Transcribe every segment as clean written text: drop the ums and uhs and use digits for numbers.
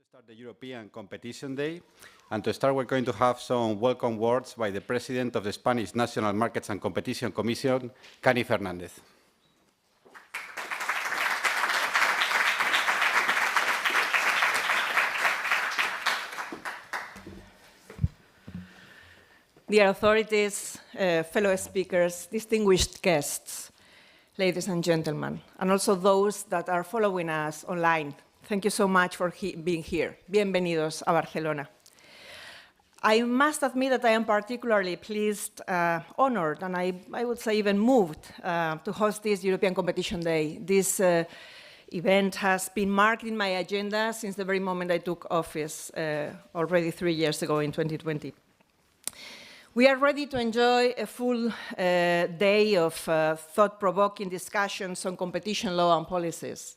Start the European Competition Day, and to start we're going to have some welcome words by the President of the Spanish National Markets and Competition Commission, Cani Fernández. Dear authorities, fellow speakers, distinguished guests, ladies and gentlemen, and also those that are following us online, thank you so much for being here. Bienvenidos a Barcelona. I must admit that I am particularly pleased, honored, and I would say even moved to host this European Competition Day. This event has been marked in my agenda since the very moment I took office, already 3 years ago in 2020. We are ready to enjoy a full day of thought-provoking discussions on competition law and policies.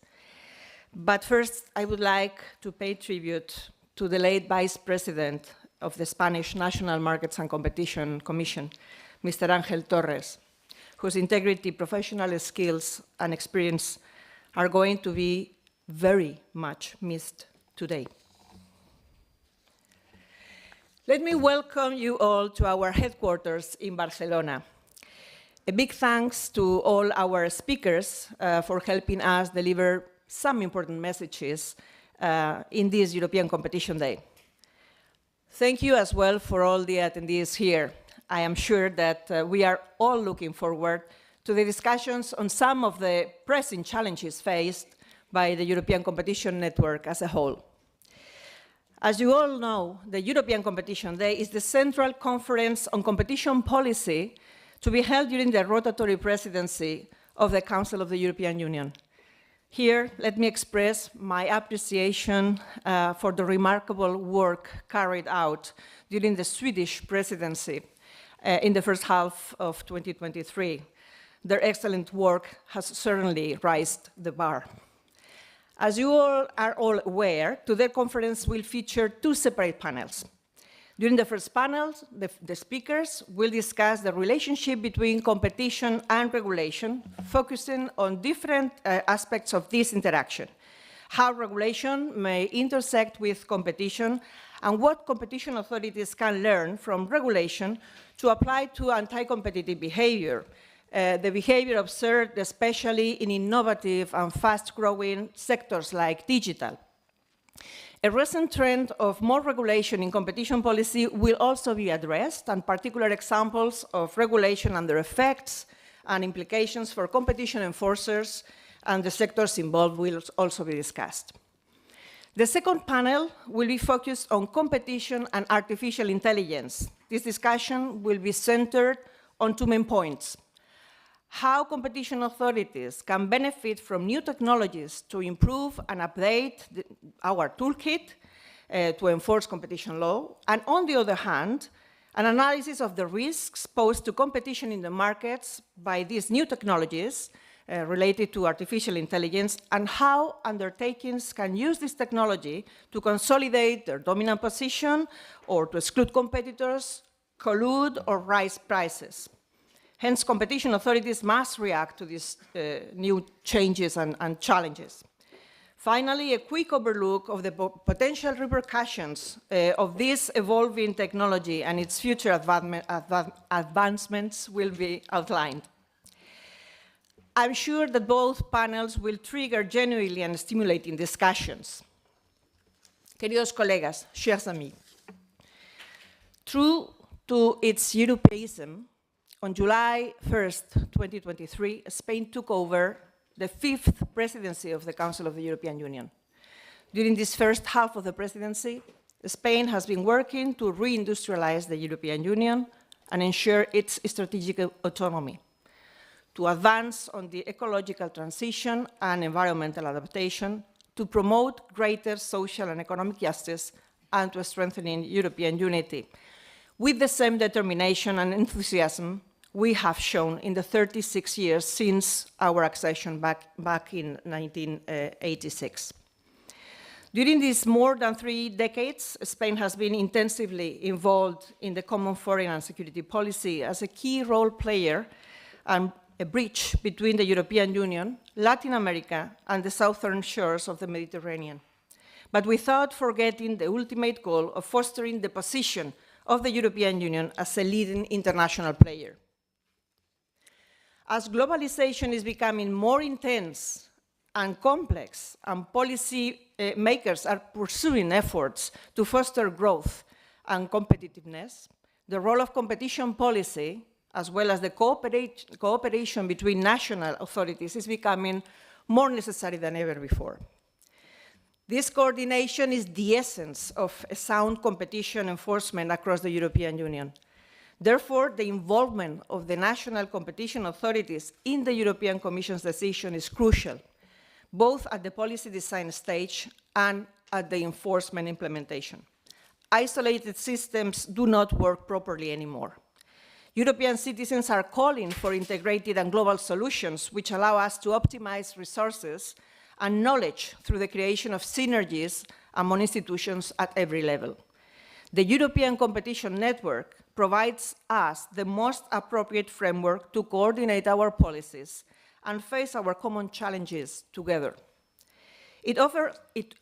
But first, I would like to pay tribute to the late Vice President of the Spanish National Markets and Competition Commission, Mr. Ángel Torres, whose integrity, professional skills, and experience are going to be very much missed today. Let me welcome you all to our headquarters in Barcelona. A big thanks to all our speakers for helping us deliver some important messages in this European Competition Day. Thank you as well for all the attendees here. I am sure that we are all looking forward to the discussions on some of the pressing challenges faced by the European Competition Network as a whole. As you all know, the European Competition Day is the central conference on competition policy to be held during the rotatory presidency of the Council of the European Union. Here, let me express my appreciation for the remarkable work carried out during the Swedish presidency in the first half of 2023. Their excellent work has certainly raised the bar. As you all are aware, today's conference will feature 2 separate panels. During the first panel, the speakers will discuss the relationship between competition and regulation, focusing on different aspects of this interaction, how regulation may intersect with competition, and what competition authorities can learn from regulation to apply to anti-competitive behavior, the behavior observed especially in innovative and fast-growing sectors like digital. A recent trend of more regulation in competition policy will also be addressed, and particular examples of regulation and their effects and implications for competition enforcers and the sectors involved will also be discussed. The second panel will be focused on competition and artificial intelligence. This discussion will be centered on 2 main points: how competition authorities can benefit from new technologies to improve and update our toolkit to enforce competition law, and on the other hand, an analysis of the risks posed to competition in the markets by these new technologies related to artificial intelligence, and how undertakings can use this technology to consolidate their dominant position or to exclude competitors, collude, or raise prices. Hence, competition authorities must react to these new changes and challenges. Finally, a quick overlook of the potential repercussions of this evolving technology and its future advancements will be outlined. I'm sure that both panels will trigger genuinely and stimulating discussions. Queridos colegas, chers amis, true to its Europeism, on July 1st, 2023, Spain took over the 5th presidency of the Council of the European Union. During this first half of the presidency, Spain has been working to reindustrialize the European Union and ensure its strategic autonomy, to advance on the ecological transition and environmental adaptation, to promote greater social and economic justice, and to strengthening European unity, with the same determination and enthusiasm we have shown in the 36 years since our accession back in 1986. During these more than 3 decades, Spain has been intensively involved in the common foreign and security policy as a key role player and a bridge between the European Union, Latin America, and the southern shores of the Mediterranean. but without forgetting the ultimate goal of fostering the position of the European Union as a leading international player. As globalization is becoming more intense and complex, and policy makers are pursuing efforts to foster growth and competitiveness, the role of competition policy, as well as the cooperation between national authorities, is becoming more necessary than ever before. This coordination is the essence of a sound competition enforcement across the European Union. Therefore, the involvement of the national competition authorities in the European Commission's decision is crucial, both at the policy design stage and at the enforcement implementation. Isolated systems do not work properly anymore. European citizens are calling for integrated and global solutions which allow us to optimize resources and knowledge through the creation of synergies among institutions at every level. The European Competition Network provides us the most appropriate framework to coordinate our policies and face our common challenges together. It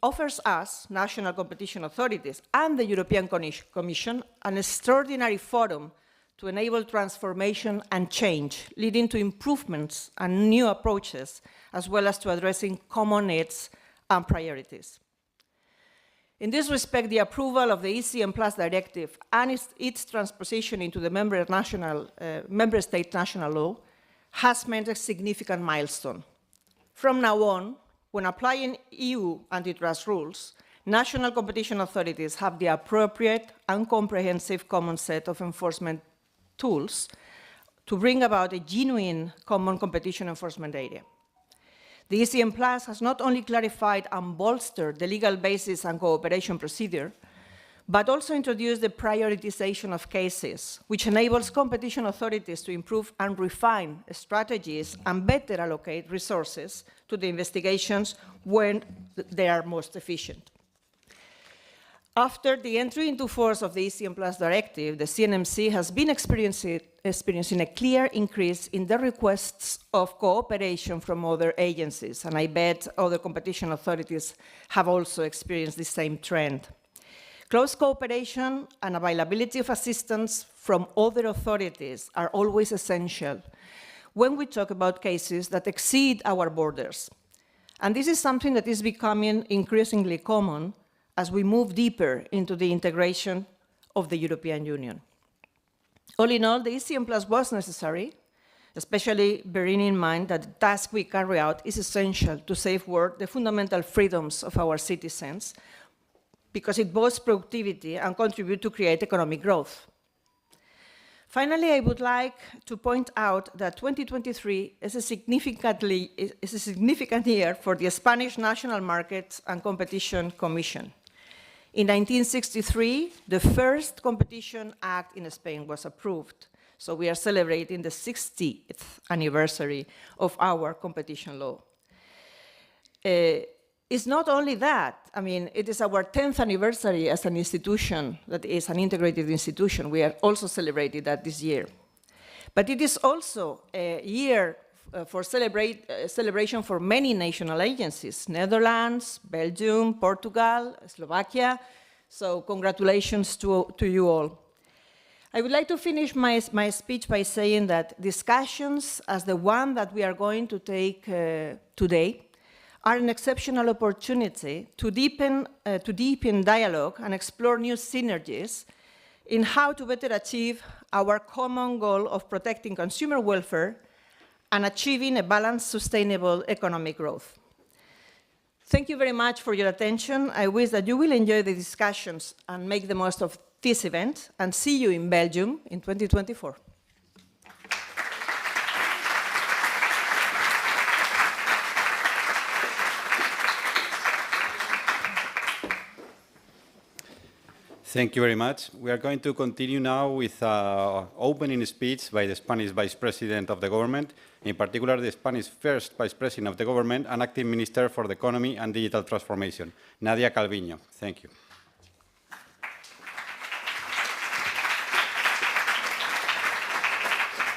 offers us, national competition authorities, and the European Commission, an extraordinary forum to enable transformation and change, leading to improvements and new approaches, as well as to addressing common needs and priorities. In this respect, the approval of the ECM Plus directive and its transposition into the member state national law has meant a significant milestone. From now on, when applying EU antitrust rules, national competition authorities have the appropriate and comprehensive common set of enforcement tools to bring about a genuine common competition enforcement area. The ECM Plus has not only clarified and bolstered the legal basis and cooperation procedure, but also introduced the prioritization of cases, which enables competition authorities to improve and refine strategies and better allocate resources to the investigations when they are most efficient. After the entry into force of the ECM Plus directive, the CNMC has been experiencing a clear increase in the requests of cooperation from other agencies, and I bet other competition authorities have also experienced the same trend. Close cooperation and availability of assistance from other authorities are always essential when we talk about cases that exceed our borders. And this is something that is becoming increasingly common as we move deeper into the integration of the European Union. All in all, the ECM Plus was necessary, especially bearing in mind that the task we carry out is essential to safeguard the fundamental freedoms of our citizens, because it boosts productivity and contributes to create economic growth. Finally, I would like to point out that 2023 is a significant year for the Spanish National Markets and Competition Commission. In 1963, the first Competition Act in Spain was approved, so we are celebrating the 60th anniversary of our competition law. It's not only that, I mean, it is our 10th anniversary as an institution that is an integrated institution. We are also celebrating that this year. But it is also a year for celebration for many national agencies, Netherlands, Belgium, Portugal, Slovakia. So congratulations to you all. I would like to finish my speech by saying that discussions as the one that we are going to take today are an exceptional opportunity to deepen dialogue and explore new synergies in how to better achieve our common goal of protecting consumer welfare and achieving a balanced, sustainable economic growth. Thank you very much for your attention. I wish that you will enjoy the discussions and make the most of this event, and see you in Belgium in 2024. Thank you very much. We are going to continue now with opening speech by the Spanish Vice President of the Government, in particular the Spanish First Vice President of the Government and Acting Minister for the Economy and Digital Transformation, Nadia Calviño. Thank you.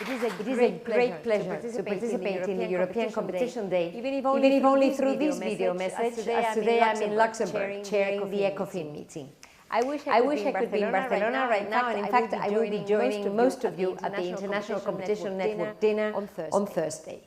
It is a great pleasure to participate in the European Competition Day, even if only through this video message, as today I'm in Luxembourg, chairing the ECOFIN meeting. I wish I could be in Barcelona right now, and in fact I will be joining most of you at the International Competition Network dinner on Thursday.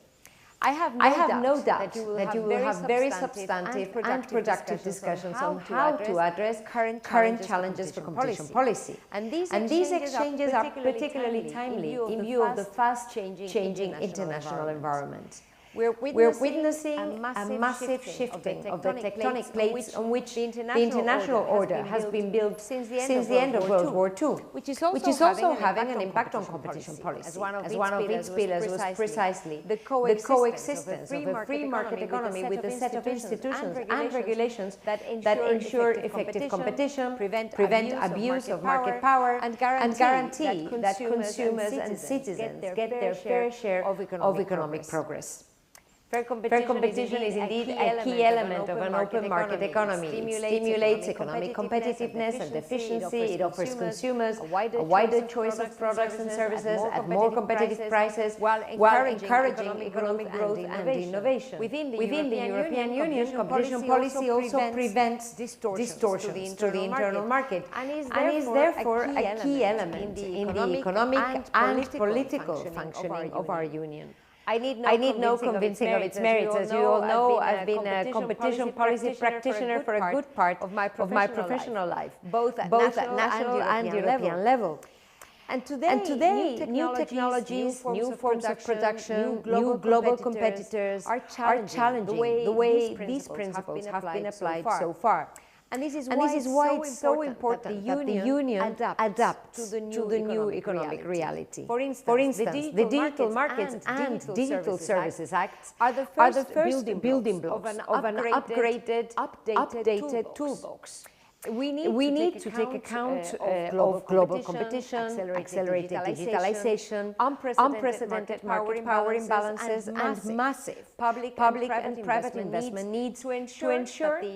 I have no doubt that you will have very substantive and productive discussions on how to address current challenges for competition policy. And these exchanges are particularly timely in view of the fast-changing international environment. We're witnessing a massive shifting of the tectonic plates on which the international order has been built since the end of World War II, which is also having an impact on competition policy, as one of its pillars was precisely the coexistence of a free market economy with a set of institutions and regulations that ensure effective competition, prevent abuse of market power, and guarantee that consumers and citizens get their fair share of economic progress. Fair competition is indeed a key element of an open market economy. It stimulates economic competitiveness and efficiency. It offers consumers a wider choice of products and services at more competitive prices, while encouraging economic growth and innovation. Within the European Union, competition policy also prevents distortions to the internal market and is therefore a key element in the economic and political functioning of our Union. I need no convincing of its merits. As you all know, I've been a competition policy practitioner for a good part of my professional life, both at national and European level. And today, new technologies, new forms of production, new global competitors are challenging the way these principles have been applied so far. And this is why it's so important that the Union adapts to the new economic reality. For instance, the Digital Markets and Digital Services Acts are the first building blocks of an updated toolbox. We need to take account of global competition, accelerated digitalization, unprecedented market power imbalances, and massive public and private investment needs to ensure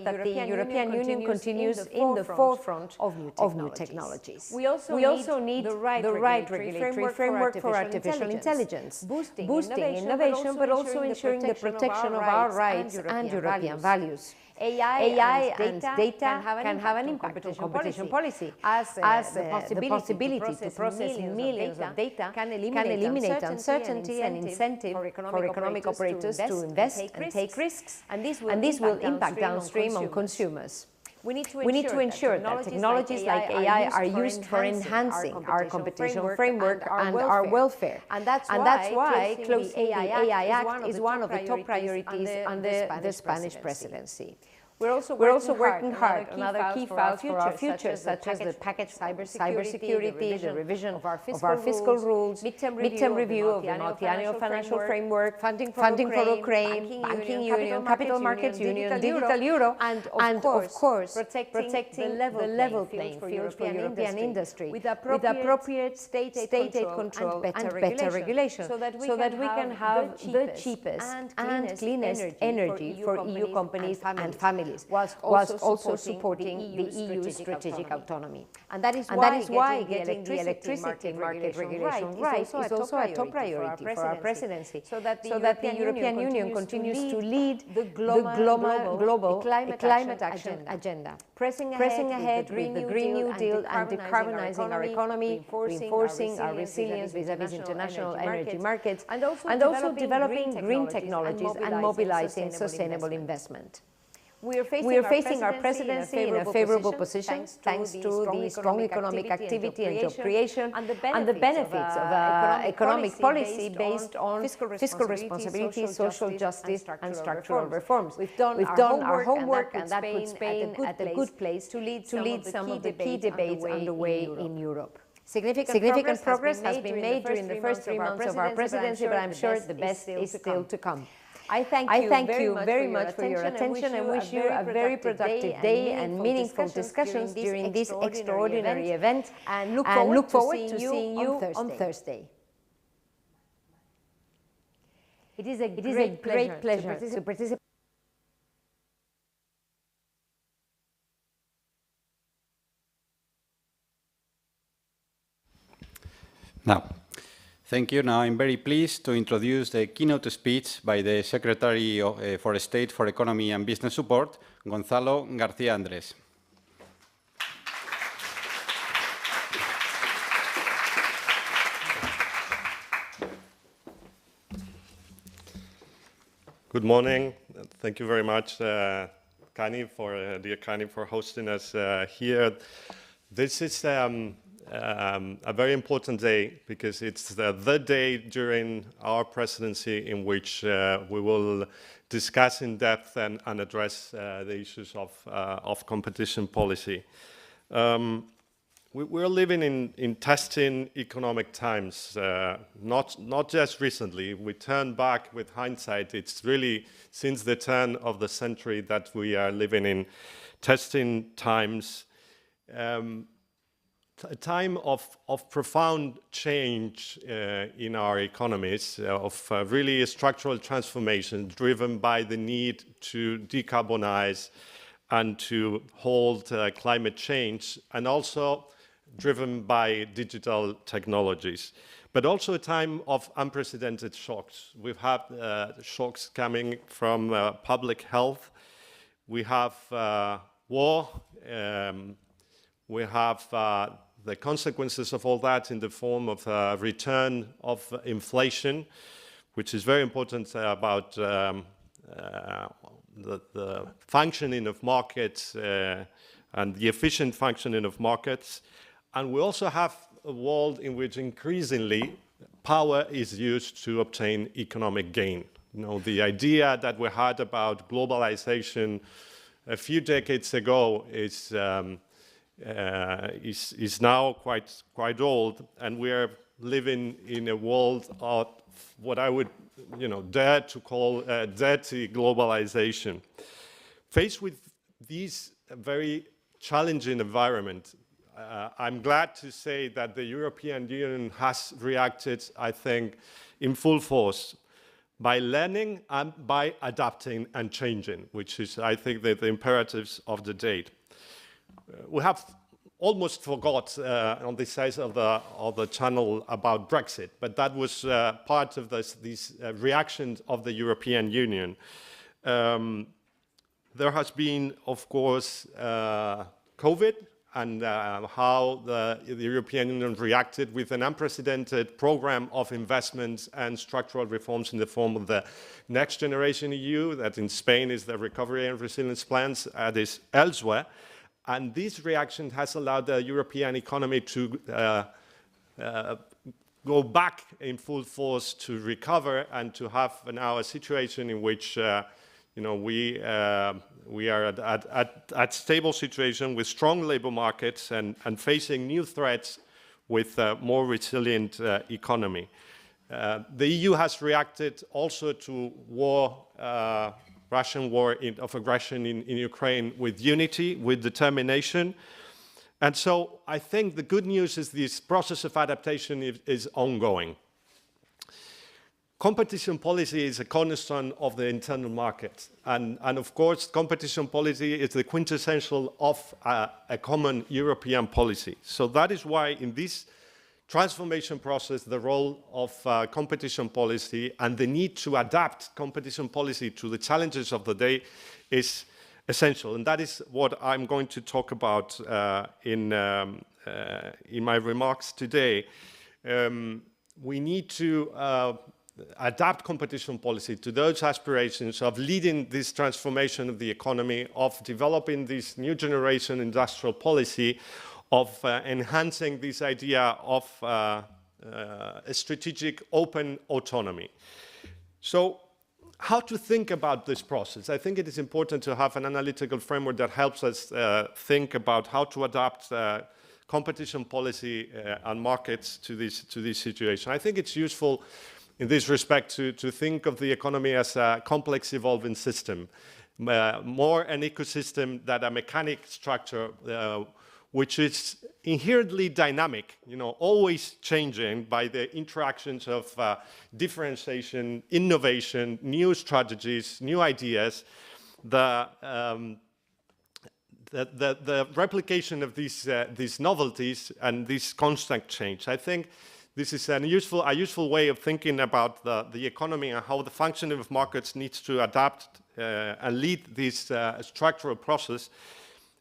that the European Union continues in the forefront of new technologies. We also need the right regulatory framework for artificial intelligence, boosting innovation, but also ensuring the protection of our rights and European values. AI and data can have an impact on competition policy, as the possibility to process millions of data can eliminate uncertainty and incentive for economic operators to invest and take risks, and this will impact downstream on consumers. We need to ensure that technologies like AI are used for enhancing our competition framework and our welfare. And that's why closing the AI Act is one of the top priorities under the Spanish presidency. We're also working hard on other key files for our future, such as the package cybersecurity, the revision of our fiscal rules, midterm review of the multi-annual financial framework, funding for Ukraine, banking union, capital markets union, digital euro, and of course protecting the level playing field for European industry with appropriate state aid control and better regulation, so that we can have the cheapest and cleanest energy for EU companies and families, whilst also supporting the EU strategic autonomy. And that is why getting the electricity market regulation right is also a top priority for our presidency, so that the European Union continues to lead the global climate action agenda, pressing ahead with the Green New Deal and decarbonizing our economy, reinforcing our resilience vis-à-vis international energy markets, and also developing green technologies and mobilizing sustainable investment. We are facing our presidency in a favorable position thanks to the strong economic activity and job creation and the benefits of economic policy based on fiscal responsibility, social justice and structural reforms. We've done our homework, and that puts Spain at a good place to lead some of the key debates underway in Europe. Significant progress has been made during the first 3 months of our presidency, but I'm sure the best is still to come. I thank you very much for your attention and wish you a very productive day and meaningful discussions during this extraordinary event, and look forward to seeing you on Thursday. It is a great pleasure to participate. Now, Thank you. Now I'm very pleased to introduce the keynote speech by the Secretary for State for Economy and Business Support, Gonzalo García Andrés. Good morning. Thank you very much, Kani, dear Kani, for hosting us here. This is a very important day because it's the day during our presidency in which we will discuss in depth and address the issues of competition policy. We're living in testing economic times, not just recently. We turn back with hindsight. It's really since the turn of the century that we are living in testing times. A time of profound change in our economies, of really structural transformation driven by the need to decarbonize and to halt climate change, and also driven by digital technologies, but also a time of unprecedented shocks. We've had shocks coming from public health. We have war. We have the consequences of all that in the form of a return of inflation, which is very important about the functioning of markets and the efficient functioning of markets. And we also have a world in which increasingly power is used to obtain economic gain. You know, the idea that we had about globalization a few decades ago is now quite old, and we are living in a world of what I would, dare to call dirty globalization. Faced with these very challenging environment, I'm glad to say that the European Union has reacted, I think, in full force by learning and by adapting and changing, which is, I think, the imperatives of the day. We have almost forgot on this side of the channel about Brexit, but that was part of these reactions of the European Union. There has been, of course, COVID, and how the European Union reacted with an unprecedented program of investments and structural reforms in the form of the Next Generation EU, that in Spain is the Recovery and Resilience Plans, that is elsewhere. And this reaction has allowed the European economy to go back in full force to recover and to have now a situation in which we are at stable situation with strong labor markets and facing new threats with a more resilient economy. The EU has reacted also to war, Russian war of aggression in Ukraine with unity, with determination. And so I think the good news is this process of adaptation is ongoing. Competition policy is a cornerstone of the internal market. And of course, competition policy is the quintessential of a common European policy. So that is why in this transformation process, the role of competition policy and the need to adapt competition policy to the challenges of the day is essential. And that is what I'm going to talk about in my remarks today. We need to adapt competition policy to those aspirations of leading this transformation of the economy, of developing this new generation industrial policy, of enhancing this idea of a strategic open autonomy. So how to think about this process? I think it is important to have an analytical framework that helps us think about how to adapt competition policy and markets to this situation. I think it's useful in this respect to think of the economy as a complex evolving system, more an ecosystem than a mechanic structure, which is inherently dynamic, always changing by the interactions of differentiation, innovation, new strategies, new ideas, the replication of these novelties and this constant change. I think this is a useful way of thinking about the economy and how the functioning of markets needs to adapt and lead this structural process.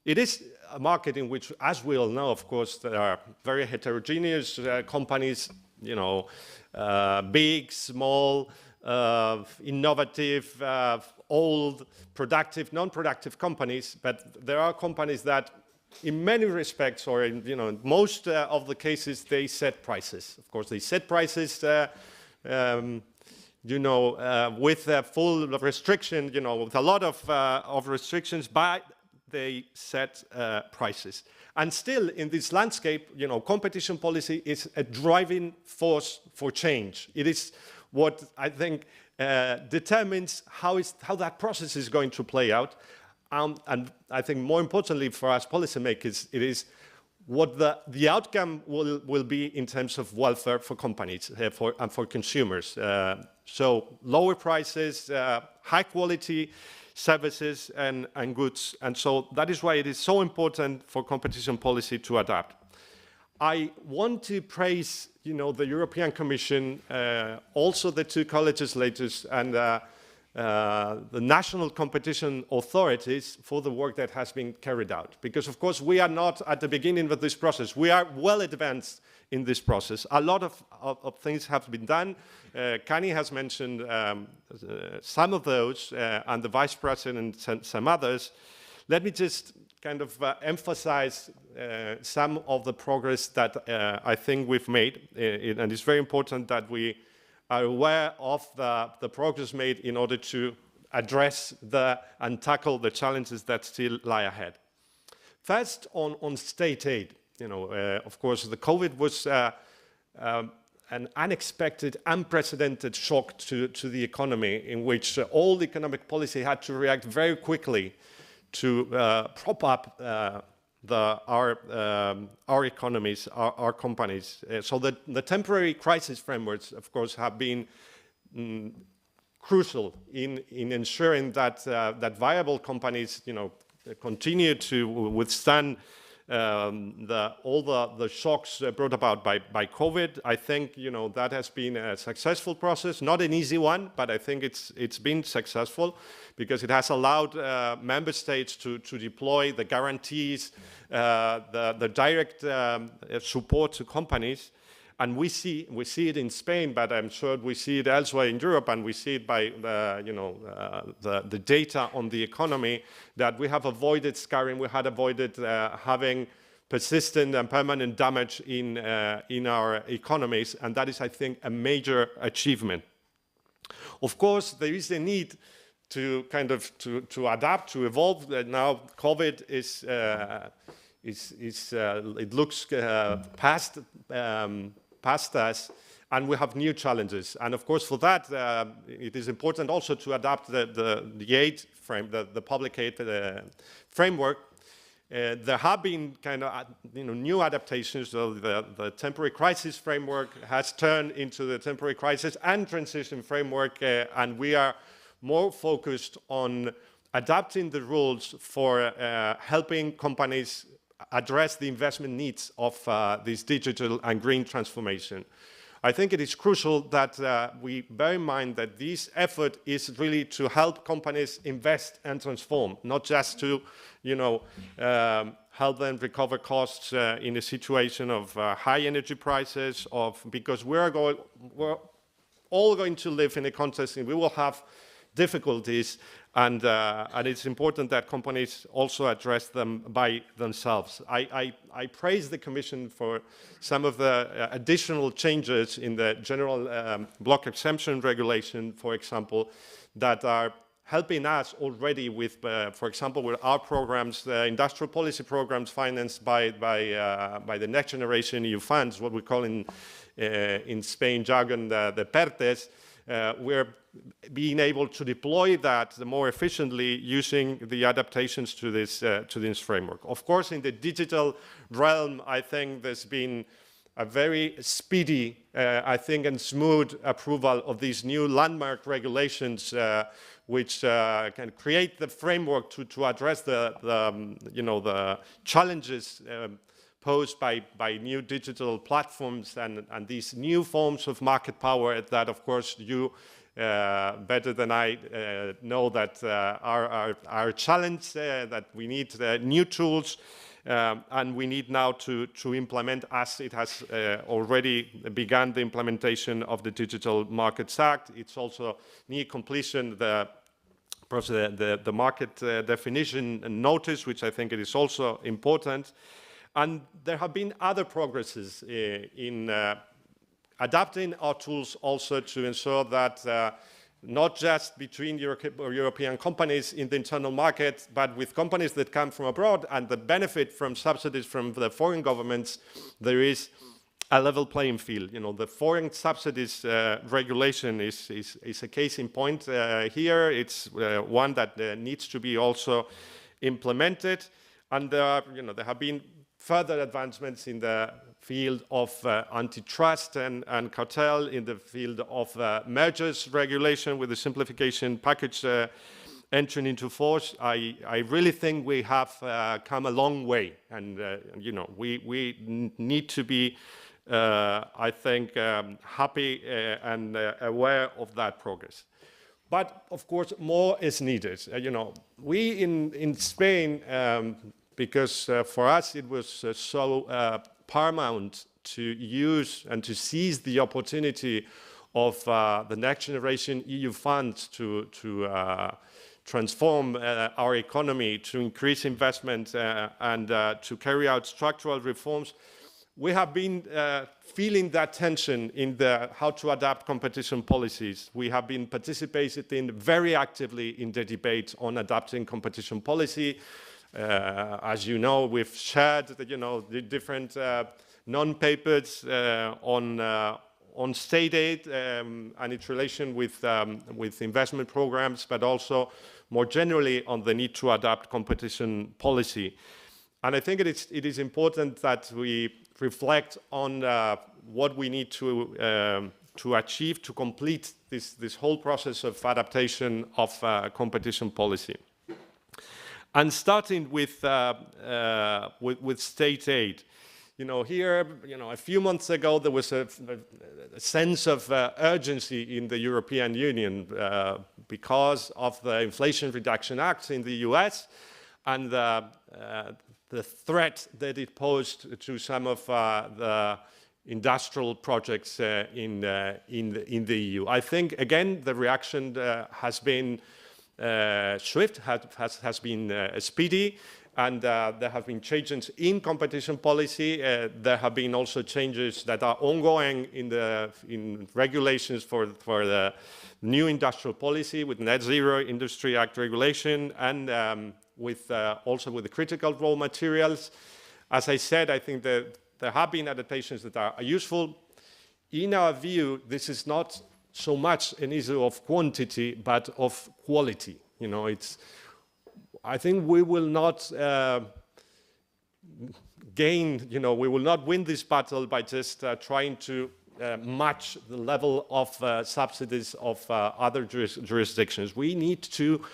It is a market in which, as we all know, of course, there are very heterogeneous companies, you know, big, small, innovative, old, productive, non-productive companies, but there are companies that in many respects, or in most of the cases, they set prices. Of course, they set prices, with full restriction, with a lot of restrictions, but they set prices. And still, in this landscape, competition policy is a driving force for change. It is what I think determines how that process is going to play out. And I think more importantly for us policymakers, it is what the outcome will be in terms of welfare for companies and for consumers. So lower prices, high quality services and goods. And so that is why it is so important for competition policy to adapt. I want to praise, the European Commission, also the two co-legislators and the national competition authorities for the work that has been carried out. Because, of course, we are not at the beginning of this process. We are well advanced in this process. A lot of things have been done. Kani has mentioned some of those, and the Vice President some others. Let me just kind of emphasize some of the progress that I think we've made. And it's very important that we are aware of the progress made in order to address and tackle the challenges that still lie ahead. First, on state aid, of course, the COVID was an unexpected, unprecedented shock to the economy, in which all the economic policy had to react very quickly to prop up our economies, our companies. So the temporary crisis frameworks, of course, have been crucial in ensuring that that viable companies, continue to withstand all the shocks brought about by COVID. I think that has been a successful process, not an easy one, but I think it's been successful because it has allowed member states to deploy the guarantees, the direct support to companies. And we see it in Spain, but I'm sure we see it elsewhere in Europe, and we see it by the data on the economy, that we have avoided scarring, we had avoided having persistent and permanent damage in our economies, and that is, I think, a major achievement. Of course, there is a need to kind of to adapt, to evolve. Now, COVID it looks past us, and we have new challenges. And of course, for that, it is important also to adapt the aid frame, the public aid framework. There have been kind of new adaptations. So the temporary crisis framework has turned into the temporary crisis and transition framework, and we are more focused on adapting the rules for helping companies address the investment needs of this digital and green transformation. I think it is crucial that we bear in mind that this effort is really to help companies invest and transform, not just to, help them recover costs in a situation of high energy prices, because we're all going to live in a context and we will have difficulties, and it's important that companies also address them by themselves. I praise the Commission for some of the additional changes in the general block exemption regulation, for example, that are helping us already with, for example, with our programs, the industrial policy programs financed by the Next Generation EU funds, what we call in Spain jargon the PERTES. We're being able to deploy that more efficiently using the adaptations to this framework. Of course, in the digital realm, I think there's been a very speedy, and smooth approval of these new landmark regulations, which can create the framework to address the challenges posed by new digital platforms and these new forms of market power that, of course, you better than I know that are our challenge, that we need new tools, and we need now to implement, as it has already begun, the implementation of the Digital Markets Act. It's also near completion the market definition notice, which I think it is also important. And there have been other progresses in adapting our tools also to ensure that not just between European companies in the internal market, but with companies that come from abroad and that benefit from subsidies from the foreign governments, there is a level playing field. You know, the foreign subsidies regulation is a case in point here. It's one that needs to be also implemented, and there have been further advancements in the field of antitrust and cartel, in the field of mergers regulation with the simplification package entering into force. I really think we have come a long way, and we need to be, I think, happy and aware of that progress. But of course, more is needed. We in Spain, because for us it was so paramount to use and to seize the opportunity of the Next Generation EU funds to transform our economy, to increase investment and to carry out structural reforms. We have been feeling that tension in how to adapt competition policies. We have been participating very actively in the debate on adapting competition policy. As you know, we've shared the different non-papers on state aid and its relation with investment programs, but also more generally on the need to adapt competition policy. And I think it is important that we reflect on what we need to achieve to complete this whole process of adaptation of competition policy. And starting with state aid. Here, a few months ago, there was a sense of urgency in the European Union because of the Inflation Reduction Act in the US and the threat that it posed to some of the industrial projects in the EU. I think, again, the reaction has been swift, has been speedy, and there have been changes in competition policy. There have been also changes that are ongoing in regulations for the new industrial policy with Net Zero Industry Act regulation and also with the critical raw materials. As I said, I think that there have been adaptations that are useful. In our view, this is not so much an issue of quantity, but of quality. I think we will not we will not win this battle by just trying to match the level of subsidies of other jurisdictions. We need to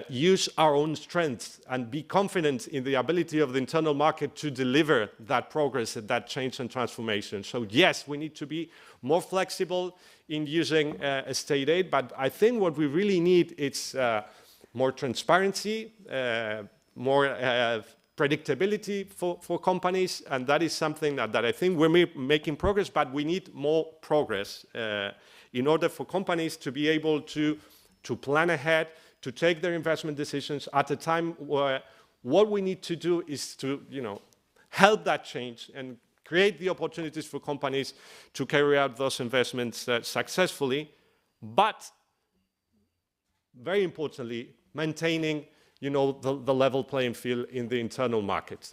use our own strengths and be confident in the ability of the internal market to deliver that progress and that change and transformation. So yes, we need to be more flexible in using state aid, but I think what we really need is more transparency, more predictability for companies, and that is something that I think we're making progress, but we need more progress in order for companies to be able to plan ahead, to take their investment decisions at a time where what we need to do is to help that change and create the opportunities for companies to carry out those investments successfully, but very importantly, maintaining the level playing field in the internal market,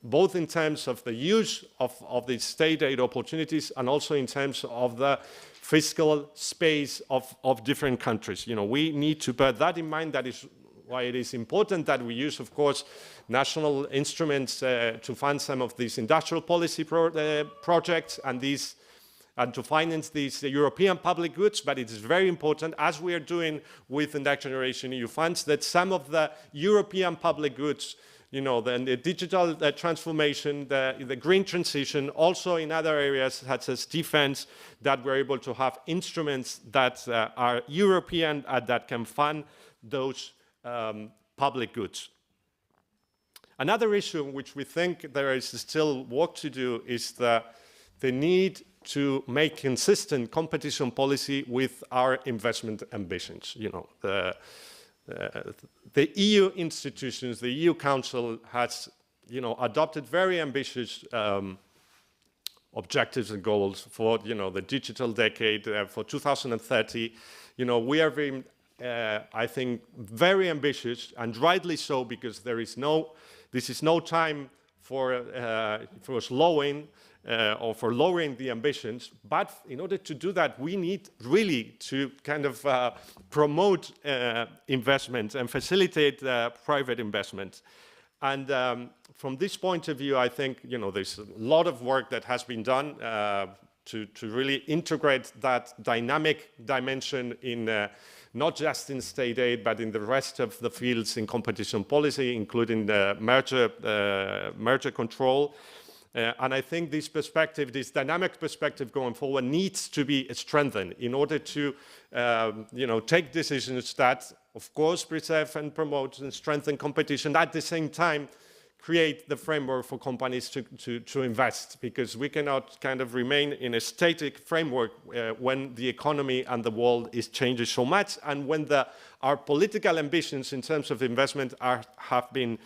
both in terms of the use of the state aid opportunities and also in terms of the fiscal space of different countries. We need to bear that in mind. That is why it is important that we use, of course, national instruments to fund some of these industrial policy projects and to finance these European public goods, but it is very important, as we are doing with the Next Generation EU funds, that some of the European public goods the digital transformation, the green transition, also in other areas such as defense, that we're able to have instruments that are European and that can fund those public goods. Another issue which we think there is still work to do is the need to make consistent competition policy with our investment ambitions. The EU institutions, the EU Council has, adopted very ambitious objectives and goals for, the digital decade, for 2030. We are very, I think, very ambitious, and rightly so, because this is no time for slowing or for lowering the ambitions. But in order to do that, we need really to kind of promote investment and facilitate private investment. And from this point of view, I think there's a lot of work that has been done to really integrate that dynamic dimension in not just in state aid, but in the rest of the fields in competition policy, including the merger control. And I think this perspective, this dynamic perspective going forward, needs to be strengthened in order to, take decisions that, of course, preserve and promote and strengthen competition, at the same time create the framework for companies to invest, because we cannot kind of remain in a static framework when the economy and the world is changing so much, and when our political ambitions in terms of investment have been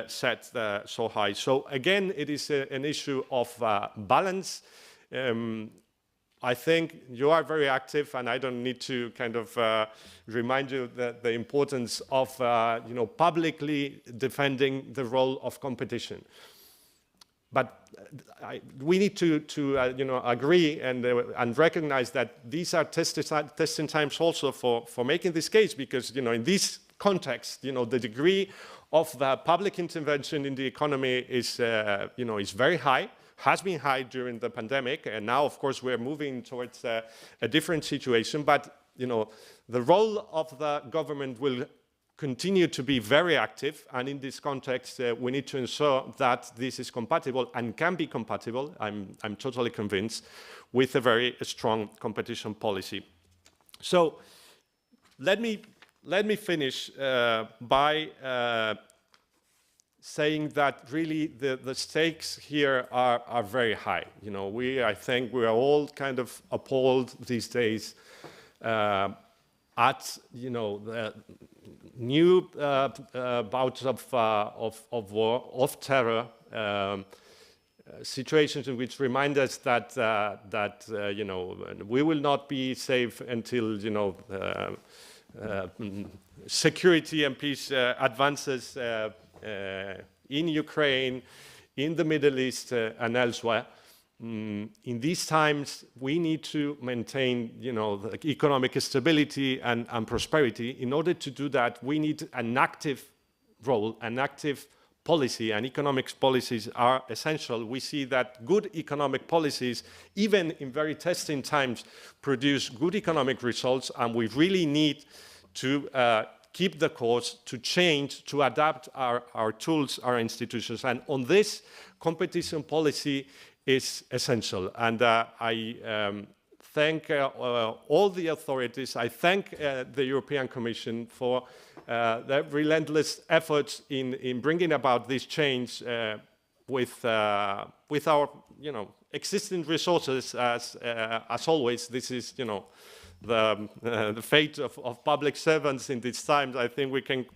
set so high. So again, it is an issue of balance. I think you are very active, and I don't need to kind of remind you that the importance of publicly defending the role of competition. But we need to agree and recognize that these are testing times also for making this case, because in this context, the degree of the public intervention in the economy is very high. Has been high during the pandemic, and now, of course, we're moving towards a different situation. But the role of the government will continue to be very active, and in this context, we need to ensure that this is compatible and can be compatible. I'm totally convinced, with a very strong competition policy. So let me finish by saying that really the stakes here are very high. I think we are all kind of appalled these days at the new bouts of war, of terror, situations in which remind us that we will not be safe until security and peace advances in Ukraine, in the Middle East, and elsewhere. In these times, we need to maintain, the economic stability and prosperity. In order to do that, we need an active role, an active policy, and economic policies are essential. We see that good economic policies, even in very testing times, produce good economic results, and we really need to keep the course, to change, to adapt our tools, our institutions. And on this, competition policy is essential. And I thank all the authorities. I thank the European Commission for their relentless efforts in bringing about this change with our existing resources. As always, this is the fate of public servants in these times. I think we can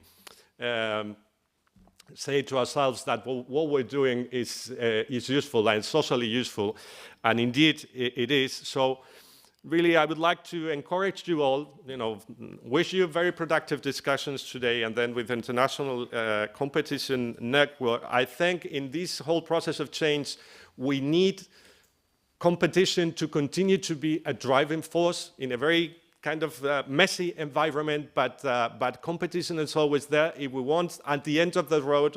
say to ourselves that what we're doing is useful and socially useful, and indeed it is. So really, I would like to encourage you all, wish you very productive discussions today, and then with International Competition Network. I think in this whole process of change, we need competition to continue to be a driving force in a very kind of messy environment, but competition is always there if we want, at the end of the road,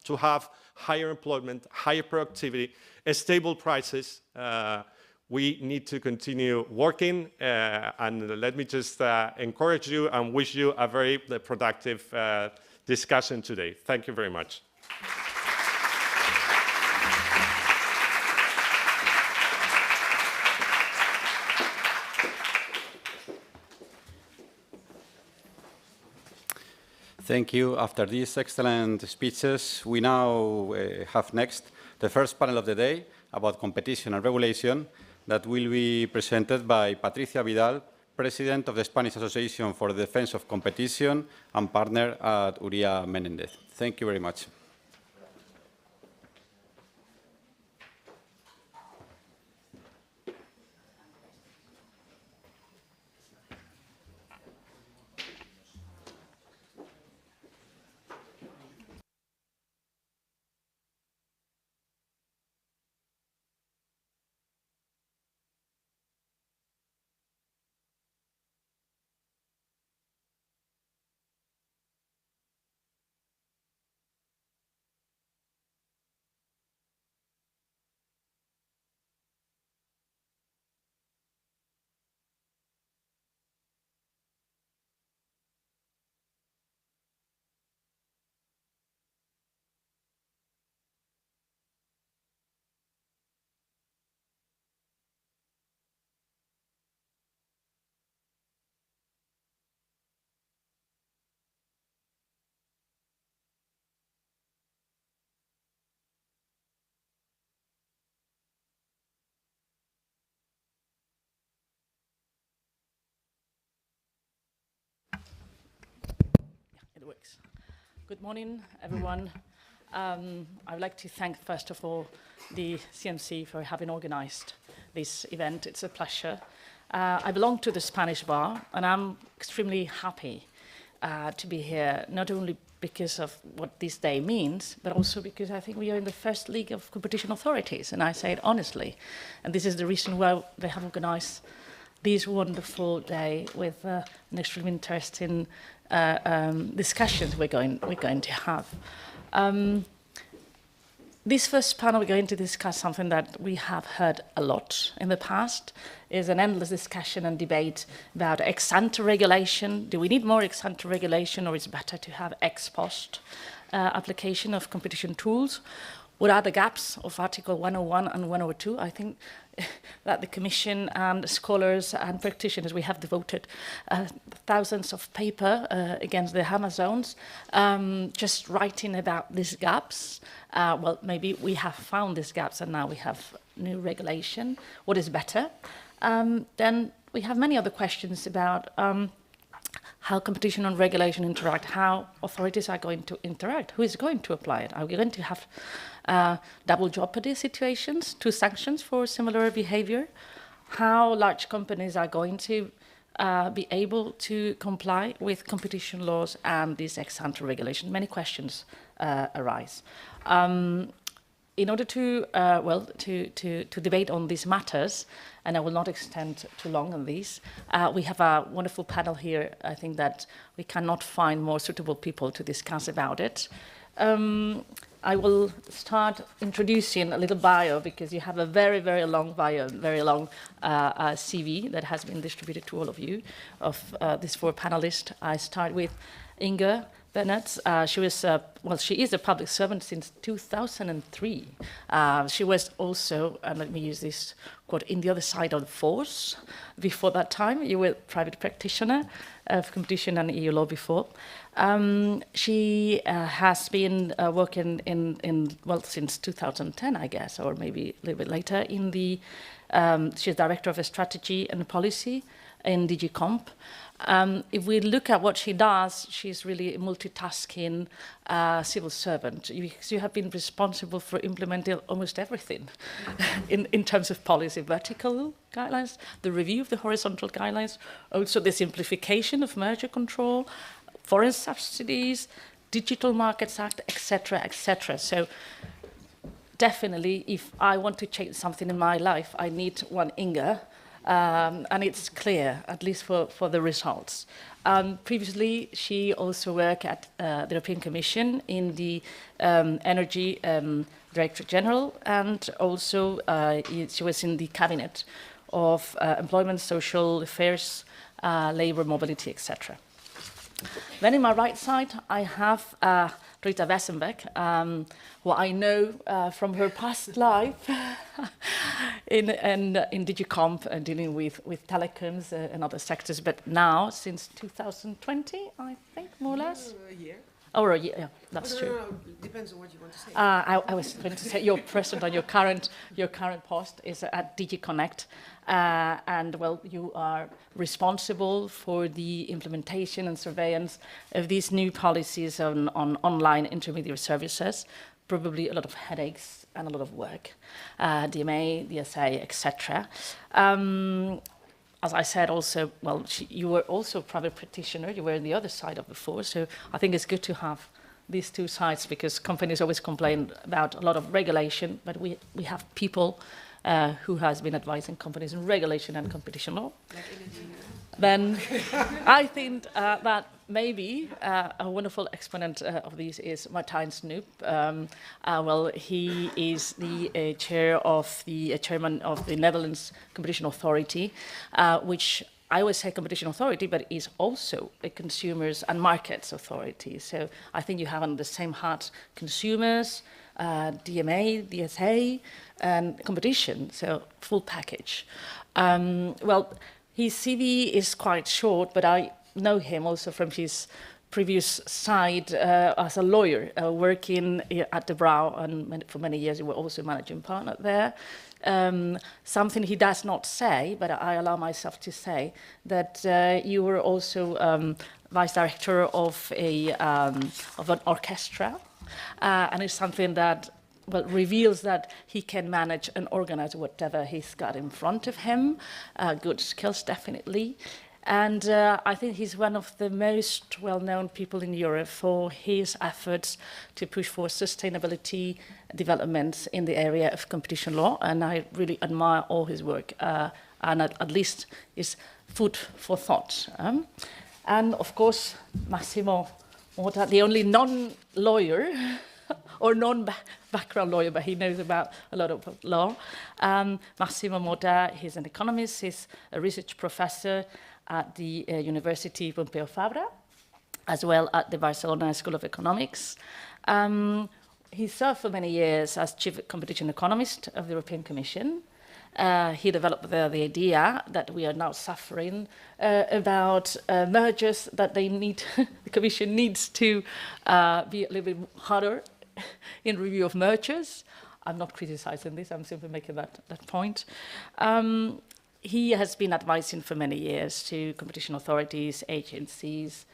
to have higher employment, higher productivity, stable prices. We need to continue working, and let me just encourage you and wish you a very productive discussion today. Thank you very much. Thank you. After these excellent speeches, we now have next the first panel of the day about competition and regulation that will be presented by Patricia Vidal, President of the Spanish Association for the Defense of Competition and partner at Uría Menéndez. Thank you very much. It works. Good morning, everyone. I would like to thank, first of all, the CMC for having organized this event. It's a pleasure. I belong to the Spanish bar, and I'm extremely happy to be here, not only because of what this day means, but also because I think we are in the first league of competition authorities, and I say it honestly. And this is the reason why they have organized this wonderful day with an extremely interesting discussions we're going to have. This first panel, we're going to discuss something that we have heard a lot in the past, is an endless discussion and debate about ex-ante regulation. Do we need more ex-ante regulation, or is it better to have ex-post application of competition tools? What are the gaps of Article 101 and 102? I think that the Commission and scholars and practitioners, we have devoted thousands of paper against the Amazones, just writing about these gaps. Well, maybe we have found these gaps and now we have new regulation. What is better? Then we have many other questions about how competition and regulation interact, how authorities are going to interact, who is going to apply it. Are we going to have double jeopardy situations, 2 sanctions for similar behavior? How large companies are going to be able to comply with competition laws and this ex-ante regulation? Many questions arise. In order to debate on these matters, and I will not extend too long on these, we have a wonderful panel here. I think that we cannot find more suitable people to discuss about it. I will start introducing a little bio, because you have a very, very long bio, very long CV that has been distributed to all of you, of these 4 panelists. I start with Inge Bennett. She is a public servant since 2003. She was also, and let me use this quote, in the other side of the force. Before that time, you were a private practitioner of competition and EU law before. She has been working since 2010, I guess, or maybe a little bit later, in the, she's director of strategy and policy in DG Comp. If we look at what she does, she's really a multitasking civil servant. You have been responsible for implementing almost everything in terms of policy, vertical guidelines, the review of the horizontal guidelines, also the simplification of merger control, foreign subsidies, Digital Markets Act, etc., etc. So definitely, if I want to change something in my life, I need one Inge. And it's clear, at least for the results. Previously, she also worked at the European Commission in the Energy Director General, and also she was in the Cabinet of Employment, Social Affairs, Labour, Mobility, etc. Then in my right side, I have Rita Wesenbeck, who I know from her past life in DigiComp, dealing with telecoms and other sectors, but now, since 2020, I think, more or less? A year. Oh, a year, yeah, that's true. No, depends on what you want to say. I was going to say your present on your current post is at DigiConnect, and well, you are responsible for the implementation and surveillance of these new policies on online intermediary services. Probably a lot of headaches and a lot of work, DMA, DSA, etc. As I said also, well, you were also a private practitioner, you were on the other side of the force, so I think it's good to have these two sides, because companies always complain about a lot of regulation, but we have people who has been advising companies in regulation and competition law. Like energy. Then I think that maybe a wonderful exponent of these is Martijn Snoep. Well, he is the chairman of the Netherlands Competition Authority, which I always say competition authority, but is also a consumers and markets authority. So I think you have on the same hat consumers, DMA, DSA, and competition, so full package. Well, his CV is quite short, but I know him also from his previous side as a lawyer, working at De Brauw, and for many years he was also managing partner there. Something he does not say, but I allow myself to say, that you were also vice director of an orchestra, and it's something that reveals that he can manage and organize whatever he's got in front of him. Good skills, definitely. And I think he's one of the most well-known people in Europe for his efforts to push for sustainability developments in the area of competition law. And I really admire all his work, and at least is food for thought. And of course, Massimo Motta, the only non-lawyer or non-background lawyer, but he knows about a lot of law. Massimo Motta, he's an economist, he's a research professor at the University Pompeu Fabra, as well at the Barcelona School of Economics. He served for many years as chief competition economist of the European Commission. He developed the idea that we are now suffering about mergers, that they need, the Commission needs to be a little bit harder in review of mergers. I'm not criticizing this, I'm simply making that point. He has been advising for many years to competition authorities, agencies,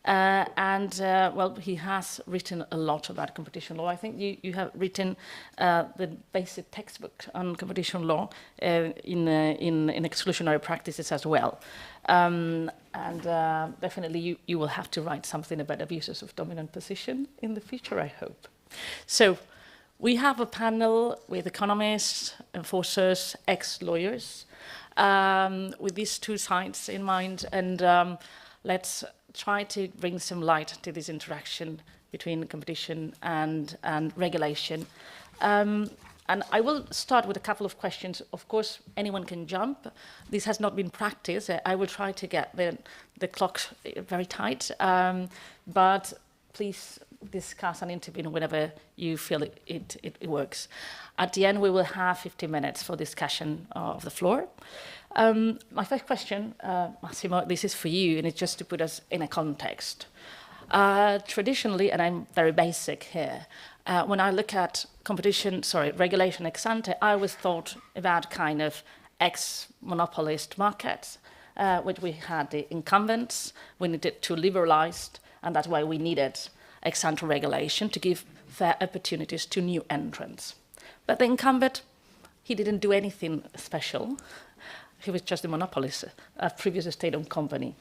well, he has written a lot about competition law. I think you have written the basic textbook on competition law in exclusionary practices as well. Definitely you will have to write something about abuses of dominant position in the future, I hope. So we have a panel with economists, enforcers, ex-lawyers, with these two sides in mind, and let's try to bring some light to this interaction between competition and regulation. And I will start with a couple of questions. Of course, anyone can jump. This has not been practiced. I will try to get the clock very tight, but please discuss and intervene whenever you feel it works. At the end, we will have 15 minutes for discussion of the floor. My first question, Massimo, this is for you, and it's just to put us in a context. Traditionally, and I'm very basic here, when I look at regulation ex ante, I always thought about kind of ex-monopolist markets, which we had the incumbents, we needed to liberalize, and that's why we needed ex ante regulation to give fair opportunities to new entrants. But the incumbent, he didn't do anything special. He was just a monopolist, a previous state-owned company.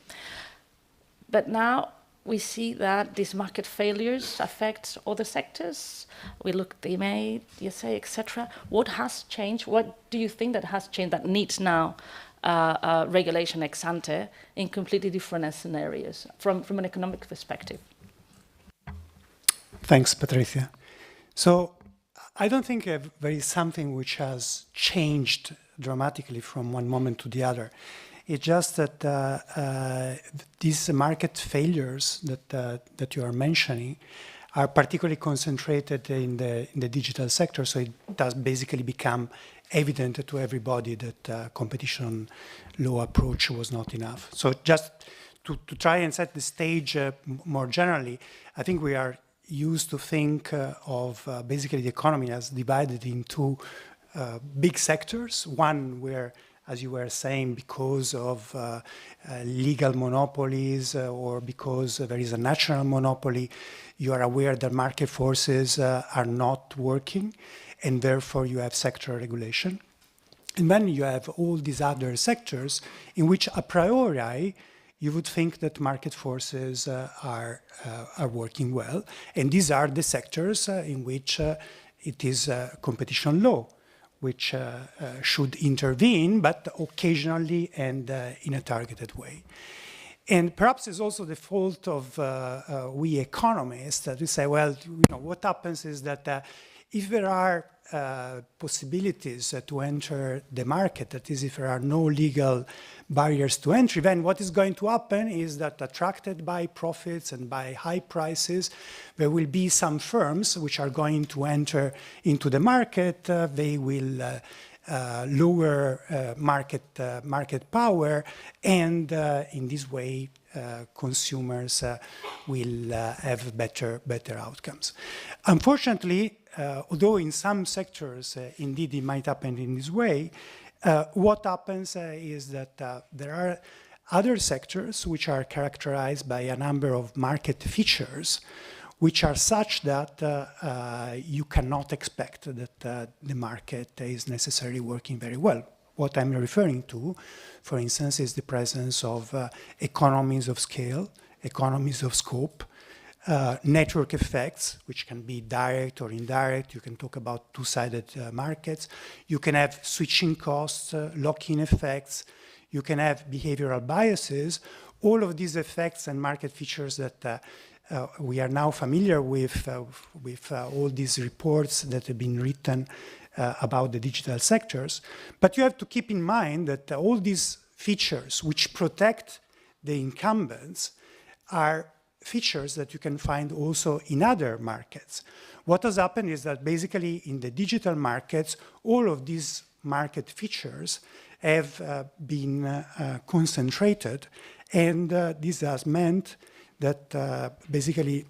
But now we see that these market failures affect other sectors. We look at DMA, DSA, etc. What has changed? What do you think that has changed that needs now regulation ex ante in completely different scenarios from an economic perspective? Thanks, Patricia. So I don't think there is something which has changed dramatically from one moment to the other. It's just that these market failures that you are mentioning are particularly concentrated in the digital sector, so it does basically become evident to everybody that competition law approach was not enough. So just to try and set the stage more generally, I think we are used to think of basically the economy as divided into big sectors, one where, as you were saying, because of legal monopolies or because there is a national monopoly, you are aware that market forces are not working, and therefore you have sector regulation. And then you have all these other sectors in which a priori you would think that market forces are working well. And these are the sectors in which it is competition law, which should intervene, but occasionally and in a targeted way. And perhaps it's also the fault of we economists that we say, well, what happens is that if there are possibilities to enter the market, that is, if there are no legal barriers to entry, then what is going to happen is that, attracted by profits and by high prices, there will be some firms which are going to enter into the market. They will lower market power, and in this way, consumers will have better outcomes. Unfortunately, although in some sectors, indeed, it might happen in this way, what happens is that there are other sectors which are characterized by a number of market features which are such that you cannot expect that the market is necessarily working very well. What I'm referring to, for instance, is the presence of economies of scale, economies of scope, network effects, which can be direct or indirect. You can talk about two-sided markets. You can have switching costs, lock-in effects. You can have behavioral biases. All of these effects and market features that we are now familiar with all these reports that have been written about the digital sectors. But you have to keep in mind that all these features which protect the incumbents are features that you can find also in other markets. What has happened is that basically in the digital markets, all of these market features have been concentrated, and this has meant that basically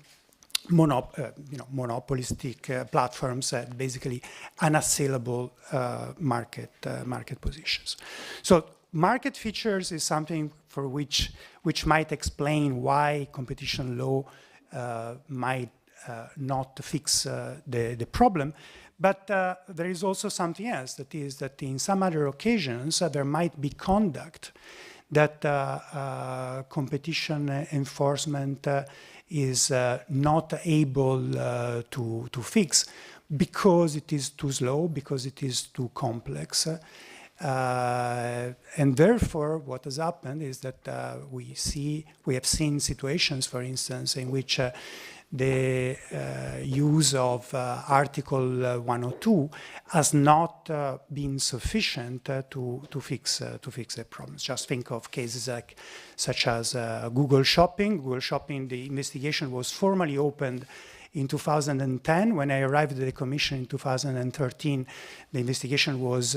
monopolistic platforms had basically unassailable market positions. So market features is something for which might explain why competition law might not fix the problem. But there is also something else, that is that in some other occasions there might be conduct that competition enforcement is not able to fix because it is too slow, because it is too complex. And therefore, what has happened is that we have seen situations, for instance, in which the use of Article 102 has not been sufficient to fix the problems. Just think of cases such as Google Shopping. Google Shopping, the investigation was formally opened in 2010. When I arrived at the Commission in 2013, the investigation was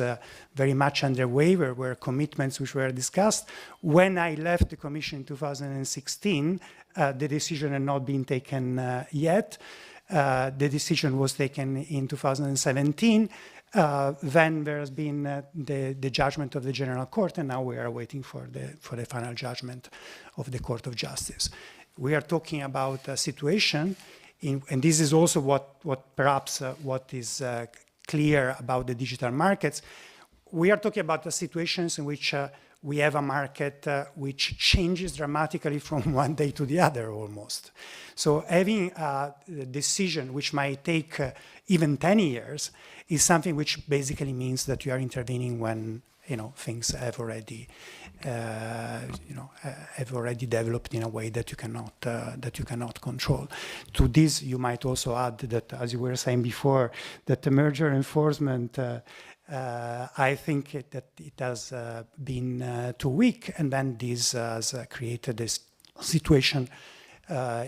very much underway. There were commitments which were discussed. When I left the Commission in 2016, the decision had not been taken yet. The decision was taken in 2017. Then there has been the judgment of the General Court, and now we are waiting for the final judgment of the Court of Justice. We are talking about a situation and this is also what is clear about the digital markets. We are talking about the situations in which we have a market which changes dramatically from one day to the other almost. So having a decision which might take even 10 years is something which basically means that you are intervening when things have already developed in a way that you cannot control. To this, you might also add that, as you were saying before, that the merger enforcement, I think that it has been too weak, and then this has created this situation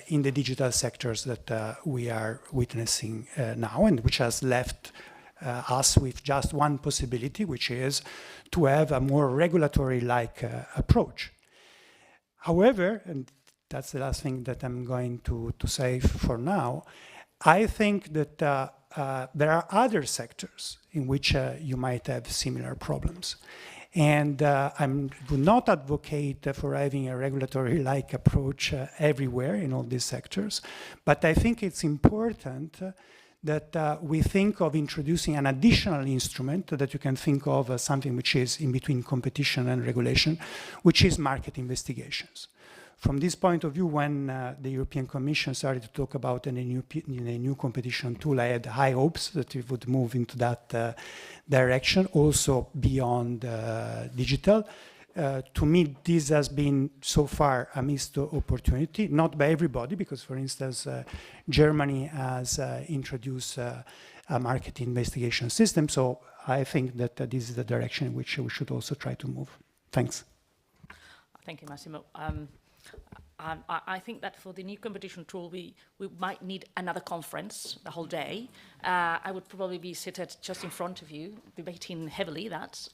in the digital sectors that we are witnessing now, and which has left us with just one possibility, which is to have a more regulatory-like approach. However, and that's the last thing that I'm going to say for now, I think that there are other sectors in which you might have similar problems. And I would not advocate for having a regulatory-like approach everywhere in all these sectors, but I think it's important that we think of introducing an additional instrument that you can think of as something which is in between competition and regulation, which is market investigations. From this point of view, when the European Commission started to talk about a new competition tool, I had high hopes that it would move into that direction, also beyond digital. To me, this has been so far a missed opportunity, not by everybody, because, for instance, Germany has introduced a market investigation system. So I think that this is the direction in which we should also try to move. Thanks. Thank you, Massimo. I think that for the new competition tool, we might need another conference the whole day. I would probably be seated just in front of you, debating heavily that.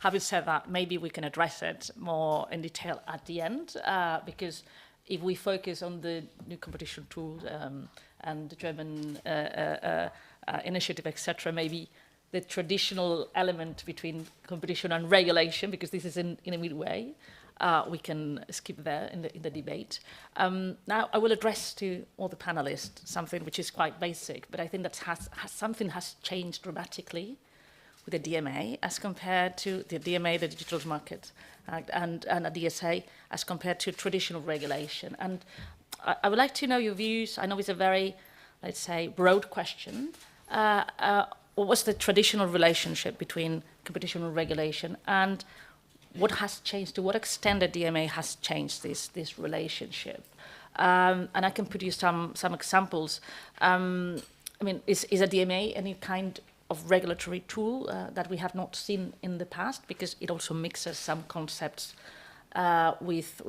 Having said that, maybe we can address it more in detail at the end, because if we focus on the new competition tool and the German initiative, etc., maybe the traditional element between competition and regulation, because this is in a midway, we can skip there in the debate. Now, I will address to all the panelists something which is quite basic, but I think that something has changed dramatically with the DMA as compared to the DMA, the Digital Market Act, and a DSA as compared to traditional regulation. And I would like to know your views. I know it's a very, let's say, broad question. What was the traditional relationship between competition and regulation, and what has changed, to what extent the DMA has changed this relationship? And I can put you some examples. I mean, is a DMA any kind of regulatory tool that we have not seen in the past? Because it also mixes some concepts with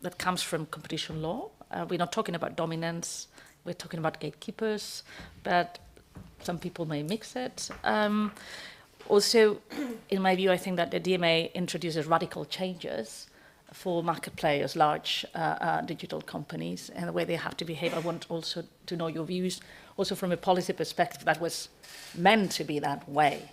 that comes from competition law. We're not talking about dominance, we're talking about gatekeepers, but some people may mix it. Also, in my view, I think that the DMA introduces radical changes for market players, large digital companies, and the way they have to behave. I want also to know your views, also from a policy perspective that was meant to be that way.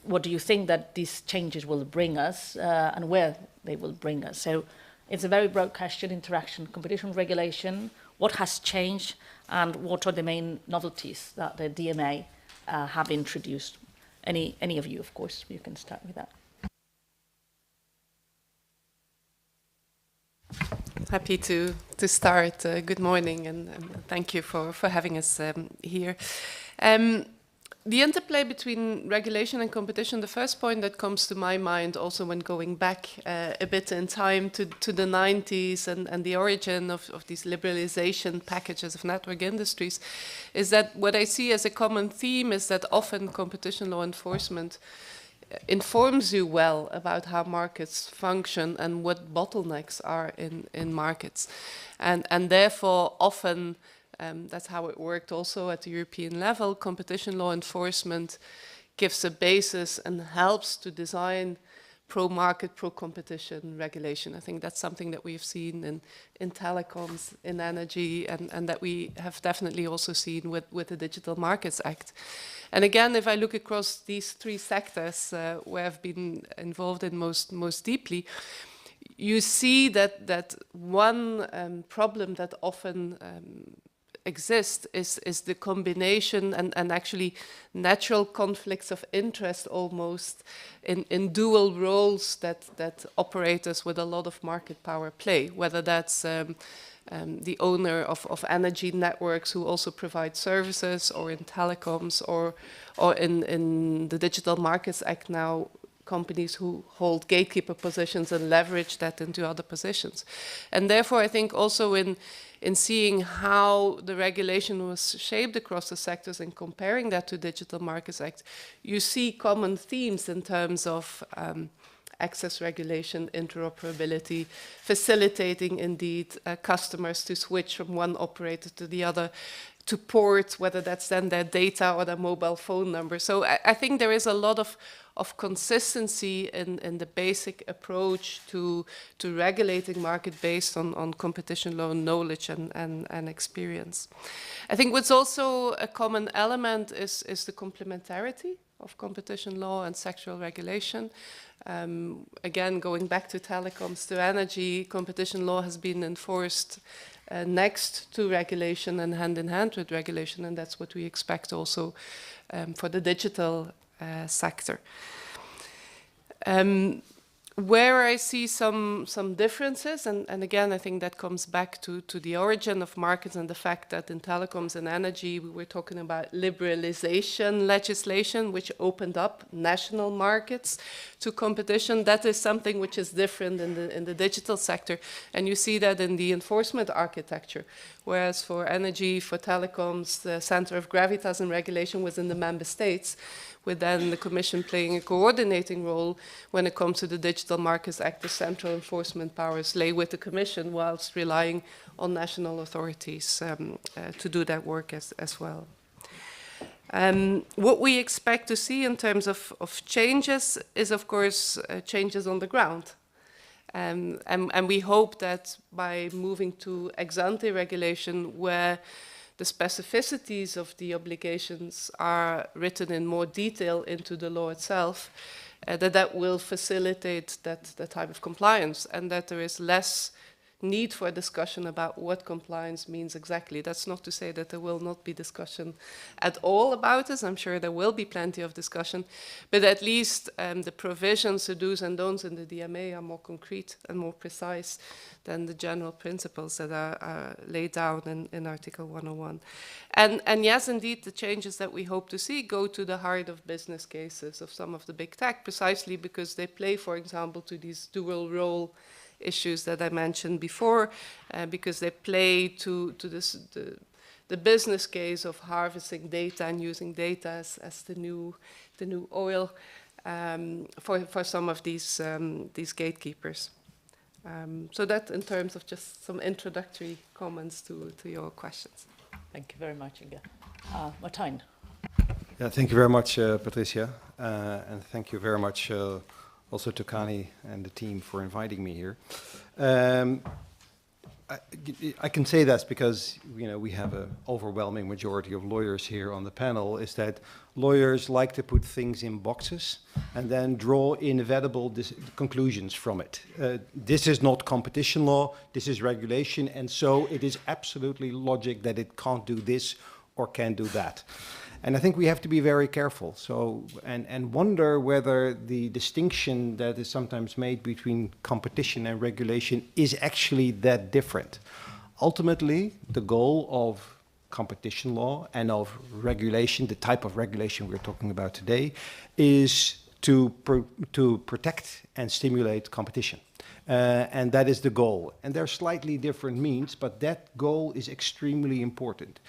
What do you think that these changes will bring us and where they will bring us? So it's a very broad question, interaction, competition, regulation, what has changed, and what are the main novelties that the DMA have introduced? Any of you, of course, you can start with that. Happy to start. Good morning, and thank you for having us here. The interplay between regulation and competition, the first point that comes to my mind also when going back a bit in time to the 90s and the origin of these liberalization packages of network industries, is that what I see as a common theme is that often competition law enforcement informs you well about how markets function and what bottlenecks are in markets. And therefore often that's how it worked also at the European level. Competition law enforcement gives a basis and helps to design pro-market, pro-competition regulation. I think that's something that we've seen in telecoms, in energy, and that we have definitely also seen with the Digital Markets Act. And again, if I look across these three sectors where I've been involved in most deeply, you see that one problem that often exist is the combination and actually natural conflicts of interest almost in dual roles that operators with a lot of market power play, whether that's the owner of energy networks who also provide services, or in telecoms, or in the Digital Markets Act now, companies who hold gatekeeper positions and leverage that into other positions. And therefore, I think also in seeing how the regulation was shaped across the sectors and comparing that to Digital Markets Act, you see common themes in terms of access regulation, interoperability, facilitating indeed customers to switch from one operator to the other, to port, whether that's then their data or their mobile phone number. So I think there is a lot of consistency in the basic approach to regulating market based on competition law knowledge and experience. I think what's also a common element is the complementarity of competition law and sectoral regulation. Again, going back to telecoms, to energy, competition law has been enforced next to regulation and hand in hand with regulation, and that's what we expect also for the digital sector. Where I see some differences, and again, I think that comes back to the origin of markets and the fact that in telecoms and energy, we were talking about liberalization legislation, which opened up national markets to competition. That is something which is different in the digital sector, and you see that in the enforcement architecture. Whereas for energy, for telecoms, the center of gravitas and regulation was in the member states, with then the Commission playing a coordinating role when it comes to the Digital Markets Act. The central enforcement powers lay with the Commission, whilst relying on national authorities to do that work as well. What we expect to see in terms of changes is, of course, changes on the ground. And we hope that by moving to ex-ante regulation, where the specificities of the obligations are written in more detail into the law itself, that will facilitate that type of compliance, and that there is less need for a discussion about what compliance means exactly. That's not to say that there will not be discussion at all about this. I'm sure there will be plenty of discussion, but at least the provisions, the do's and don'ts in the DMA are more concrete and more precise than the general principles that are laid down in Article 101. And yes, indeed, the changes that we hope to see go to the heart of business cases of some of the big tech, precisely because they play, for example, to these dual role issues that I mentioned before, because they play to the business case of harvesting data and using data as the new oil for some of these gatekeepers. So that in terms of just some introductory comments to your questions. Thank you very much, Inge. Martijn. Yeah, thank you very much, Patricia, and thank you very much also to Kani and the team for inviting me here. I can say that because we have an overwhelming majority of lawyers here on the panel, is that lawyers like to put things in boxes and then draw inevitable conclusions from it. This is not competition law, this is regulation, and so it is absolutely logic that it can't do this or can't do that. And I think we have to be very careful. So, and wonder whether the distinction that is sometimes made between competition and regulation is actually that different. Ultimately, the goal of competition law and of regulation, the type of regulation we're talking about today, is to protect and stimulate competition. And that is the goal. And there are slightly different means, but that goal is extremely important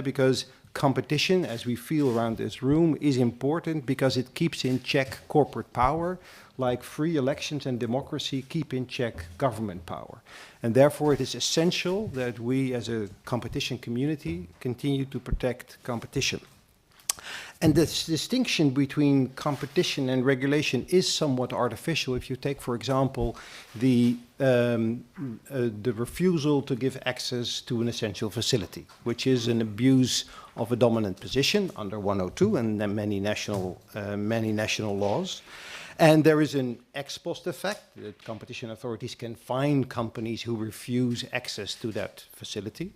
because competition, as we feel around this room, is important because it keeps in check corporate power, like free elections and democracy keep in check government power. And therefore it is essential that we as a competition community continue to protect competition. And this distinction between competition and regulation is somewhat artificial. If you take, for example, the refusal to give access to an essential facility, which is an abuse of a dominant position under 102 and then many national laws. And there is an ex post effect that competition authorities can fine companies who refuse access to that facility.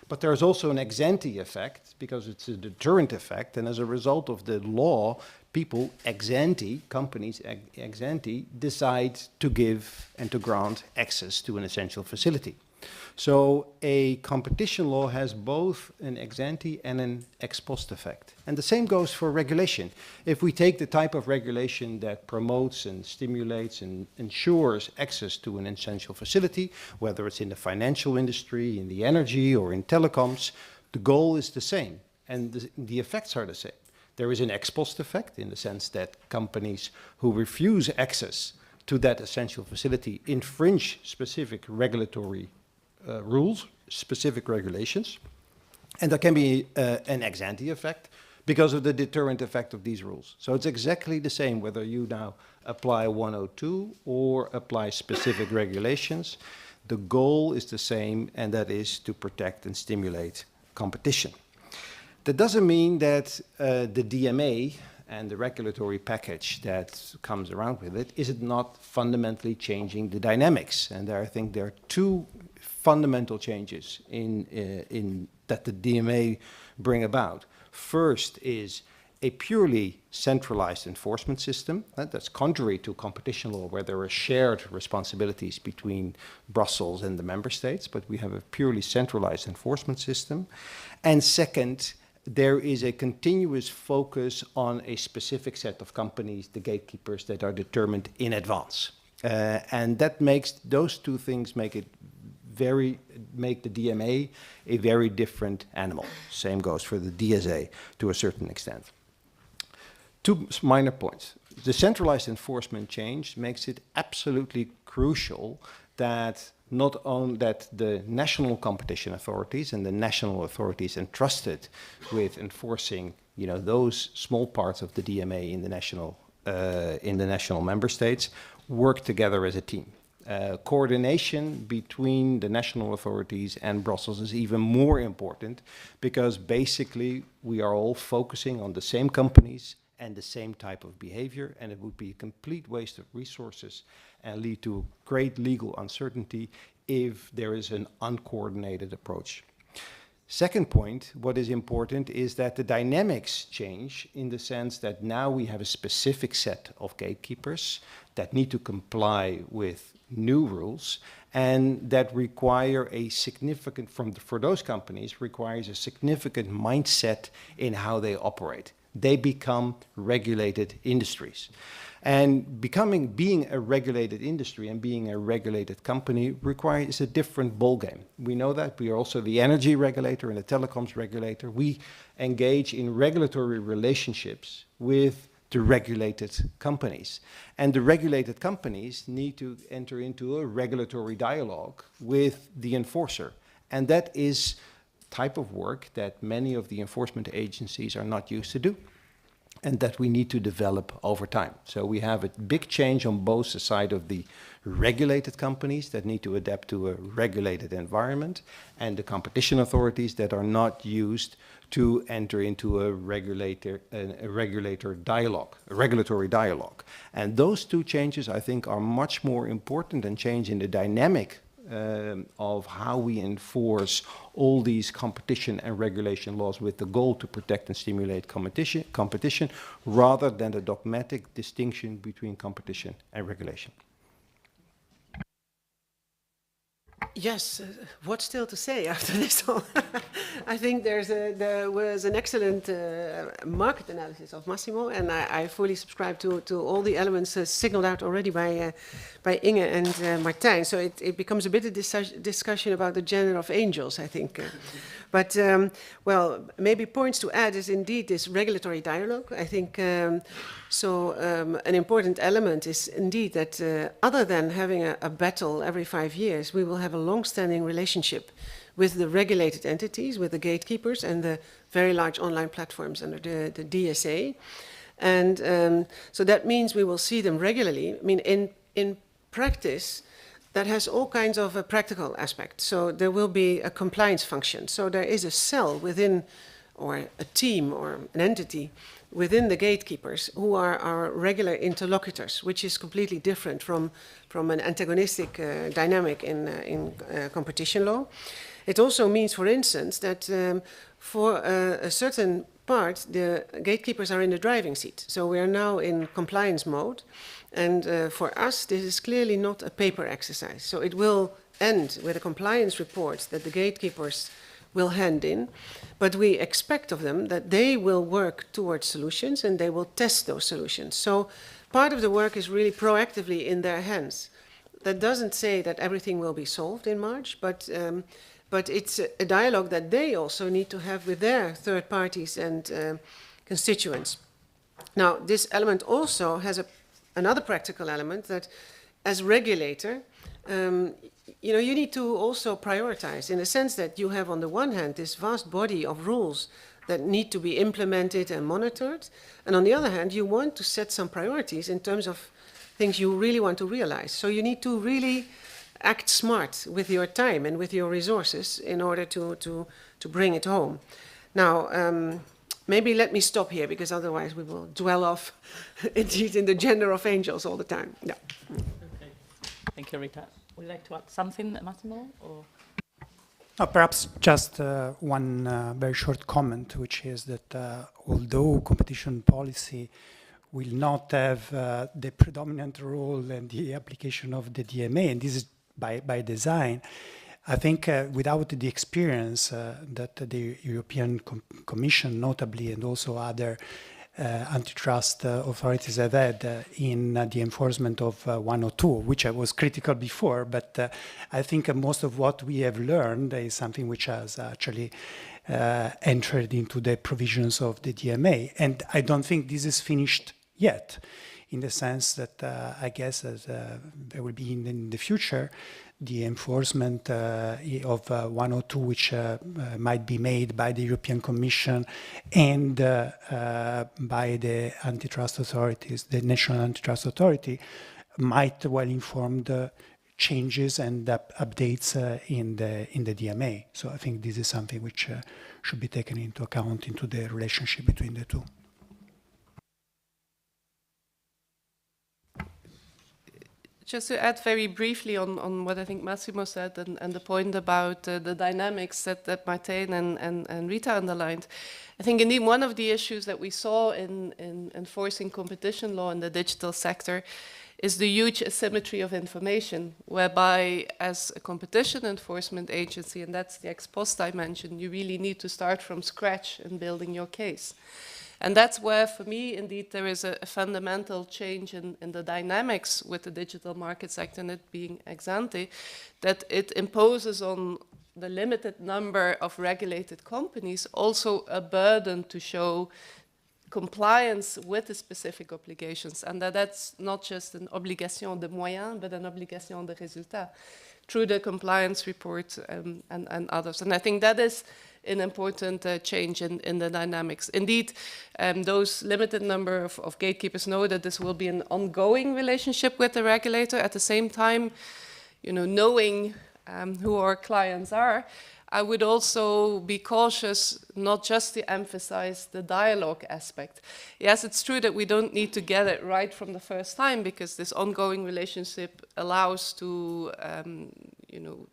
But there is also an ex-ante effect because it's a deterrent effect, and as a result of the law, people ex-ante, companies ex-ante, decide to give and to grant access to an essential facility. So a competition law has both an ex-ante and an ex-post effect. And the same goes for regulation. If we take the type of regulation that promotes and stimulates and ensures access to an essential facility, whether it's in the financial industry, in the energy, or in telecoms, the goal is the same, and the effects are the same. There is an ex-post effect in the sense that companies who refuse access to that essential facility infringe specific regulatory rules, specific regulations. And there can be an ex-ante effect because of the deterrent effect of these rules. So it's exactly the same whether you now apply 102 or apply specific regulations. The goal is the same, and that is to protect and stimulate competition. That doesn't mean that the DMA and the regulatory package that comes around with it is not fundamentally changing the dynamics. And there, I think there are two fundamental changes that the DMA bring about. First is a purely centralized enforcement system. That's contrary to competition law, where there are shared responsibilities between Brussels and the member states, but we have a purely centralized enforcement system. And second, there is a continuous focus on a specific set of companies, the gatekeepers, that are determined in advance. And that makes those two things make the DMA a very different animal. Same goes for the DSA to a certain extent. Two minor points. The centralized enforcement change makes it absolutely crucial that not only that the national competition authorities and the national authorities entrusted with enforcing, those small parts of the DMA in the national member states work together as a team. Coordination between the national authorities and Brussels is even more important because basically we are all focusing on the same companies and the same type of behavior, and it would be a complete waste of resources and lead to great legal uncertainty if there is an uncoordinated approach. Second point, what is important is that the dynamics change in the sense that now we have a specific set of gatekeepers that need to comply with new rules and that require a significant, for those companies, requires a significant mindset in how they operate. They become regulated industries. And being a regulated industry and being a regulated company requires a different ballgame. We know that. We are also the energy regulator and the telecoms regulator. We engage in regulatory relationships with the regulated companies. And the regulated companies need to enter into a regulatory dialogue with the enforcer. And that is type of work that many of the enforcement agencies are not used to do, and that we need to develop over time. So we have a big change on both sides of the regulated companies that need to adapt to a regulated environment, and the competition authorities that are not used to enter into a regulatory dialogue. And those two changes, I think, are much more important than change in the dynamic of how we enforce all these competition and regulation laws with the goal to protect and stimulate competition rather than the dogmatic distinction between competition and regulation. Yes, what's still to say after this? I think there was an excellent market analysis of Massimo, and I fully subscribe to all the elements signaled out already by Inge and Martijn. So it becomes a bit of discussion about the gender of angels, I think. But, well, maybe points to add is indeed this regulatory dialogue. I think an important element is indeed that other than having a battle every 5 years, we will have a long-standing relationship with the regulated entities, with the gatekeepers and the very large online platforms under the DSA. And so that means we will see them regularly. I mean, in practice, that has all kinds of practical aspects. So there will be a compliance function. So there is a cell within, or a team or an entity within the gatekeepers who are our regular interlocutors, which is completely different from an antagonistic dynamic in competition law. It also means, for instance, that for a certain part, the gatekeepers are in the driving seat. So we are now in compliance mode. And for us, this is clearly not a paper exercise. So it will end with a compliance report that the gatekeepers will hand in. But we expect of them that they will work towards solutions and they will test those solutions. So part of the work is really proactively in their hands. That doesn't say that everything will be solved in March, but it's a dialogue that they also need to have with their third parties and constituents. Now, this element also has another practical element, that as regulator, you know, you need to also prioritize in the sense that you have on the one hand this vast body of rules that need to be implemented and monitored, and on the other hand you want to set some priorities in terms of things you really want to realize. So you need to really act smart with your time and with your resources in order to bring it home. Now, maybe let me stop here, because otherwise we will dwell off indeed in the gender of angels all the time. No. Okay. Thank you, Rita. Would you like to add something, Massimo? Or? Perhaps just one very short comment, which is that although competition policy will not have the predominant role in the application of the DMA, and this is by design, I think without the experience that the European Commission notably and also other antitrust authorities have had in the enforcement of 102, which was critical before, but I think most of what we have learned is something which has actually entered into the provisions of the DMA. And I don't think this is finished yet, in the sense that I guess there will be in the future the enforcement of 102, which might be made by the European Commission and by the antitrust authorities, the national antitrust authority, might well inform the changes and updates in the DMA. So I think this is something which should be taken into account into the relationship between the two. Just to add very briefly on what I think Massimo said and the point about the dynamics that Martijn and Rita underlined, I think indeed one of the issues that we saw in enforcing competition law in the digital sector is the huge asymmetry of information, whereby as a competition enforcement agency, and that's the ex post dimension, you really need to start from scratch in building your case. And that's where, for me, indeed, there is a fundamental change in the dynamics with the Digital Markets Act and it being ex ante, that it imposes on the limited number of regulated companies also a burden to show compliance with the specific obligations, and that's not just an obligation de moyens, but an obligation de résultat through the compliance report and others. And I think that is an important change in the dynamics. Indeed, those limited number of gatekeepers know that this will be an ongoing relationship with the regulator. At the same time, you know, knowing who our clients are, I would also be cautious not just to emphasize the dialogue aspect. Yes, it's true that we don't need to get it right from the first time, because this ongoing relationship allows to, you know,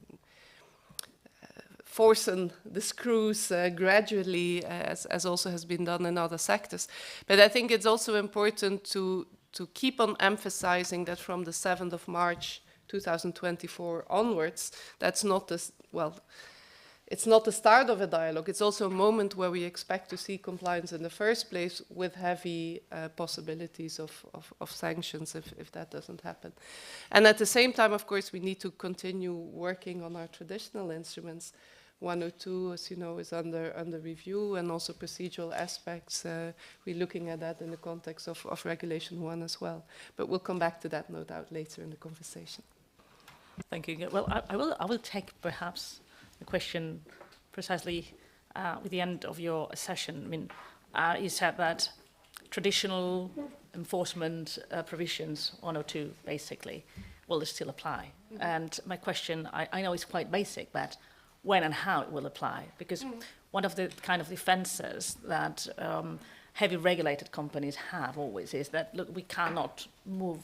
forcing the screws gradually, as also has been done in other sectors. But I think it's also important to keep on emphasizing that from the 7th of March 2024 onwards, that's not the, well, it's not the start of a dialogue. It's also a moment where we expect to see compliance in the first place, with heavy possibilities of sanctions if that doesn't happen. And at the same time, of course, we need to continue working on our traditional instruments. 102, as you know, is under review, and also procedural aspects. We're looking at that in the context of Regulation 1 as well. But we'll come back to that, no doubt, later in the conversation. Thank you. Well, I will take perhaps the question precisely with the end of your session. I mean, you said that traditional enforcement provisions, 102 basically, will still apply. Mm-hmm. And my question, I know it's quite basic, but when and how it will apply? Because one of the kind of defenses that heavy regulated companies have always is that, look, we cannot move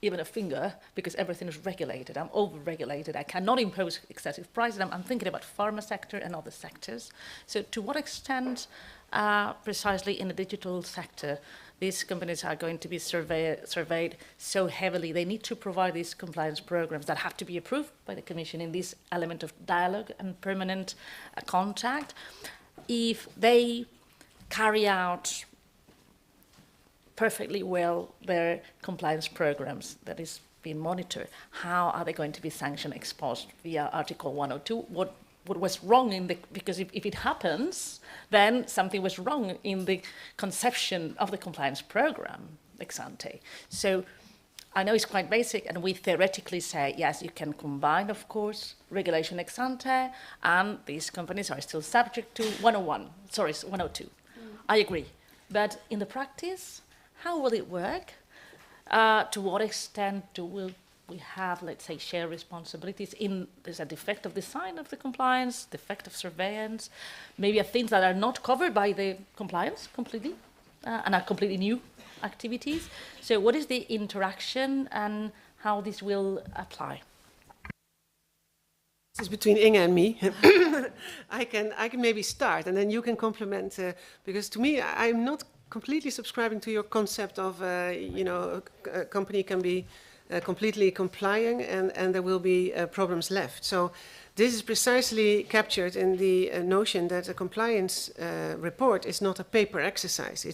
even a finger because everything is regulated. I'm over-regulated. I cannot impose excessive prices. I'm thinking about pharma sector and other sectors. So to what extent, precisely in the digital sector, these companies are going to be surveyed so heavily? They need to provide these compliance programs that have to be approved by the Commission in this element of dialogue and permanent contact. If they carry out perfectly well their compliance programs that is being monitored, how are they going to be sanctioned ex post via Article 102? What was wrong in the, because if it happens, then something was wrong in the conception of the compliance program ex ante. So I know it's quite basic, and we theoretically say, yes, you can combine, of course, regulation ex ante, and these companies are still subject to 102. I agree. But in the practice, how will it work? To what extent will we have, let's say, shared responsibilities? There's a defect of design of the compliance, defect of surveillance, maybe things that are not covered by the compliance completely, and are completely new activities. So what is the interaction and how this will apply? This is between Inge and me. I can maybe start, and then you can complement, because to me, I'm not completely subscribing to your concept of, a company can be completely complying and there will be problems left. So this is precisely captured in the notion that a compliance report is not a paper exercise.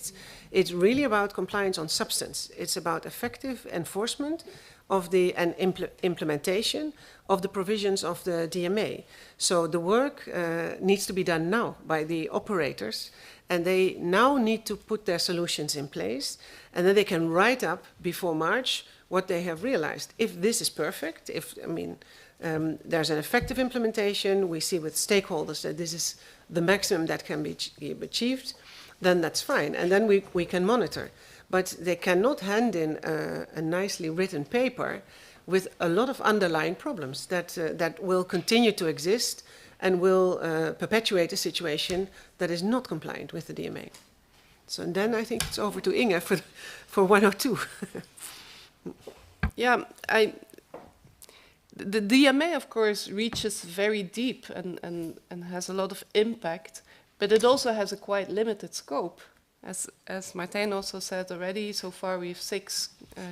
It's really about compliance on substance. It's about effective enforcement of and implementation of the provisions of the DMA. So the work needs to be done now by the operators, and they now need to put their solutions in place, and then they can write up before March what they have realized. If this is perfect, there's an effective implementation, we see with stakeholders that this is the maximum that can be achieved, then that's fine, and then we can monitor. But they cannot hand in a nicely written paper with a lot of underlying problems that will continue to exist and will perpetuate a situation that is not compliant with the DMA. So then I think it's over to Inge for 102. Yeah, the DMA, of course, reaches very deep and has a lot of impact, but it also has a quite limited scope. As Martijn also said already, so far we have 6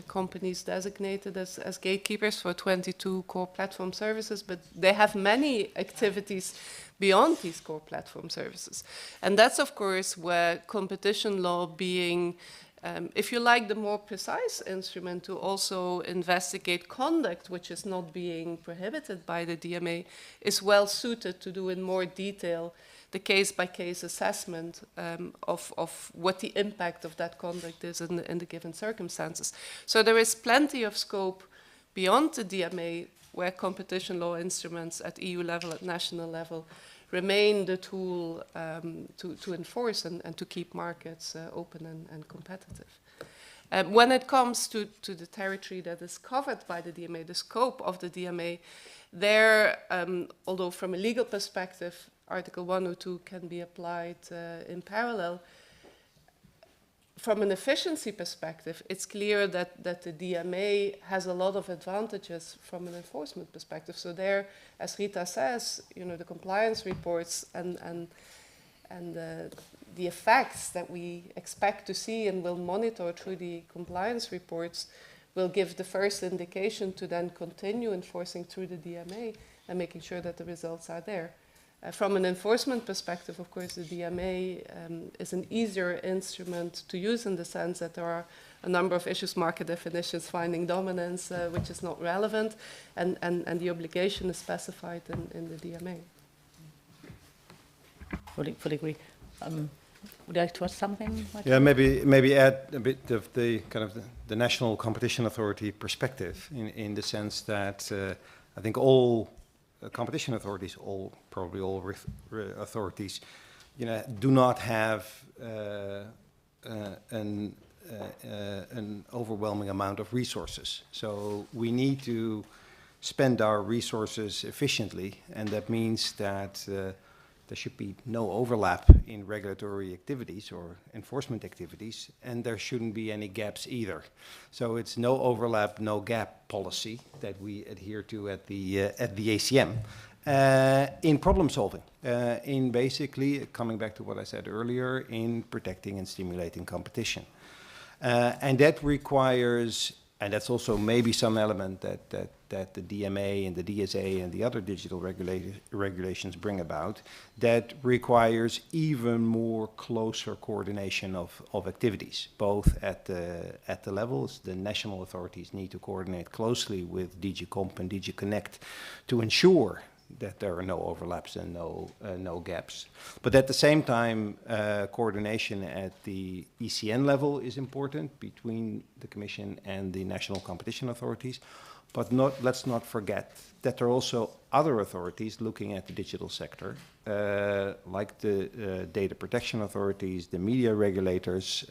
companies designated as gatekeepers for 22 core platform services, but they have many activities beyond these core platform services. And that's, of course, where competition law being, if you like, the more precise instrument to also investigate conduct which is not being prohibited by the DMA, is well suited to do in more detail the case-by-case assessment of what the impact of that conduct is in the given circumstances. So there is plenty of scope beyond the DMA where competition law instruments at EU level, at national level, remain the tool to enforce and to keep markets open and competitive. When it comes to the territory that is covered by the DMA, the scope of the DMA, there, although from a legal perspective, Article 102 can be applied in parallel. From an efficiency perspective, it's clear that the DMA has a lot of advantages from an enforcement perspective. So there, as Rita says, the compliance reports and the effects that we expect to see and will monitor through the compliance reports will give the first indication to then continue enforcing through the DMA and making sure that the results are there. From an enforcement perspective, of course, the DMA is an easier instrument to use in the sense that there are a number of issues, market definitions, finding dominance, which is not relevant, and the obligation is specified in the DMA. Fully agree. Would you like to add something? Yeah, maybe add a bit of the kind of the national competition authority perspective in the sense that I think all competition authorities, probably all authorities, do not have an overwhelming amount of resources. So we need to spend our resources efficiently, and that means that there should be no overlap in regulatory activities or enforcement activities, and there shouldn't be any gaps either. So it's no overlap, no gap policy that we adhere to at the ACM in problem solving, in basically, coming back to what I said earlier, in protecting and stimulating competition. And that requires, and that's also maybe some element that the DMA and the DSA and the other digital regulations bring about, that requires even more closer coordination of activities, both at the levels. The national authorities need to coordinate closely with DG Comp and DG Connect to ensure that there are no overlaps and no gaps. But at the same time, coordination at the ECN level is important between the Commission and the national competition authorities. But let's not forget that there are also other authorities looking at the digital sector, like the data protection authorities, the media regulators,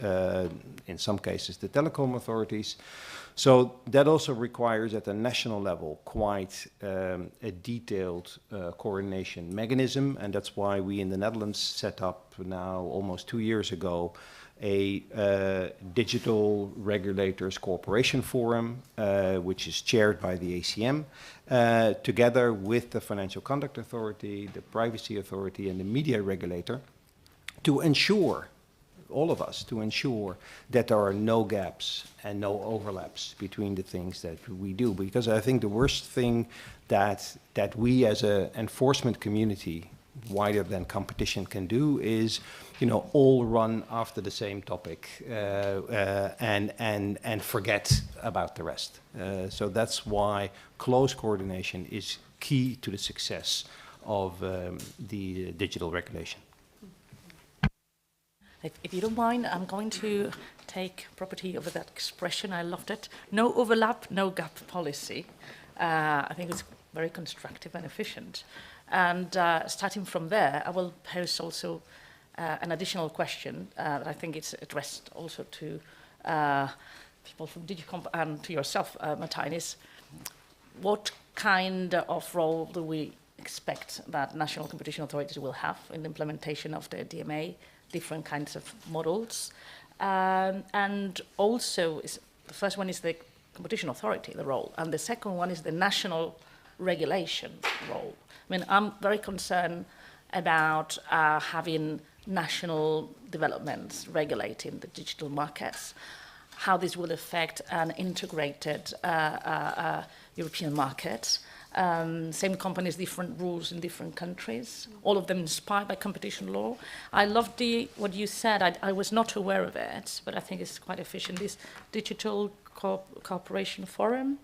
in some cases the telecom authorities. So that also requires at the national level quite a detailed coordination mechanism, and that's why we in the Netherlands set up now almost 2 years ago a digital regulators cooperation forum, which is chaired by the ACM, together with the Financial Conduct Authority, the Privacy Authority, and the media regulator, to ensure, all of us, to ensure that there are no gaps and no overlaps between the things that we do. Because I think the worst thing that we as an enforcement community, wider than competition, can do is, all run after the same topic and forget about the rest. So that's why close coordination is key to the success of the digital regulation. If you don't mind, I'm going to take property over that expression. I loved it. No overlap, no gap policy. I think it's very constructive and efficient. And starting from there, I will pose also an additional question that I think it's addressed also to people from DigiComp and to yourself, Martijn, is what kind of role do we expect that national competition authorities will have in the implementation of the DMA, different kinds of models? And also, the first one is the competition authority, the role, and the second one is the national regulation role. I mean, I'm very concerned about having national developments regulating the digital markets, how this will affect an integrated European market. Same companies, different rules in different countries, all of them inspired by competition law. I loved what you said. I was not aware of it, but I think it's quite efficient. This digital cooperation forum,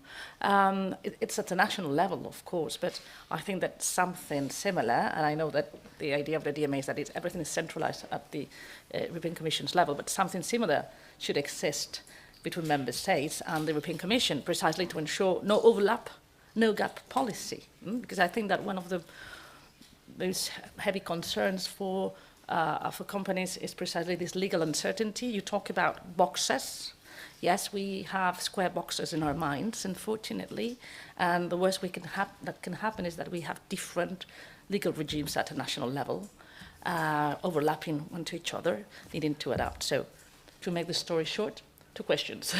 it's at a national level, of course, but I think that something similar, and I know that the idea of the DMA is that everything is centralized at the European Commission's level, but something similar should exist between member states and the European Commission, precisely to ensure no overlap, no gap policy, because I think that one of the most heavy concerns for companies is precisely this legal uncertainty. You talk about boxes. Yes, we have square boxes in our minds, unfortunately, and the worst that can happen is that we have different legal regimes at a national level, overlapping one to each other, needing to adapt. So, to make the story short, 2 questions.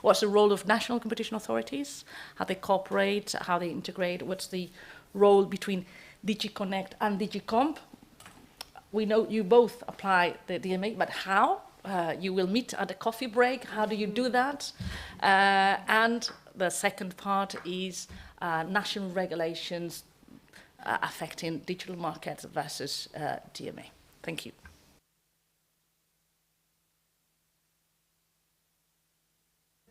What's the role of national competition authorities? How they cooperate, how they integrate? What's the role between DigiConnect and DigiComp? We know you both apply the DMA, but how? You will meet at a coffee break. How do you do that? And the second part is national regulations affecting digital markets versus DMA. Thank you.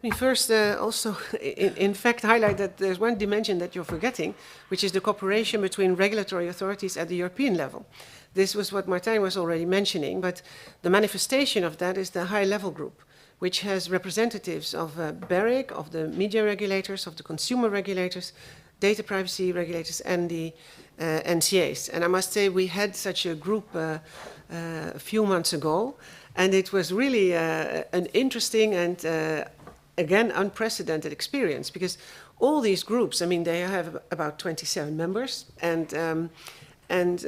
Let me first also, in fact, highlight that there's one dimension that you're forgetting, which is the cooperation between regulatory authorities at the European level. This was what Martijn was already mentioning, but the manifestation of that is the high-level group, which has representatives of BEREC, of the media regulators, of the consumer regulators, data privacy regulators, and the NCAs. And I must say we had such a group a few months ago, and it was really an interesting and again, unprecedented experience, because all these groups, I mean, they have about 27 members, and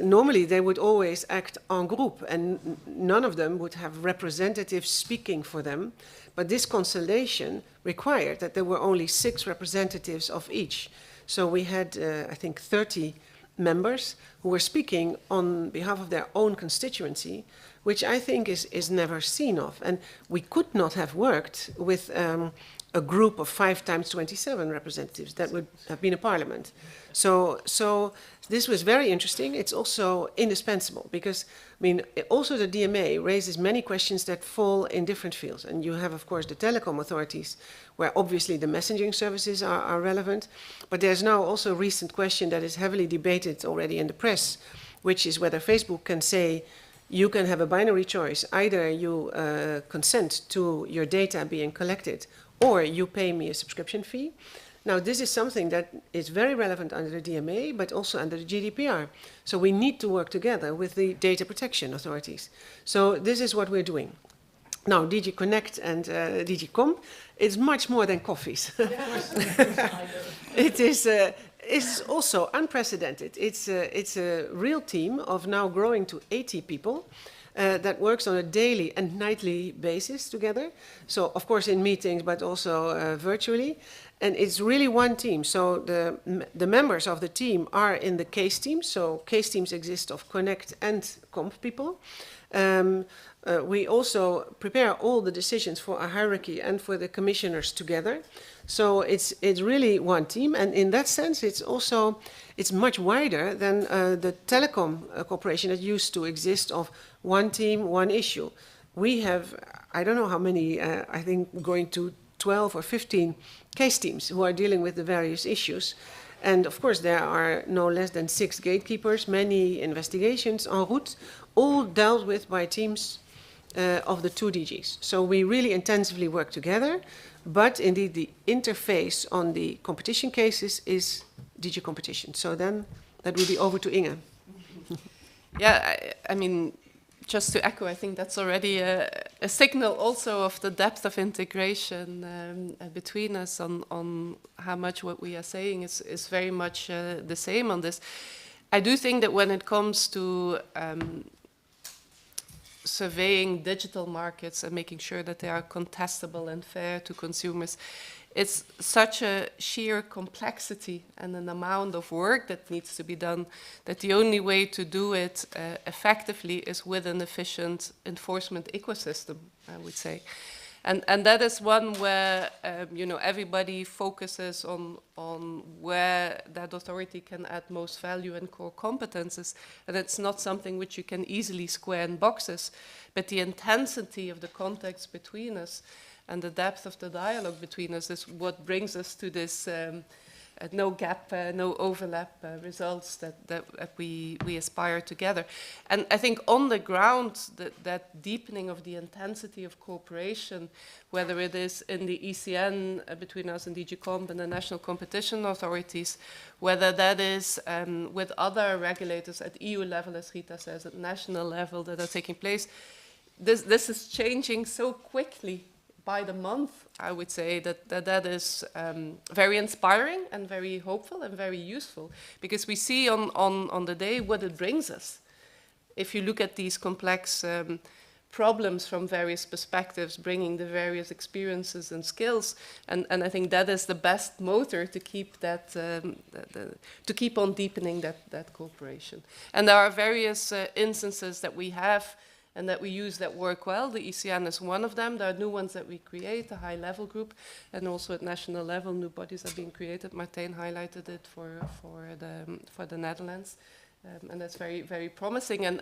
normally they would always act en groupe, and none of them would have representatives speaking for them. But this constellation required that there were only 6 representatives of each. So we had, I think, 30 members who were speaking on behalf of their own constituency, which I think is never seen of. And we could not have worked with a group of 5 times 27 representatives. That would have been a parliament. So this was very interesting. It's also indispensable because, I mean, also the DMA raises many questions that fall in different fields. And you have, of course, the telecom authorities, where obviously the messaging services are relevant. But there's now also a recent question that is heavily debated already in the press, which is whether Facebook can say, you can have a binary choice. Either you consent to your data being collected, or you pay me a subscription fee. Now, this is something that is very relevant under the DMA, but also under the GDPR. So we need to work together with the data protection authorities. So this is what we're doing. Now, DG Connect and DG Comp, it's much more than coffees. It is it's also unprecedented. It's a real team of now growing to 80 people that works on a daily and nightly basis together. So, of course, in meetings, but also virtually. And it's really one team. So the members of the team are in the case teams. So case teams exist of Connect and Comp people. We also prepare all the decisions for a hierarchy and for the commissioners together. So it's really one team. And in that sense, it's much wider than the telecom cooperation that used to exist of one team, one issue. We have, I don't know how many, I think going to 12 or 15 case teams who are dealing with the various issues. And of course, there are no less than 6 gatekeepers, many investigations en route, all dealt with by teams of the 2 DGs. So we really intensively work together, but indeed the interface on the competition cases is DG Competition. So then that will be over to Inge. Yeah, I mean, just to echo, I think that's already a signal also of the depth of integration between us on how much what we are saying is very much the same on this. I do think that when it comes to surveying digital markets and making sure that they are contestable and fair to consumers, it's such a sheer complexity and an amount of work that needs to be done that the only way to do it effectively is with an efficient enforcement ecosystem, I would say. And that is one where everybody focuses on where that authority can add most value and core competences, and it's not something which you can easily square in boxes, but the intensity of the context between us and the depth of the dialogue between us is what brings us to this no gap, no overlap results that we aspire together. And I think on the ground, that deepening of the intensity of cooperation, whether it is in the ECN between us and DG Comp and the national competition authorities, whether that is with other regulators at EU level, as Rita says, at national level that are taking place, this is changing so quickly by the month, I would say that is very inspiring and very hopeful and very useful, because we see on the day what it brings us. If you look at these complex problems from various perspectives, bringing the various experiences and skills, and I think that is the best motor to keep that to keep on deepening that cooperation. And there are various instances that we have and that we use that work well. The ECN is one of them. There are new ones that we create, a high-level group, and also at national level, new bodies are being created. Martijn highlighted it for the Netherlands, and that's very, very promising. And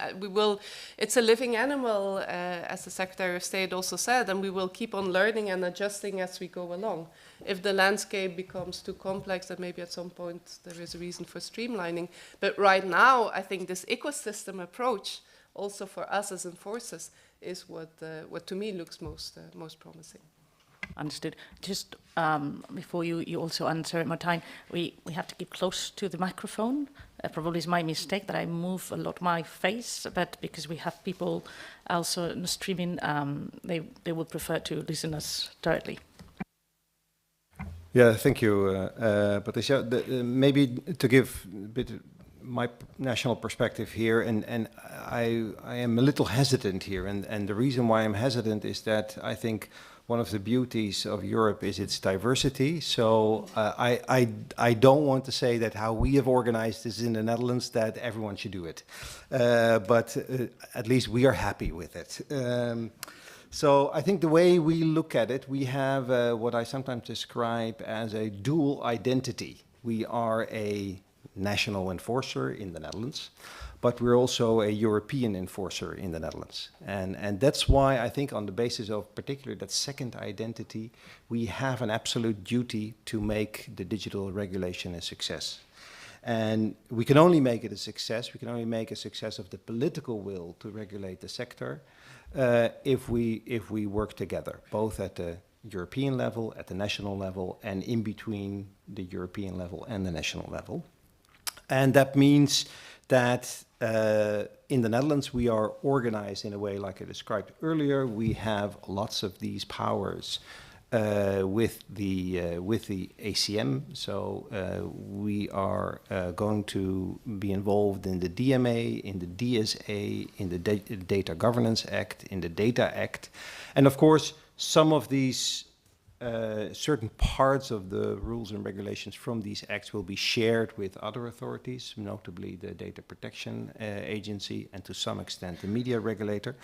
it's a living animal, as the Secretary of State also said, and we will keep on learning and adjusting as we go along. If the landscape becomes too complex, then maybe at some point there is a reason for streamlining. But right now, I think this ecosystem approach, also for us as enforcers, is what to me looks most promising. Understood. Just before you also answer, Martijn, we have to keep close to the microphone. Probably it's my mistake that I move a lot my face, but because we have people also streaming, they would prefer to listen us directly. Yeah, thank you, Patricia. Maybe to give a bit my national perspective here, and I am a little hesitant here, and the reason why I'm hesitant is that I think one of the beauties of Europe is its diversity. So I don't want to say that how we have organized this in the Netherlands that everyone should do it, but at least we are happy with it. So I think the way we look at it, we have what I sometimes describe as a dual identity. We are a national enforcer in the Netherlands, but we're also a European enforcer in the Netherlands. And that's why I think on the basis of particularly that second identity, we have an absolute duty to make the digital regulation a success. And we can only make it a success, we can only make a success of the political will to regulate the sector if we work together, both at the European level, at the national level, and in between the European level and the national level. And that means that in the Netherlands, we are organized in a way like I described earlier. We have lots of these powers with the ACM. So we are going to be involved in the DMA, in the DSA, in the Data Governance Act, in the Data Act. And of course, some of these certain parts of the rules and regulations from these acts will be shared with other authorities, notably the Data Protection Agency and to some extent the media regulator.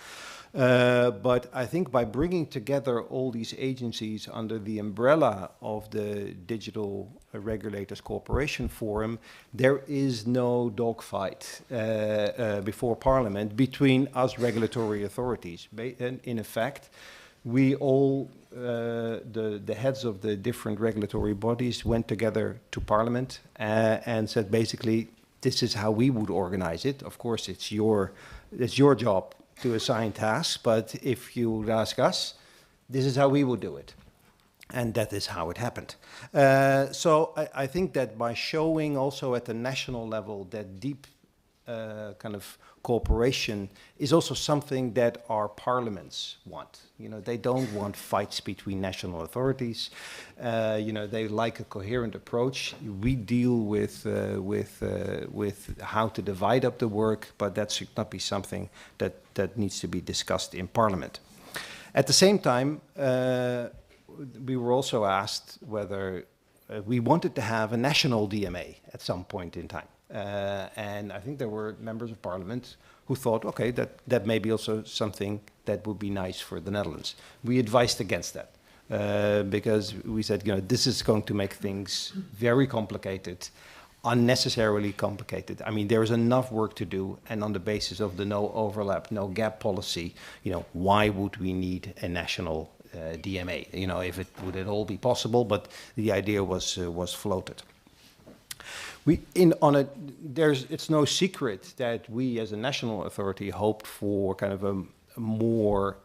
But I think by bringing together all these agencies under the umbrella of the Digital Regulators Cooperation Forum, there is no dogfight before Parliament between us regulatory authorities. And in effect, we all, the heads of the different regulatory bodies went together to Parliament and said basically, this is how we would organize it. Of course, it's your job to assign tasks, but if you would ask us, this is how we would do it. And that is how it happened. So I think that by showing also at the national level that deep kind of cooperation is also something that our parliaments want. You know, they don't want fights between national authorities. You know, they like a coherent approach. We deal with how to divide up the work, but that should not be something that needs to be discussed in Parliament. At the same time, we were also asked whether we wanted to have a national DMA at some point in time. And I think there were members of Parliament who thought, okay, that may be also something that would be nice for the Netherlands. We advised against that because we said, you know, this is going to make things very complicated, unnecessarily complicated. I mean, there is enough work to do, and on the basis of the no overlap, no gap policy, you know, why would we need a national DMA? You know, if it would it all be possible? But the idea was floated. It's no secret that we as a national authority hoped for kind of a more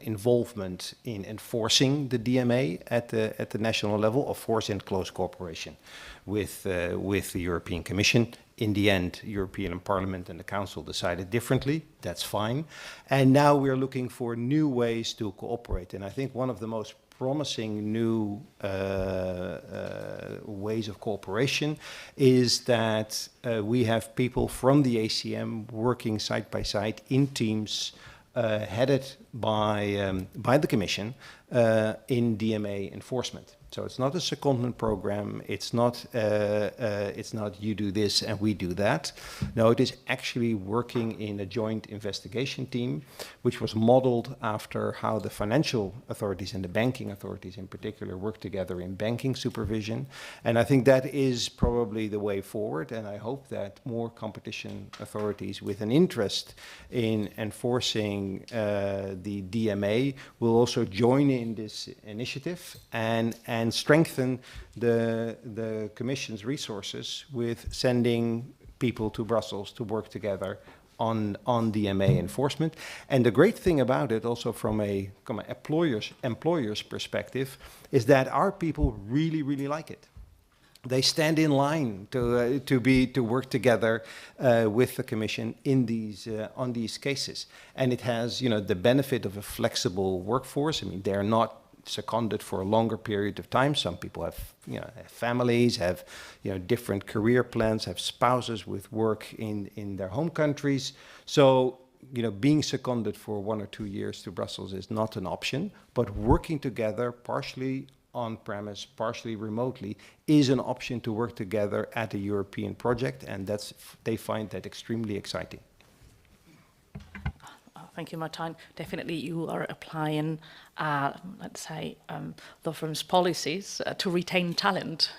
involvement in enforcing the DMA at the national level, of course in close cooperation with the European Commission. In the end, European Parliament and the Council decided differently. That's fine. And now we're looking for new ways to cooperate. And I think one of the most promising new ways of cooperation is that we have people from the ACM working side by side in teams headed by the Commission in DMA enforcement. So it's not a secondment program. It's not you do this and we do that. No, it is actually working in a joint investigation team, which was modeled after how the financial authorities and the banking authorities in particular work together in banking supervision. And I think that is probably the way forward. And I hope that more competition authorities with an interest in enforcing the DMA will also join in this initiative and strengthen the Commission's resources with sending people to Brussels to work together on DMA enforcement. And the great thing about it, also from a employer's perspective, is that our people really, really like it. They stand in line to work together with the Commission in on these cases, and it has, you know, the benefit of a flexible workforce. I mean, they're not seconded for a longer period of time. Some people have, you know, have families, have, you know, different career plans, have spouses with work in their home countries. So, you know, being seconded for 1 or 2 years to Brussels is not an option, but working together, partially on-premise, partially remotely, is an option to work together at a European project, and they find that extremely exciting. Thank you, Martijn. Definitely you are applying, let's say, law firms' policies to retain talent.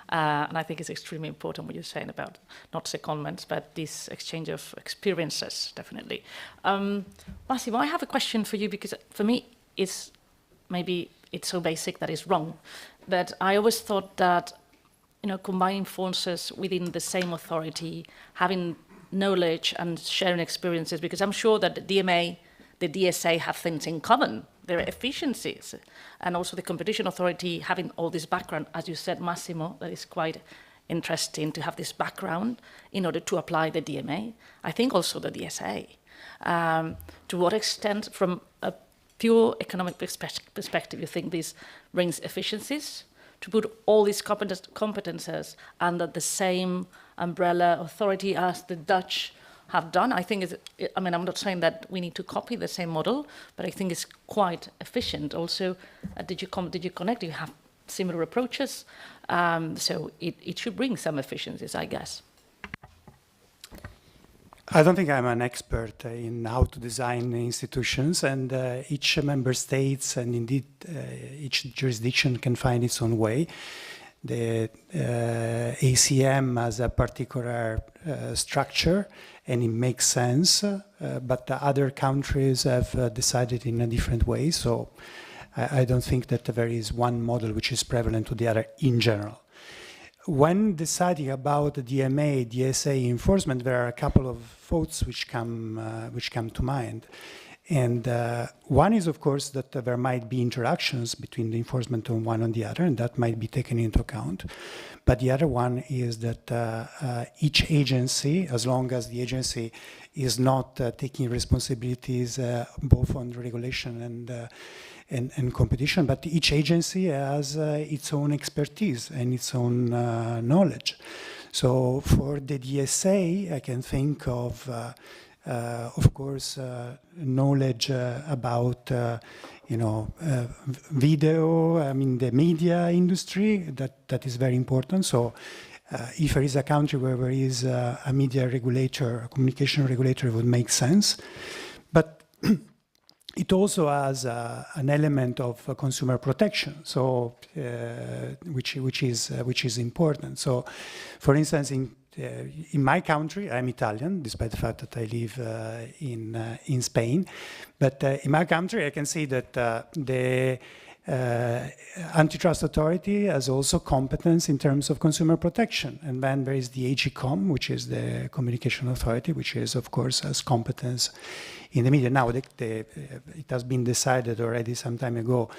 And I think it's extremely important what you're saying about not secondments, but this exchange of experiences, definitely. Massimo, I have a question for you, because for me, maybe it's so basic that it's wrong. But I always thought that, combining forces within the same authority, having knowledge and sharing experiences, because I'm sure that the DMA, the DSA have things in common. There are efficiencies, and also the competition authority having all this background, as you said, Massimo, that is quite interesting to have this background in order to apply the DMA. I think also the DSA. To what extent, from a pure economic perspective, you think this brings efficiencies to put all these competences under the same umbrella authority as the Dutch have done? I think I'm not saying that we need to copy the same model, but I think it's quite efficient. Also, at DigiConnect, you have similar approaches, so it should bring some efficiencies, I guess. I don't think I'm an expert in how to design institutions, and each member states and indeed each jurisdiction can find its own way. The ACM has a particular structure, and it makes sense, but the other countries have decided in a different way. So I don't think that there is one model which is prevalent to the other in general. When deciding about the DMA, DSA enforcement, there are a couple of thoughts which come to mind. And one is, of course, that there might be interactions between the enforcement of one and the other, and that might be taken into account. But the other one is that each agency, as long as the agency is not taking responsibilities both on regulation and competition, but each agency has its own expertise and its own knowledge. So for the DSA, I can think of course, knowledge about, video, the media industry, that is very important. So if there is a country where there is a media regulator, a communication regulator, it would make sense. But it also has an element of consumer protection, so which is important. So, for instance, in my country, I'm Italian, despite the fact that I live in Spain. But in my country, I can see that the antitrust authority has also competence in terms of consumer protection. And then there is the AGCOM, which is the communication authority, which is, of course, has competence in the media. Now, it has been decided already some time ago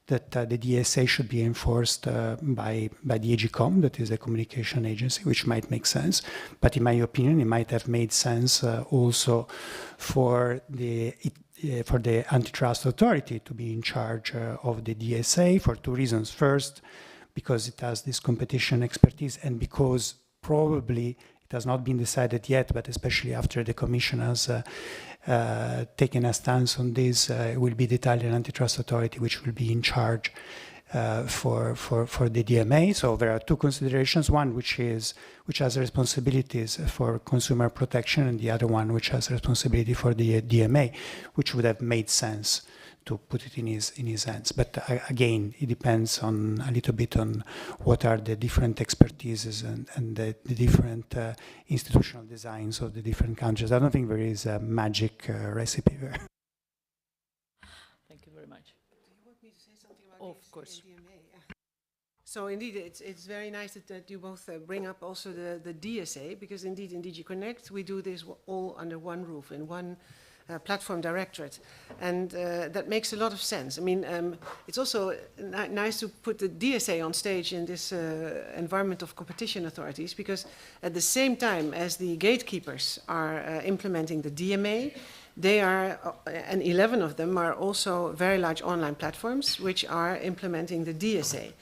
that the DSA should be enforced by the AGCOM, that is a communication agency, which might make sense. But in my opinion, it might have made sense also for the antitrust authority to be in charge of the DSA for two reasons. First, because it has this competition expertise, and because probably it has not been decided yet, but especially after the Commission has taken a stance on this, it will be the Italian Antitrust Authority which will be in charge for the DMA. So there are two considerations: one which has responsibilities for consumer protection, and the other one which has responsibility for the DMA, which would have made sense to put it in his hands. But again, it depends on a little bit on what are the different expertises and the different institutional designs of the different countries. I don't think there is a magic recipe there. Thank you very much. Do you want me to say something about of course. DMA? So indeed, it's very nice that you both bring up also the DSA, because indeed in DigiConnect we do this all under one roof, in one platform directorate, and that makes a lot of sense. I mean, it's also nice to put the DSA on stage in this environment of competition authorities, because at the same time as the gatekeepers are implementing the DMA, they are, and 11 of them are also very large online platforms which are implementing the DSA.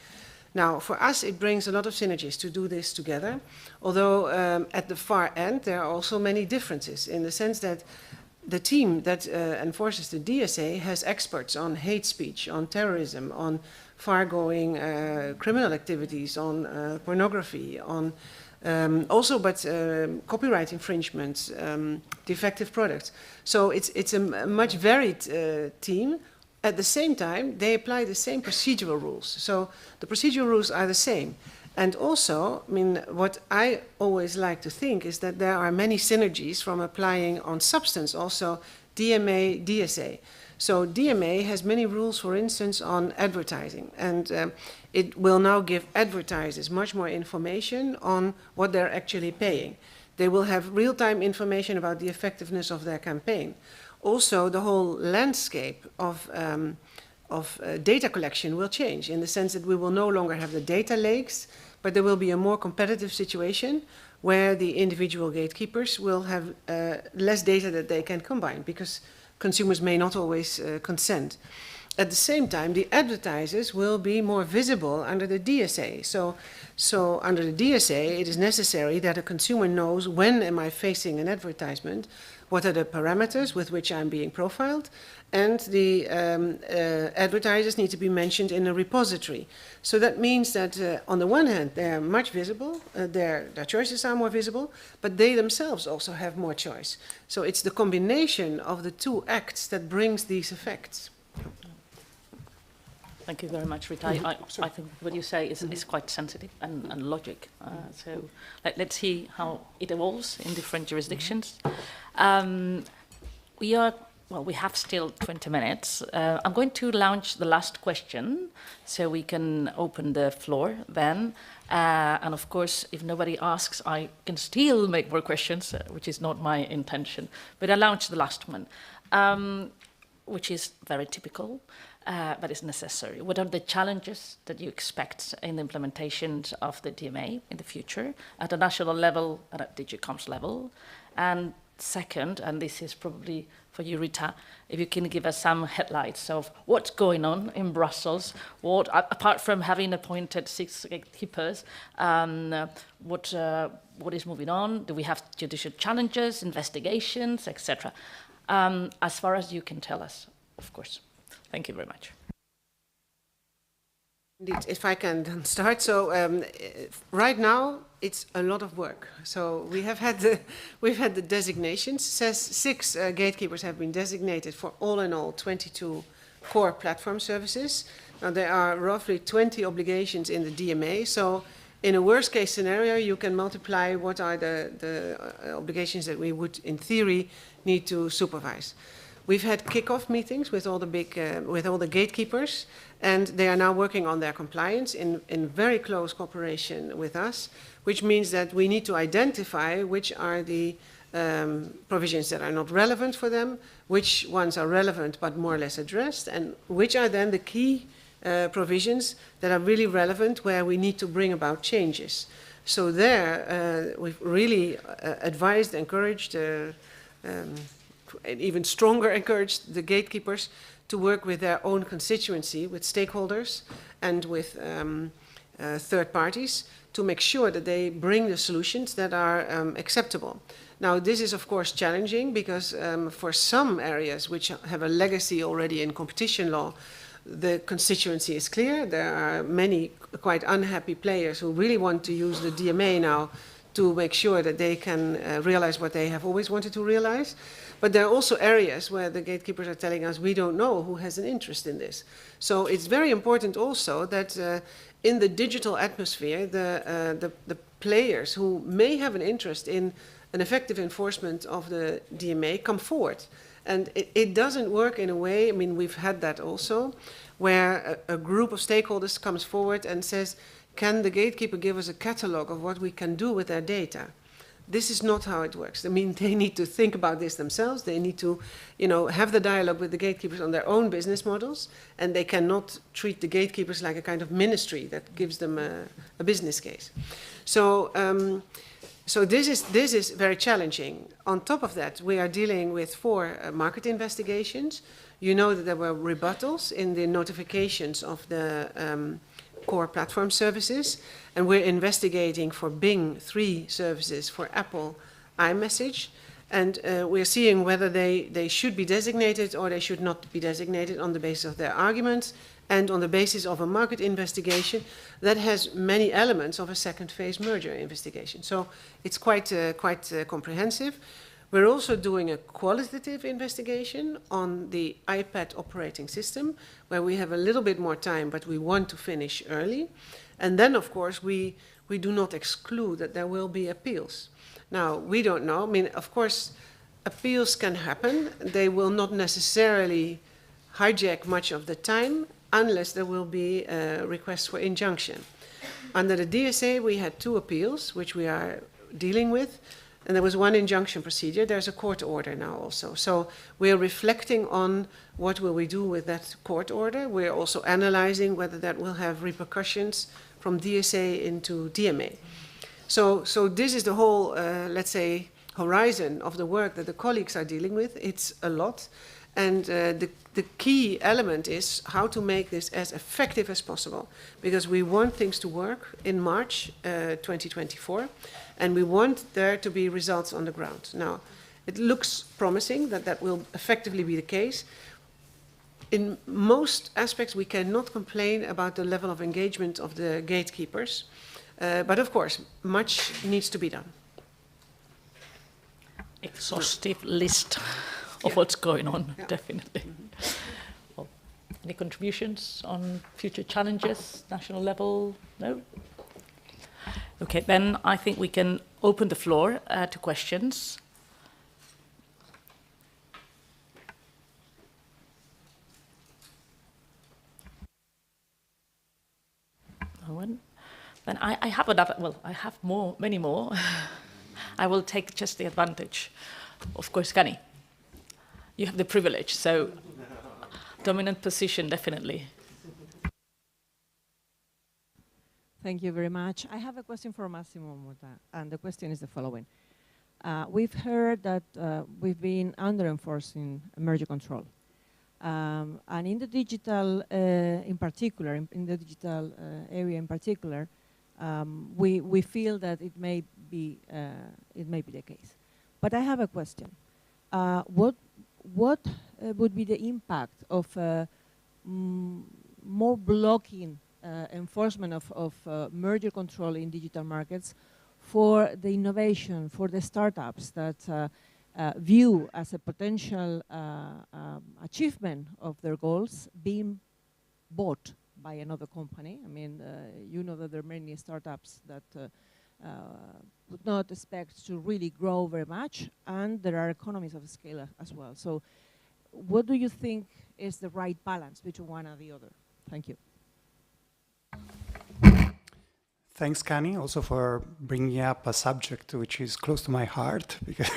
Now, for us, it brings a lot of synergies to do this together, although at the far end, there are also many differences, in the sense that the team that enforces the DSA has experts on hate speech, on terrorism, on far-going criminal activities, on pornography, on copyright infringements, defective products. So it's a much varied team. At the same time, they apply the same procedural rules. So the procedural rules are the same. And also, I mean, what I always like to think is that there are many synergies from applying on substance also DMA, DSA. So DMA has many rules, for instance, on advertising, and it will now give advertisers much more information on what they're actually paying. They will have real-time information about the effectiveness of their campaign. Also, the whole landscape of data collection will change in the sense that we will no longer have the data lakes, but there will be a more competitive situation where the individual gatekeepers will have less data that they can combine because consumers may not always consent. At the same time, the advertisers will be more visible under the DSA. So under the DSA, it is necessary that a consumer knows when am I facing an advertisement, what are the parameters with which I'm being profiled, and the advertisers need to be mentioned in a repository. So that means that on the one hand, they're much visible, their choices are more visible, but they themselves also have more choice. So it's the combination of the two acts that brings these effects. Thank you very much, Rita. I think what you say is quite sensitive and logic. So let's see how it evolves in different jurisdictions. We have still 20 minutes. I'm going to launch the last question so we can open the floor then. And of course, if nobody asks, I can still make more questions, which is not my intention. But I launch the last one, which is very typical. But is necessary. What are the challenges that you expect in the implementation of the DMA in the future at a national level and at DG Comps level? And second, and this is probably for you, Rita, if you can give us some headlights of what's going on in Brussels, what, apart from having appointed 6 gatekeepers, what is moving on? Do we have judicial challenges, investigations, etc.? As far as you can tell us, of course. Thank you very much. Indeed, if I can then start. So right now, it's a lot of work. So we've had the designations. Says 6 gatekeepers have been designated for all in all 22 core platform services. Now there are roughly 20 obligations in the DMA. So in a worst case scenario, you can multiply what are the obligations that we would, in theory, need to supervise. We've had kick-off meetings with all the gatekeepers, and they are now working on their compliance in very close cooperation with us, which means that we need to identify which are the provisions that are not relevant for them, which ones are relevant but more or less addressed, and which are then the key provisions that are really relevant where we need to bring about changes. So there, we've really advised, encouraged, and even stronger encouraged the gatekeepers to work with their own constituency, with stakeholders and with third parties to make sure that they bring the solutions that are acceptable. Now, this is of course challenging because for some areas which have a legacy already in competition law, the constituency is clear. There are many quite unhappy players who really want to use the DMA now to make sure that they can realize what they have always wanted to realize. But there are also areas where the gatekeepers are telling us we don't know who has an interest in this. So it's very important also that in the digital atmosphere, the players who may have an interest in an effective enforcement of the DMA come forward. And it doesn't work in a way, I mean, we've had that also, where a group of stakeholders comes forward and says, can the gatekeeper give us a catalog of what we can do with their data? This is not how it works. I mean, they need to think about this themselves. They need to, have the dialogue with the gatekeepers on their own business models, and they cannot treat the gatekeepers like a kind of ministry that gives them a business case. So this is very challenging. On top of that, we are dealing with 4 market investigations. You know that there were rebuttals in the notifications of the core platform services, and we're investigating for Bing 3 services, for Apple iMessage, And we're seeing whether they should be designated or they should not be designated on the basis of their arguments and on the basis of a market investigation that has many elements of a second phase merger investigation. So it's quite comprehensive. We're also doing a qualitative investigation on the iPad operating system, where we have a little bit more time, but we want to finish early. And then, of course, we do not exclude that there will be appeals. Now, we don't know. I mean, of course, appeals can happen. They will not necessarily hijack much of the time unless there will be a request for injunction. Under the DSA, we had 2 appeals, which we are dealing with. And there was 1 injunction procedure. There's a court order now also. So we're reflecting on what will we do with that court order. We're also analyzing whether that will have repercussions from DSA into DMA. So this is the whole, let's say, horizon of the work that the colleagues are dealing with. It's a lot. And the key element is how to make this as effective as possible, because we want things to work in March 2024, and we want there to be results on the ground. Now, it looks promising that that will effectively be the case. In most aspects, we cannot complain about the level of engagement of the gatekeepers, but of course, much needs to be done. Exhaustive list of what's going on, definitely. Well, any contributions on future challenges, national level? No? Okay, then I think we can open the floor to questions. No one? Then I have another, well, I have many more. I will take just the advantage. Of course, Kani, you have the privilege, so dominant position, definitely. Thank you very much. I have a question for Massimo Motta, and the question is the following. We've heard that we've been under-enforcing merger control. And in the digital, in particular, in the digital area in particular, we feel that it may be the case. But I have a question. What would be the impact of more blocking enforcement of merger control in digital markets for the innovation, for the startups that view as a potential achievement of their goals being bought by another company? I mean, you know that there are many startups that would not expect to really grow very much, and there are economies of scale as well. So what do you think is the right balance between one and the other? Thank you. Thanks, Kani, also for bringing up a subject which is close to my heart, because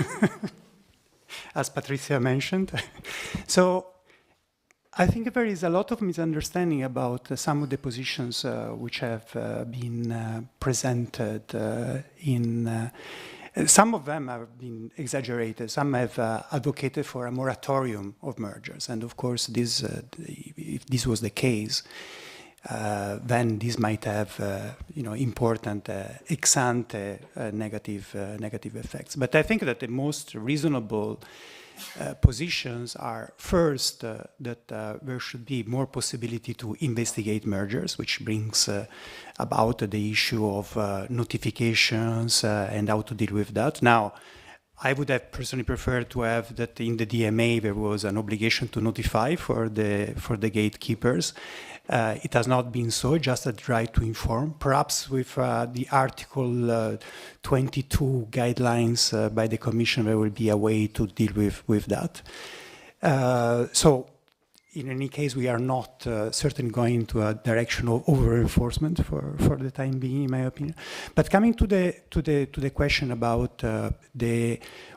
as Patricia mentioned. So I think there is a lot of misunderstanding about some of the positions which have been presented some of them have been exaggerated. Some have advocated for a moratorium of mergers. And of course, this, if this was the case, then this might have important ex-ante negative effects. But I think that the most reasonable positions are first that there should be more possibility to investigate mergers, which brings about the issue of notifications and how to deal with that. Now, I would have personally preferred to have that in the DMA there was an obligation to notify for the gatekeepers. It has not been so, just a right to inform. Perhaps with the Article 22 guidelines by the Commission, there will be a way to deal with that. So, in any case, we are not certainly going to a direction of over-enforcement for the time being, in my opinion. But coming to the question about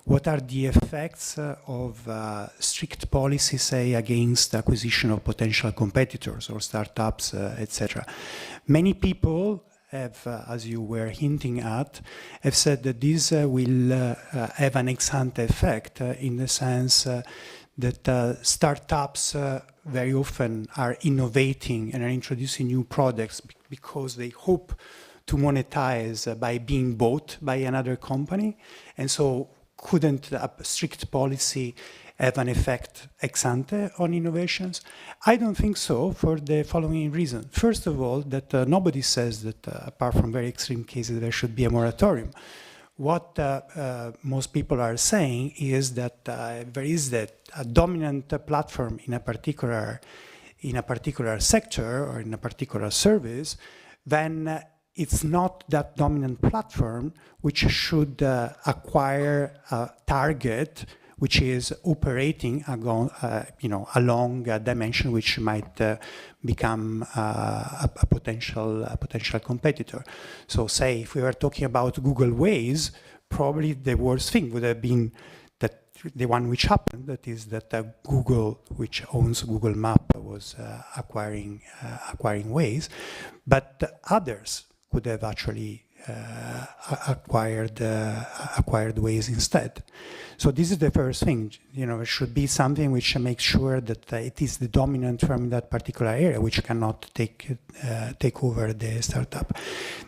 what are the effects of strict policy, say, against acquisition of potential competitors or startups, etc. Many people have, as you were hinting at, have said that this will have an ex-ante effect in the sense that startups very often are innovating and are introducing new products because they hope to monetize by being bought by another company. And so couldn't a strict policy have an effect ex ante on innovations? I don't think so, for the following reason. First of all, that nobody says that, apart from very extreme cases, there should be a moratorium. What most people are saying is that there is a dominant platform in a particular sector or in a particular service, then it's not that dominant platform which should acquire a target which is operating along a dimension which might become a potential competitor. So say if we were talking about Google Waze, probably the worst thing would have been that the one which happened, that is that Google, which owns Google Maps, was acquiring Waze, but others could have actually acquired Waze instead. So this is the first thing. It should be something which makes sure that it is the dominant firm in that particular area, which cannot take over the startup.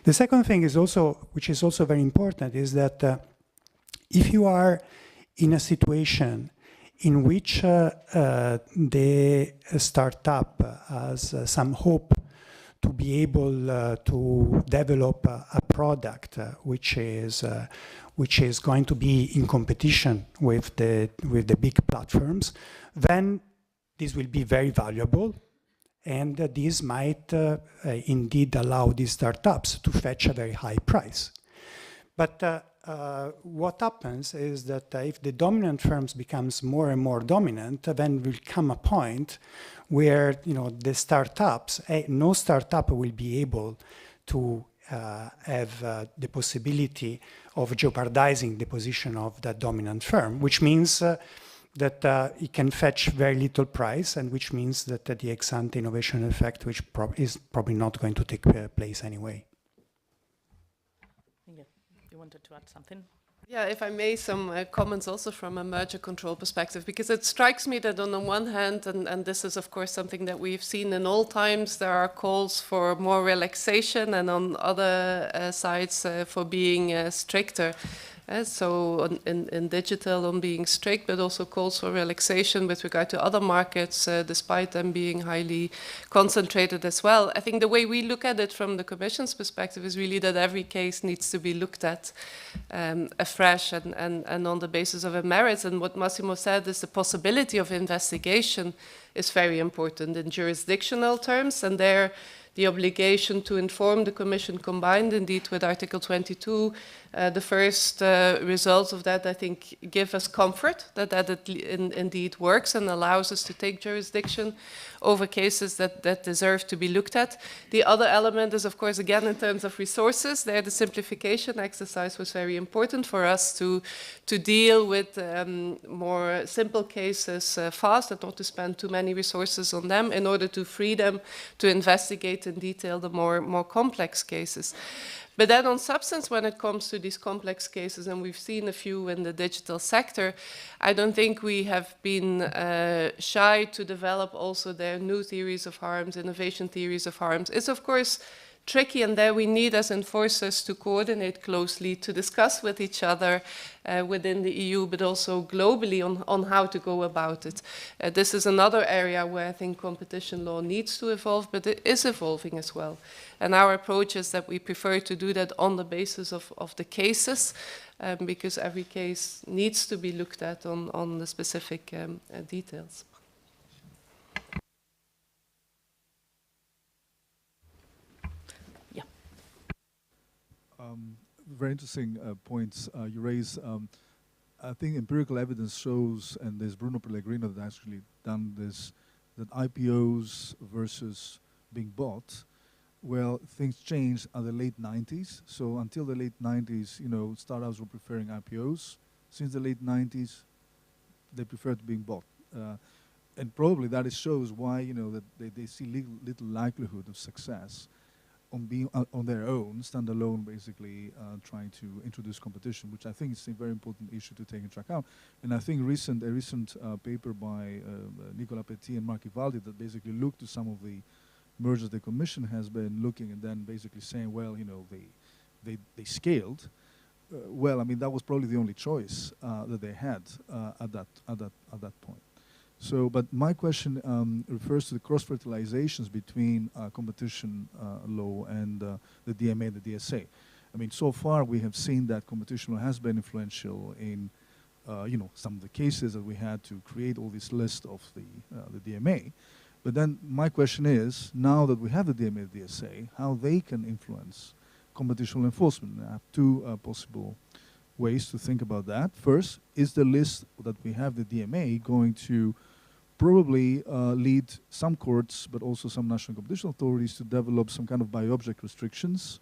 The second thing is also, which is also very important, is that if you are in a situation in which the startup has some hope to be able to develop a product which is going to be in competition with the big platforms, then this will be very valuable, and this might indeed allow these startups to fetch a very high price. But what happens is that if the dominant firms becomes more and more dominant, then will come a point where the startups, no startup will be able to have the possibility of jeopardizing the position of that dominant firm, which means that it can fetch very little price, and which means that the ex-ante innovation effect, which is probably not going to take place anyway. You wanted to add something? Yeah, if I may, some comments also from a merger control perspective, because it strikes me that on the one hand, and this is of course something that we've seen in all times, there are calls for more relaxation, and on other sides for being stricter. So in digital on being strict, but also calls for relaxation with regard to other markets, despite them being highly concentrated as well. I think the way we look at it from the Commission's perspective is really that every case needs to be looked at afresh and on the basis of a merit. And what Massimo said is the possibility of investigation is very important in jurisdictional terms, and there the obligation to inform the Commission combined indeed with Article 22. The first results of that, I think, give us comfort that it indeed works and allows us to take jurisdiction over cases that deserve to be looked at. The other element is, of course, again, in terms of resources, there the simplification exercise was very important for us to deal with more simple cases fast and not to spend too many resources on them in order to free them to investigate in detail the more complex cases. But then on substance, when it comes to these complex cases, and we've seen a few in the digital sector, I don't think we have been shy to develop also their new theories of harms, innovation theories of harms. It's of course tricky, and there we need as enforcers to coordinate closely, to discuss with each other within the EU, but also globally on how to go about it. This is another area where I think competition law needs to evolve, but it is evolving as well. And our approach is that we prefer to do that on the basis of the cases, because every case needs to be looked at on the specific details. Very interesting points you raise. I think empirical evidence shows, and there's Bruno Pellegrino that actually done this, that IPOs versus being bought, well, things changed at the late 90s. So until the late 90s, startups were preferring IPOs. Since the late 90s, they preferred being bought. And probably that shows why, that they see little likelihood of success on being on their own, standalone, basically trying to introduce competition, which I think is a very important issue to take into account. And I think a recent paper by Nicola Petit and Mark Ivaldi that basically looked to some of the mergers the Commission has been looking and then basically saying, well, they scaled. well, I mean, that was probably the only choice that they had at that point. So, but my question refers to the cross-fertilizations between competition law and the DMA and the DSA. I mean, so far we have seen that competition law has been influential in, some of the cases that we had to create all this list of the DMA. But then my question is, now that we have the DMA and the DSA, how they can influence competition law enforcement. I have two possible ways to think about that. First, is the list that we have, the DMA, going to probably lead some courts, but also some national competition authorities to develop some kind of by-object restrictions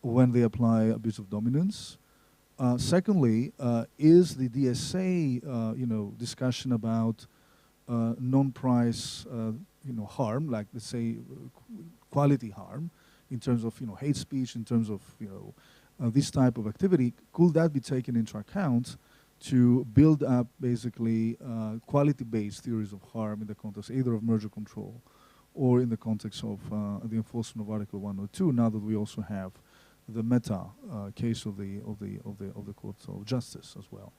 when they apply abuse of dominance? Secondly, is the DSA, discussion about non-price, harm, like let's say quality harm, in terms of hate speech, in terms of this type of activity, could that be taken into account to build up basically quality-based theories of harm in the context either of merger control or in the context of the enforcement of Article 102? Now that we also have the Meta case of the Court of Justice as well,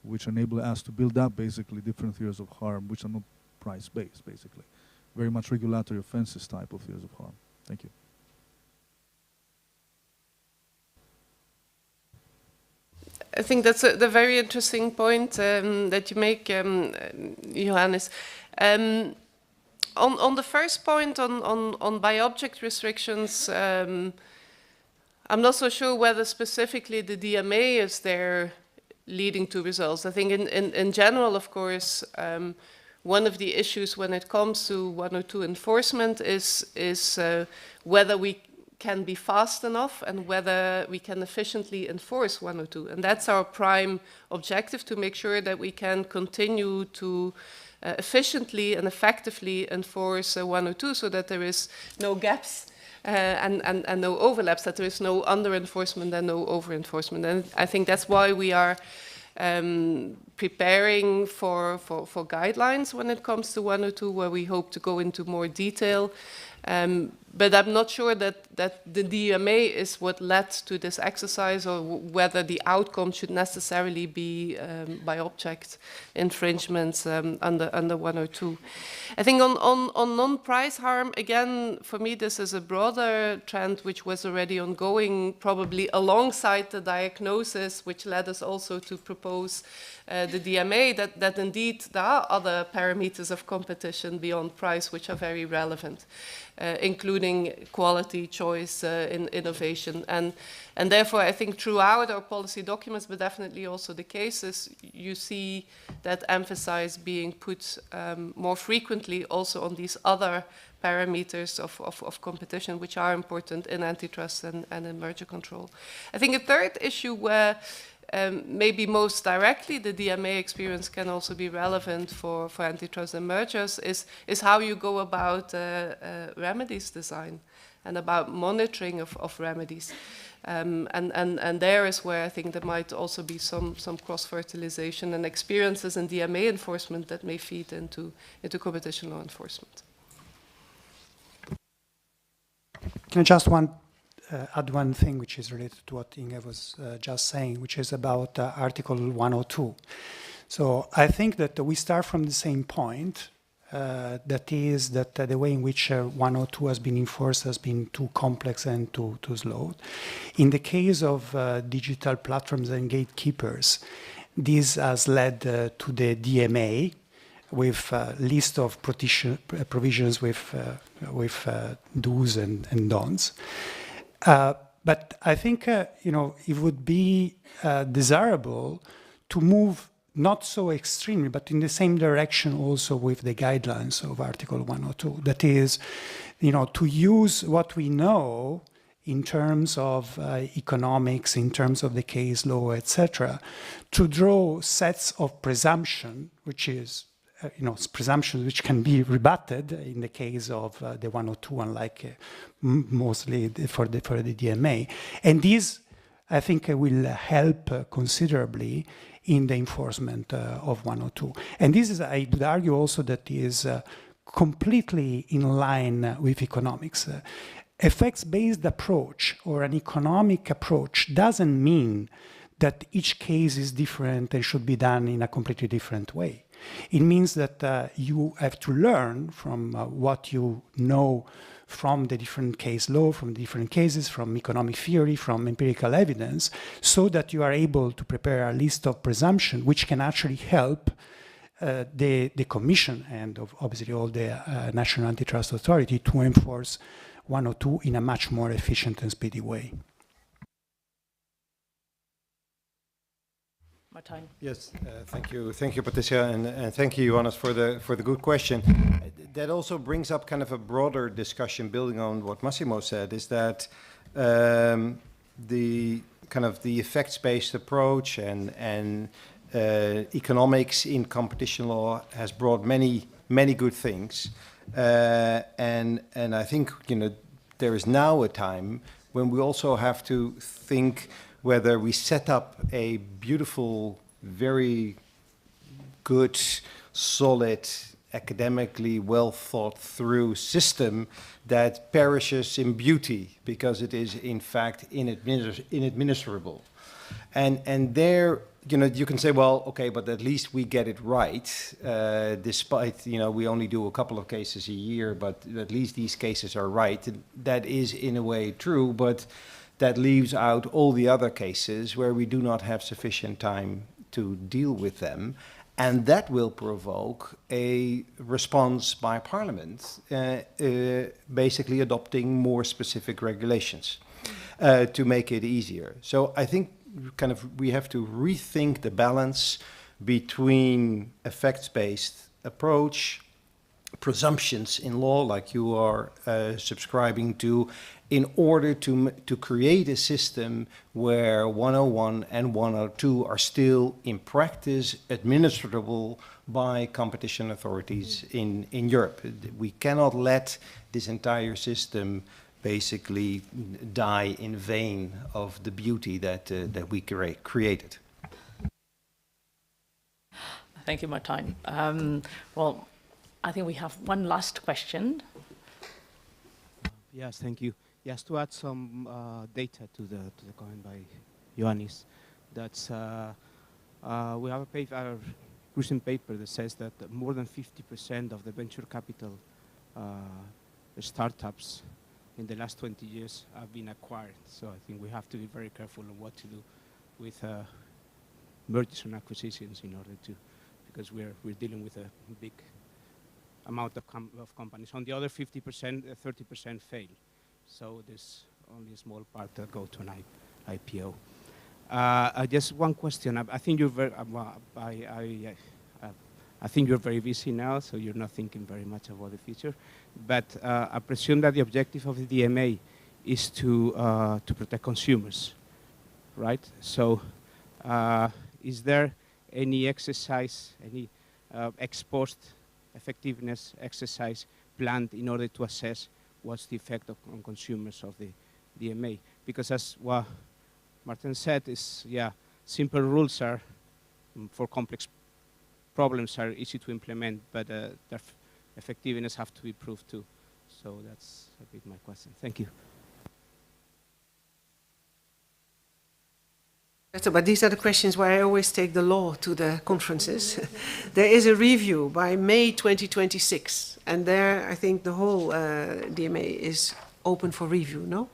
which enable us to build up basically different theories of harm, which are not price-based, basically, very much regulatory offenses type of theories of harm. Thank you. I think that's the very interesting point that you make, Johannes. On the first point on by-object restrictions, I'm not so sure whether specifically the DMA is there leading to results. I think in general, of course, one of the issues when it comes to 102 enforcement is whether we can be fast enough and whether we can efficiently enforce 102. And that's our prime objective, to make sure that we can continue to efficiently and effectively enforce 102 so that there is no gaps and no overlaps, that there is no under-enforcement and no over-enforcement. And I think that's why we are preparing for guidelines when it comes to 102, where we hope to go into more detail. But I'm not sure that the DMA is what led to this exercise, or whether the outcome should necessarily be by object infringements under 102. I think on non-price harm, again, for me this is a broader trend which was already ongoing, probably alongside the diagnosis, which led us also to propose the DMA, that indeed there are other parameters of competition beyond price which are very relevant, including quality, choice, innovation. And therefore, I think throughout our policy documents, but definitely also the cases, you see that emphasis being put more frequently also on these other parameters of competition, which are important in antitrust and in merger control. I think a third issue where maybe most directly the DMA experience can also be relevant for antitrust and mergers is how you go about remedies design and about monitoring of remedies. And there is where I think there might also be some cross-fertilization and experiences in DMA enforcement that may feed into competition law enforcement. Can I just add one thing which is related to what Inge was just saying, which is about Article 102. So I think that we start from the same point, that is that the way in which 102 has been enforced has been too complex and too slow. In the case of digital platforms and gatekeepers, this has led to the DMA with a list of provisions with do's and don'ts. But I think it would be desirable to move not so extremely, but in the same direction also with the guidelines of Article 102. That is, to use what we know in terms of economics, in terms of the case law, etc., to draw sets of presumption, which is presumptions which can be rebutted in the case of the 102, unlike mostly for the DMA. And this, I think, will help considerably in the enforcement of 102. And this is, I would argue also, that is completely in line with economics. Effects-based approach or an economic approach doesn't mean that each case is different and should be done in a completely different way. It means that you have to learn from what you know from the different case law, from different cases, from economic theory, from empirical evidence, so that you are able to prepare a list of presumptions which can actually help the Commission and obviously all the national antitrust authority to enforce one or two in a much more efficient and speedy way. Martijn. Yes, thank you, Patricia, and thank you, Johannes, for the good question. That also brings up kind of a broader discussion, building on what Massimo said, is that the kind of the effects-based approach and economics in competition law has brought many good things, and I think there is now a time when we also have to think whether we set up a beautiful, very good, solid, academically well thought through system that perishes in beauty because it is in fact inadministrable. And there, you can say, well, okay, but at least we get it right, despite, we only do a couple of cases a year, but at least these cases are right. That is in a way true, but that leaves out all the other cases where we do not have sufficient time to deal with them. And that will provoke a response by Parliament, basically adopting more specific regulations to make it easier. So I think kind of we have to rethink the balance between effects-based approach, presumptions in law like you are subscribing to, in order to create a system where 101 and 102 are still in practice administrable by competition authorities in Europe. We cannot let this entire system basically die in vain of the beauty that we created. Thank you, Martijn. Well, I think we have one last question. Yes, thank you. Yes, to add some data to the comment by Ioannis, that's we have a recent paper that says that more than 50% of the venture capital startups in the last 20 years have been acquired. So I think we have to be very careful on what to do with mergers and acquisitions in order to, because we're dealing with a big amount of companies. On the other 50%, 30% fail. So there's only a small part that go to an IPO. Just one question. I think you're very. I think you're very busy now, so you're not thinking very much about the future. But I presume that the objective of the DMA is to protect consumers, right? So is there any exercise, any ex post effectiveness exercise planned in order to assess what's the effect on consumers of the DMA? Because as what Martin said, is simple rules are for complex problems are easy to implement, but their effectiveness have to be proved too. So that's a bit my question. Thank you. But these are the questions where I always take the law to the conferences. There is a review by May 2026, and there I think the whole DMA is open for review, no?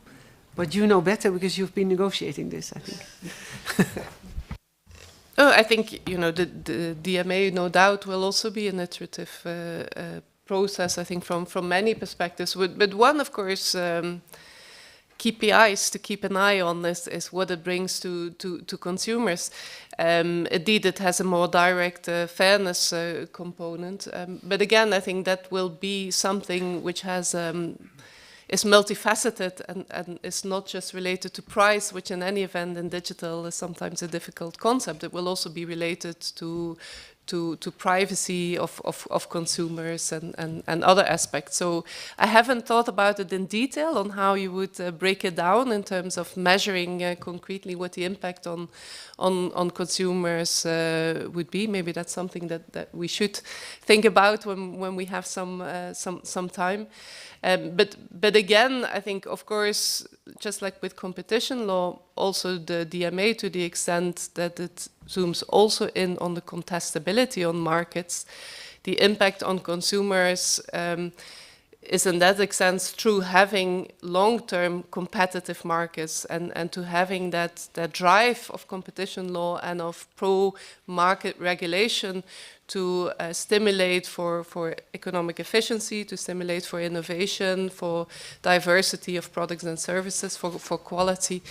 But you know better because you've been negotiating this, I think. I think, the DMA no doubt will also be an iterative process, I think, from many perspectives. But one, of course, KPIs to keep an eye on is what it brings to consumers. Indeed, it has a more direct fairness component. But again, I think that will be something which has is multifaceted and is not just related to price, which in any event in digital is sometimes a difficult concept. It will also be related to to privacy of consumers and other aspects. So I haven't thought about it in detail on how you would break it down in terms of measuring concretely what the impact on consumers would be. Maybe that's something that we should think about when we have some time. But again, I think, of course, just like with competition law, also the DMA, to the extent that it zooms also in on the contestability on markets, the impact on consumers is in that extent through having long-term competitive markets and to having that drive of competition law and of pro-market regulation to stimulate for economic efficiency, to stimulate for innovation, for diversity of products and services, for quality.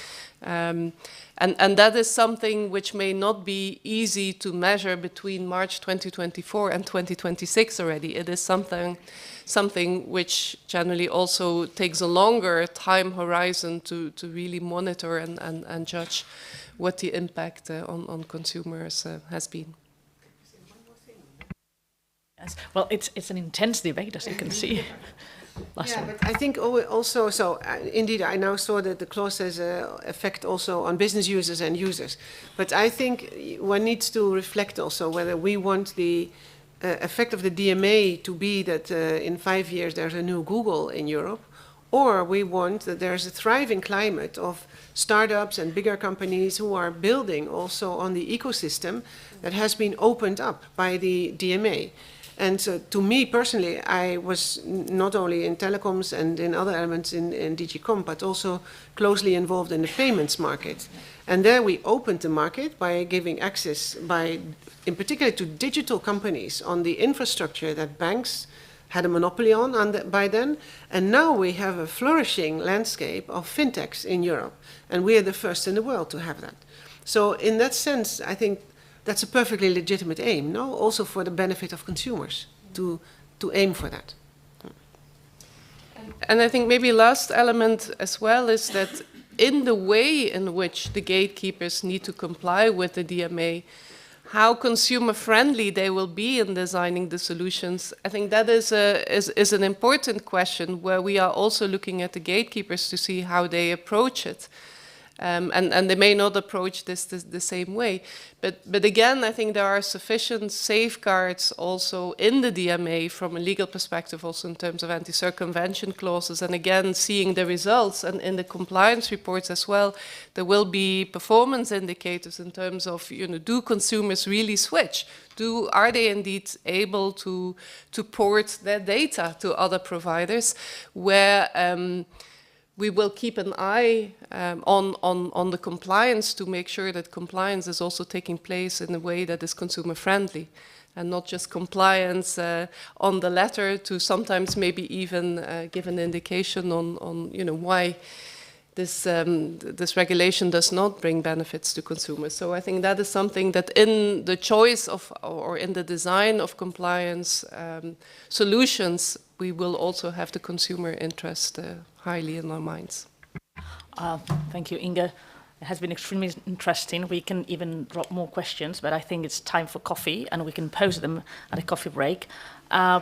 And that is something which may not be easy to measure between March 2024 and 2026 already. It is something which generally also takes a longer time horizon to really monitor and judge what the impact on consumers has been. Yes. Well, it's an intense debate, as you can see. Yeah, but I think also, so indeed, I now saw that the clause has an effect also on business users and users. But I think one needs to reflect also whether we want the effect of the DMA to be that in 5 years there's a new Google in Europe, or we want that there's a thriving climate of startups and bigger companies who are building also on the ecosystem that has been opened up by the DMA. And so to me personally, I was not only in telecoms and in other elements in DG Comp, but also closely involved in the payments market. And there we opened the market by giving access, in particular to digital companies, on the infrastructure that banks had a monopoly on by then. And now we have a flourishing landscape of fintechs in Europe. And we are the first in the world to have that. So in that sense, I think that's a perfectly legitimate aim, no? Also for the benefit of consumers, to aim for that. And I think maybe last element as well is that in the way in which the gatekeepers need to comply with the DMA, how consumer-friendly they will be in designing the solutions, I think that is an important question where we are also looking at the gatekeepers to see how they approach it. And they may not approach this the same way. But again, I think there are sufficient safeguards also in the DMA from a legal perspective, also in terms of anti-circumvention clauses. And again, seeing the results and in the compliance reports as well, there will be performance indicators in terms of, do consumers really switch? Are they indeed able to port their data to other providers where we will keep an eye on the compliance to make sure that compliance is also taking place in a way that is consumer-friendly and not just compliance on the letter to sometimes maybe even give an indication on why this regulation does not bring benefits to consumers. So I think that is something that in the choice of or in the design of compliance solutions, we will also have the consumer interest highly in our minds. Thank you, Inge. It has been extremely interesting. We can even drop more questions, but I think it's time for coffee, and we can pose them at a coffee break.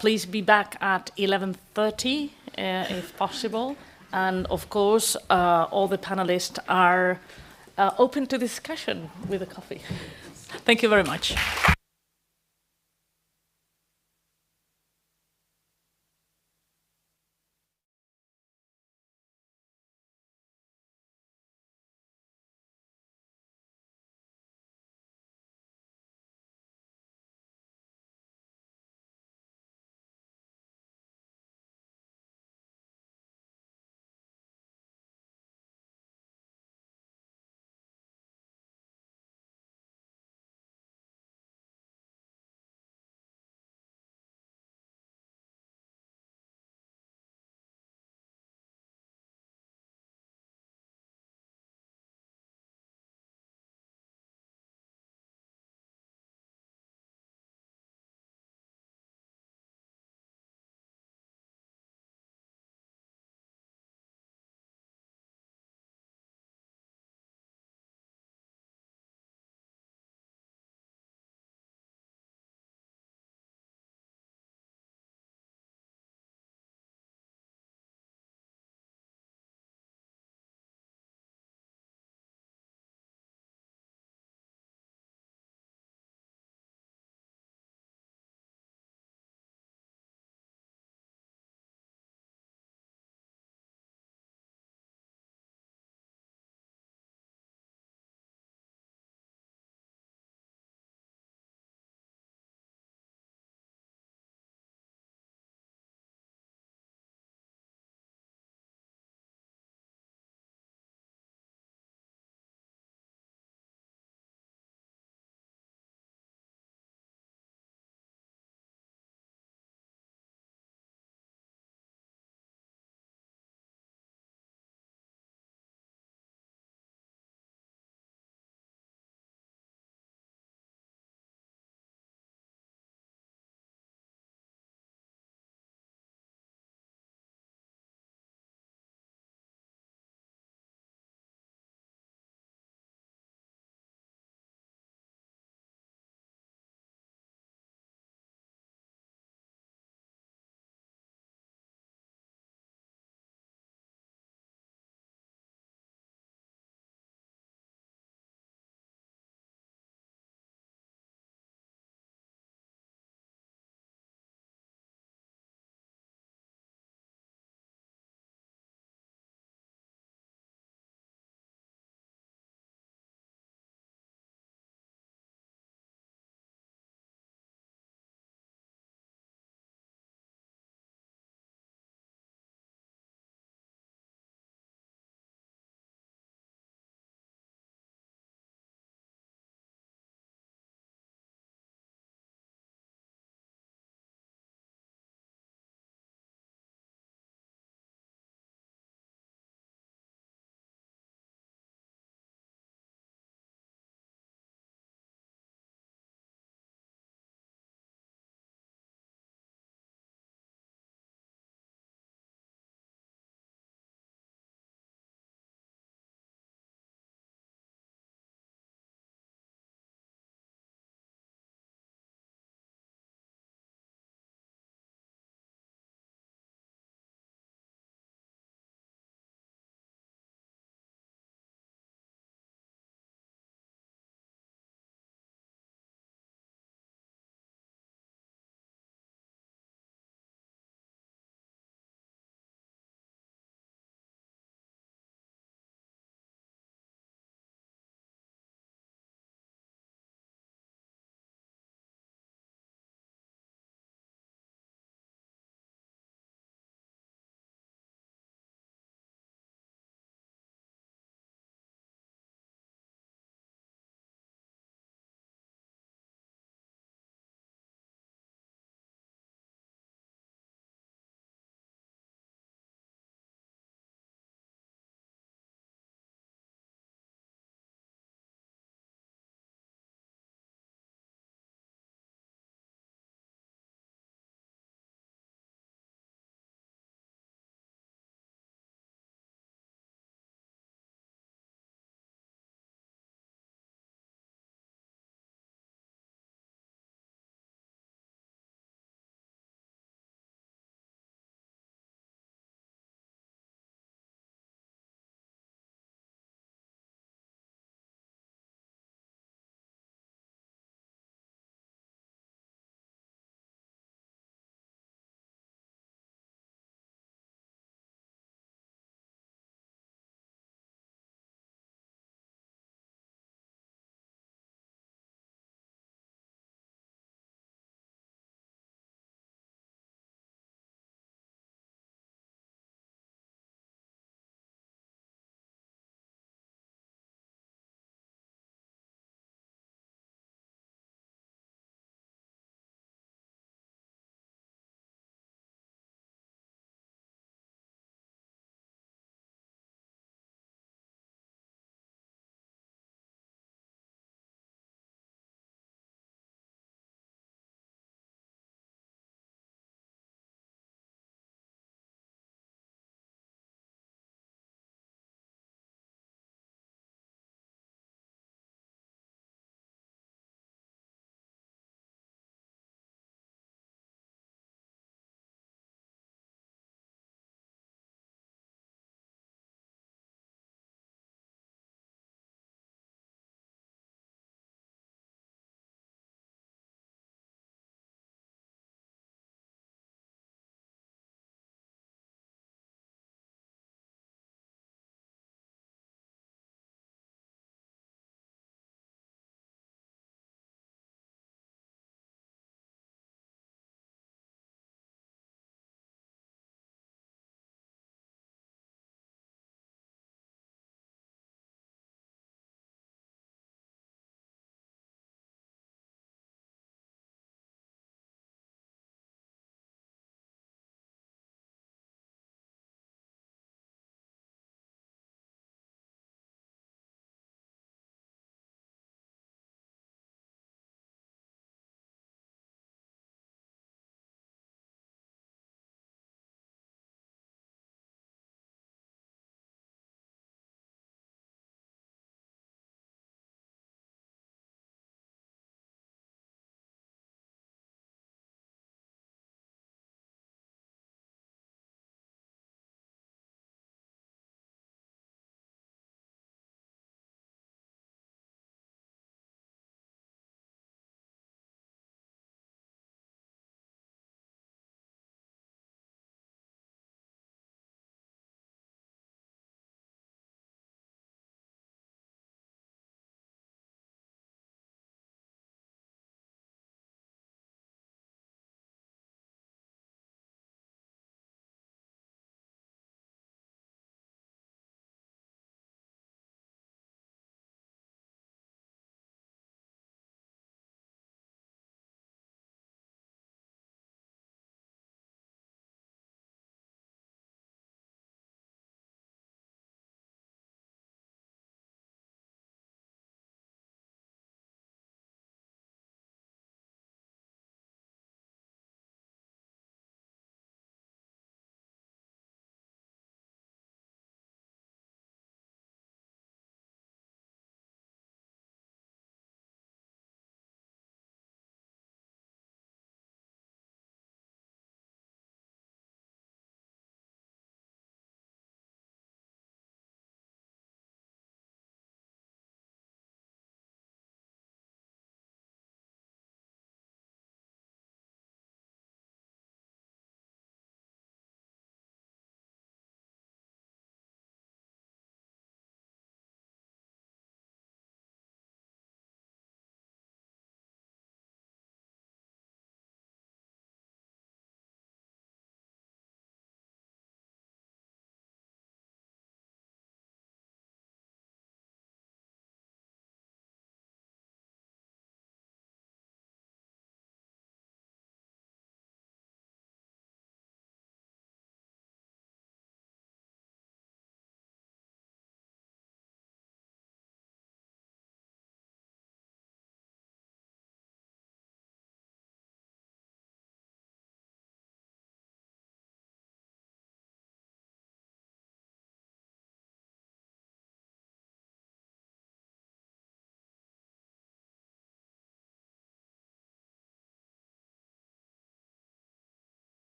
Please be back at 11:30, if possible. And of course, all the panelists are open to discussion with a coffee. Thank you very much.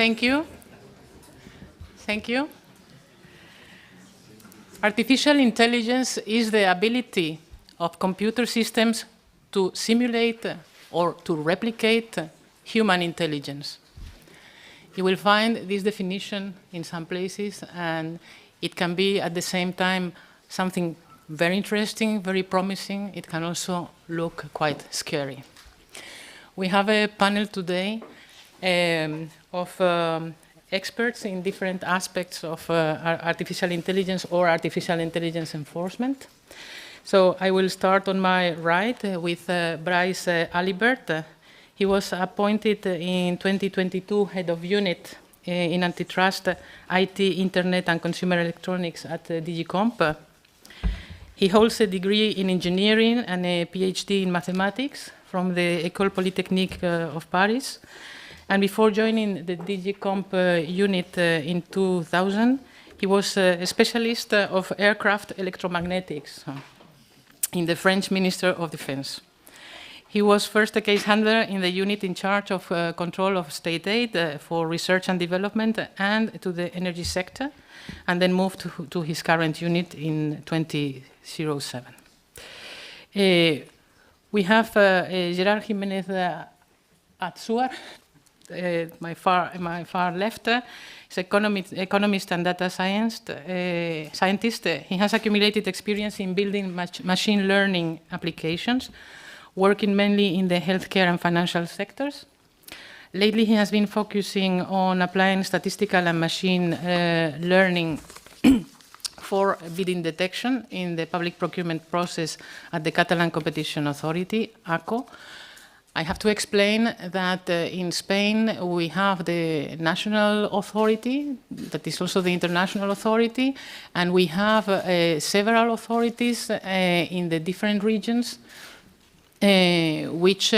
Thank you. Thank you. Artificial intelligence is the ability of computer systems to simulate or to replicate human intelligence. You will find this definition in some places, and it can be at the same time something very interesting, very promising. It can also look quite scary. We have a panel today of experts in different aspects of artificial intelligence or artificial intelligence enforcement. So I will start on my right with Bryce Alibert. He was appointed in 2022 head of unit in antitrust, IT, internet and consumer electronics at DG Comp. He holds a degree in engineering and a PhD in mathematics from the École Polytechnique of Paris. And before joining the DG Comp unit in 2000, he was a specialist of aircraft electromagnetics in the French Minister of Defense. He was first a case handler in the unit in charge of control of state aid for research and development and to the energy sector, and then moved to his current unit in 2007. We have Gerard Jimenez Atzuar, my far left. He's economist and data scientist. He has accumulated experience in building machine learning applications, working mainly in the healthcare and financial sectors. Lately, he has been focusing on applying statistical and machine learning for bidding detection in the public procurement process at the Catalan Competition Authority, ACO. I have to explain that in Spain we have the national authority, that is also the international authority, and we have several authorities in the different regions which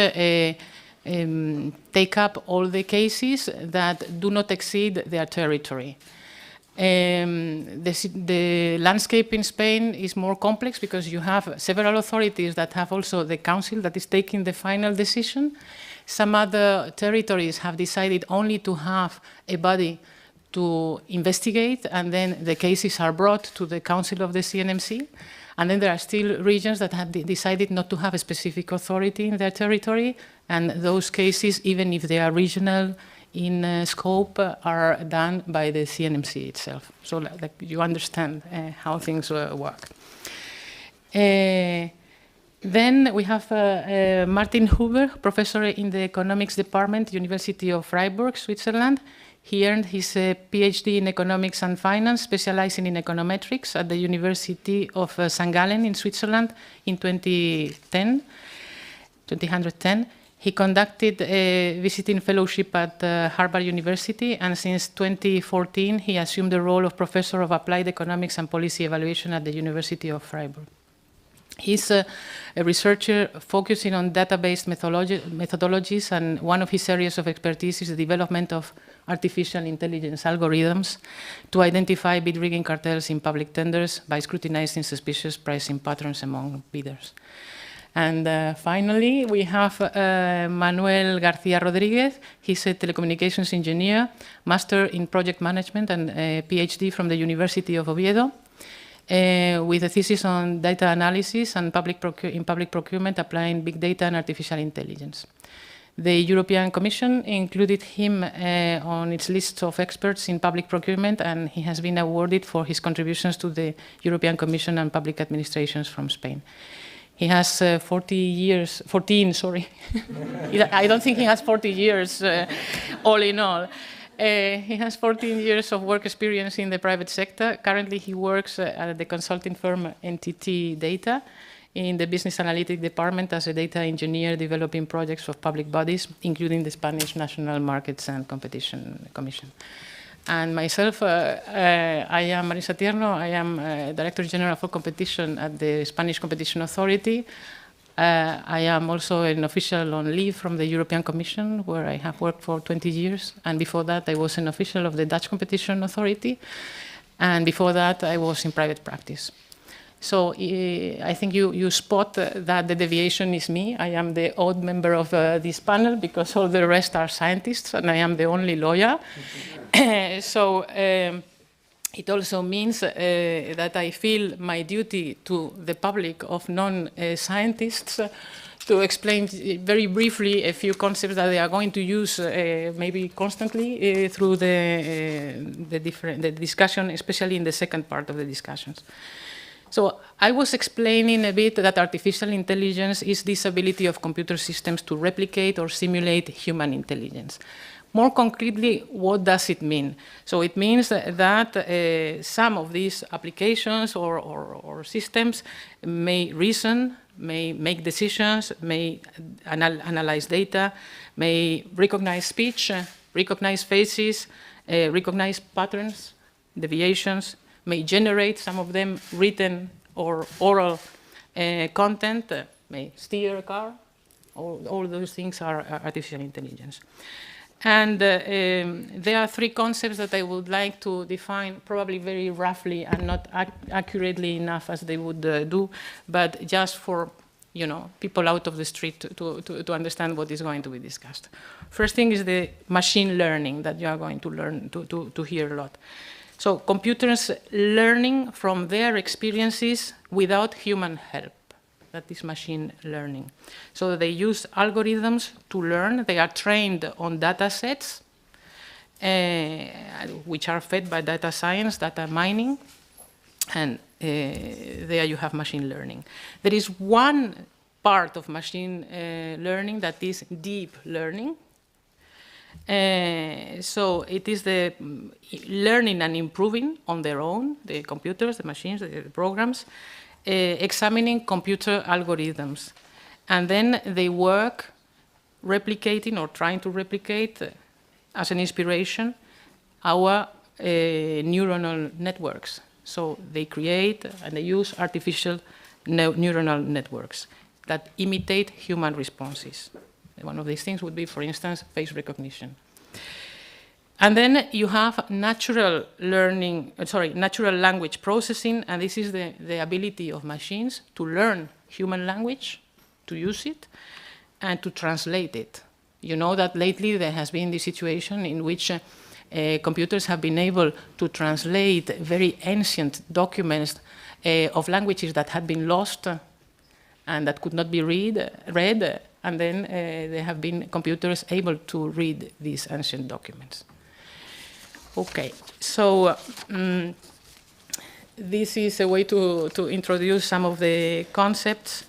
take up all the cases that do not exceed their territory. The landscape in Spain is more complex because you have several authorities that have also the council that is taking the final decision. Some other territories have decided only to have a body to investigate, and then the cases are brought to the council of the CNMC. And then there are still regions that have decided not to have a specific authority in their territory, and those cases, even if they are regional in scope, are done by the CNMC itself. So like, you understand how things work. Then we have Martin Huber, professor in the economics department, University of Freiburg, Switzerland. He earned his PhD in economics and finance, specializing in econometrics at the University of St. Gallen in Switzerland in 2010. He conducted a visiting fellowship at Harvard University, and since 2014 he assumed the role of Professor of Applied Economics and Policy Evaluation at the University of Freiburg. He's a researcher focusing on data-based methodologies, and one of his areas of expertise is the development of artificial intelligence algorithms to identify bid rigging cartels in public tenders by scrutinizing suspicious pricing patterns among bidders. And finally, we have Manuel García Rodríguez. He's a telecommunications engineer, master in project management, and a PhD from the University of Oviedo, with a thesis on data analysis and public procurement, applying big data and artificial intelligence. The European Commission included him on its list of experts in public procurement, and he has been awarded for his contributions to the European Commission and public administrations from Spain. He has 14, sorry. I don't think he has 40 years all in all. He has 14 years of work experience in the private sector. Currently, he works at the consulting firm NTT Data in the business analytics department as a data engineer developing projects for public bodies, including the Spanish National Markets and Competition Commission. And myself, I am Marisa Tierno. I am Director General for Competition at the Spanish Competition Authority. I am also an official on leave from the European Commission, where I have worked for 20 years. And before that, I was an official of the Dutch Competition Authority. And before that, I was in private practice. So I think you spot that the deviation is me. I am the odd member of this panel because all the rest are scientists and I am the only lawyer. So it also means that I feel my duty to the public of non-scientists to explain very briefly a few concepts that they are going to use maybe constantly through the discussion, especially in the second part of the discussions. So I was explaining a bit that artificial intelligence is this ability of computer systems to replicate or simulate human intelligence. More concretely, what does it mean? So it means that some of these applications or systems may reason, may make decisions, may analyze data, may recognize speech, recognize faces, recognize patterns, deviations, may generate, some of them, written or oral content, may steer a car. All those things are artificial intelligence. And there are three concepts that I would like to define, probably very roughly and not accurately enough as they would do, but just for people out of the street to understand what is going to be discussed. First thing is the machine learning that you are going to learn to hear a lot. So computers learning from their experiences without human help. That is machine learning. So they use algorithms to learn. They are trained on data sets, which are fed by data science, data mining, and there you have machine learning. There is one part of machine learning that is deep learning. So it is the learning and improving on their own, the computers, the machines, the programs, examining computer algorithms. And then they work replicating or trying to replicate as an inspiration our neuronal networks. So they create and they use artificial neuronal networks that imitate human responses. One of these things would be, for instance, face recognition. And then you have natural language processing, and this is the ability of machines to learn human language, to use it, and to translate it. You know that lately there has been this situation in which computers have been able to translate very ancient documents of languages that had been lost and that could not be read, and then there have been computers able to read these ancient documents. Okay, so this is a way to introduce some of the concepts.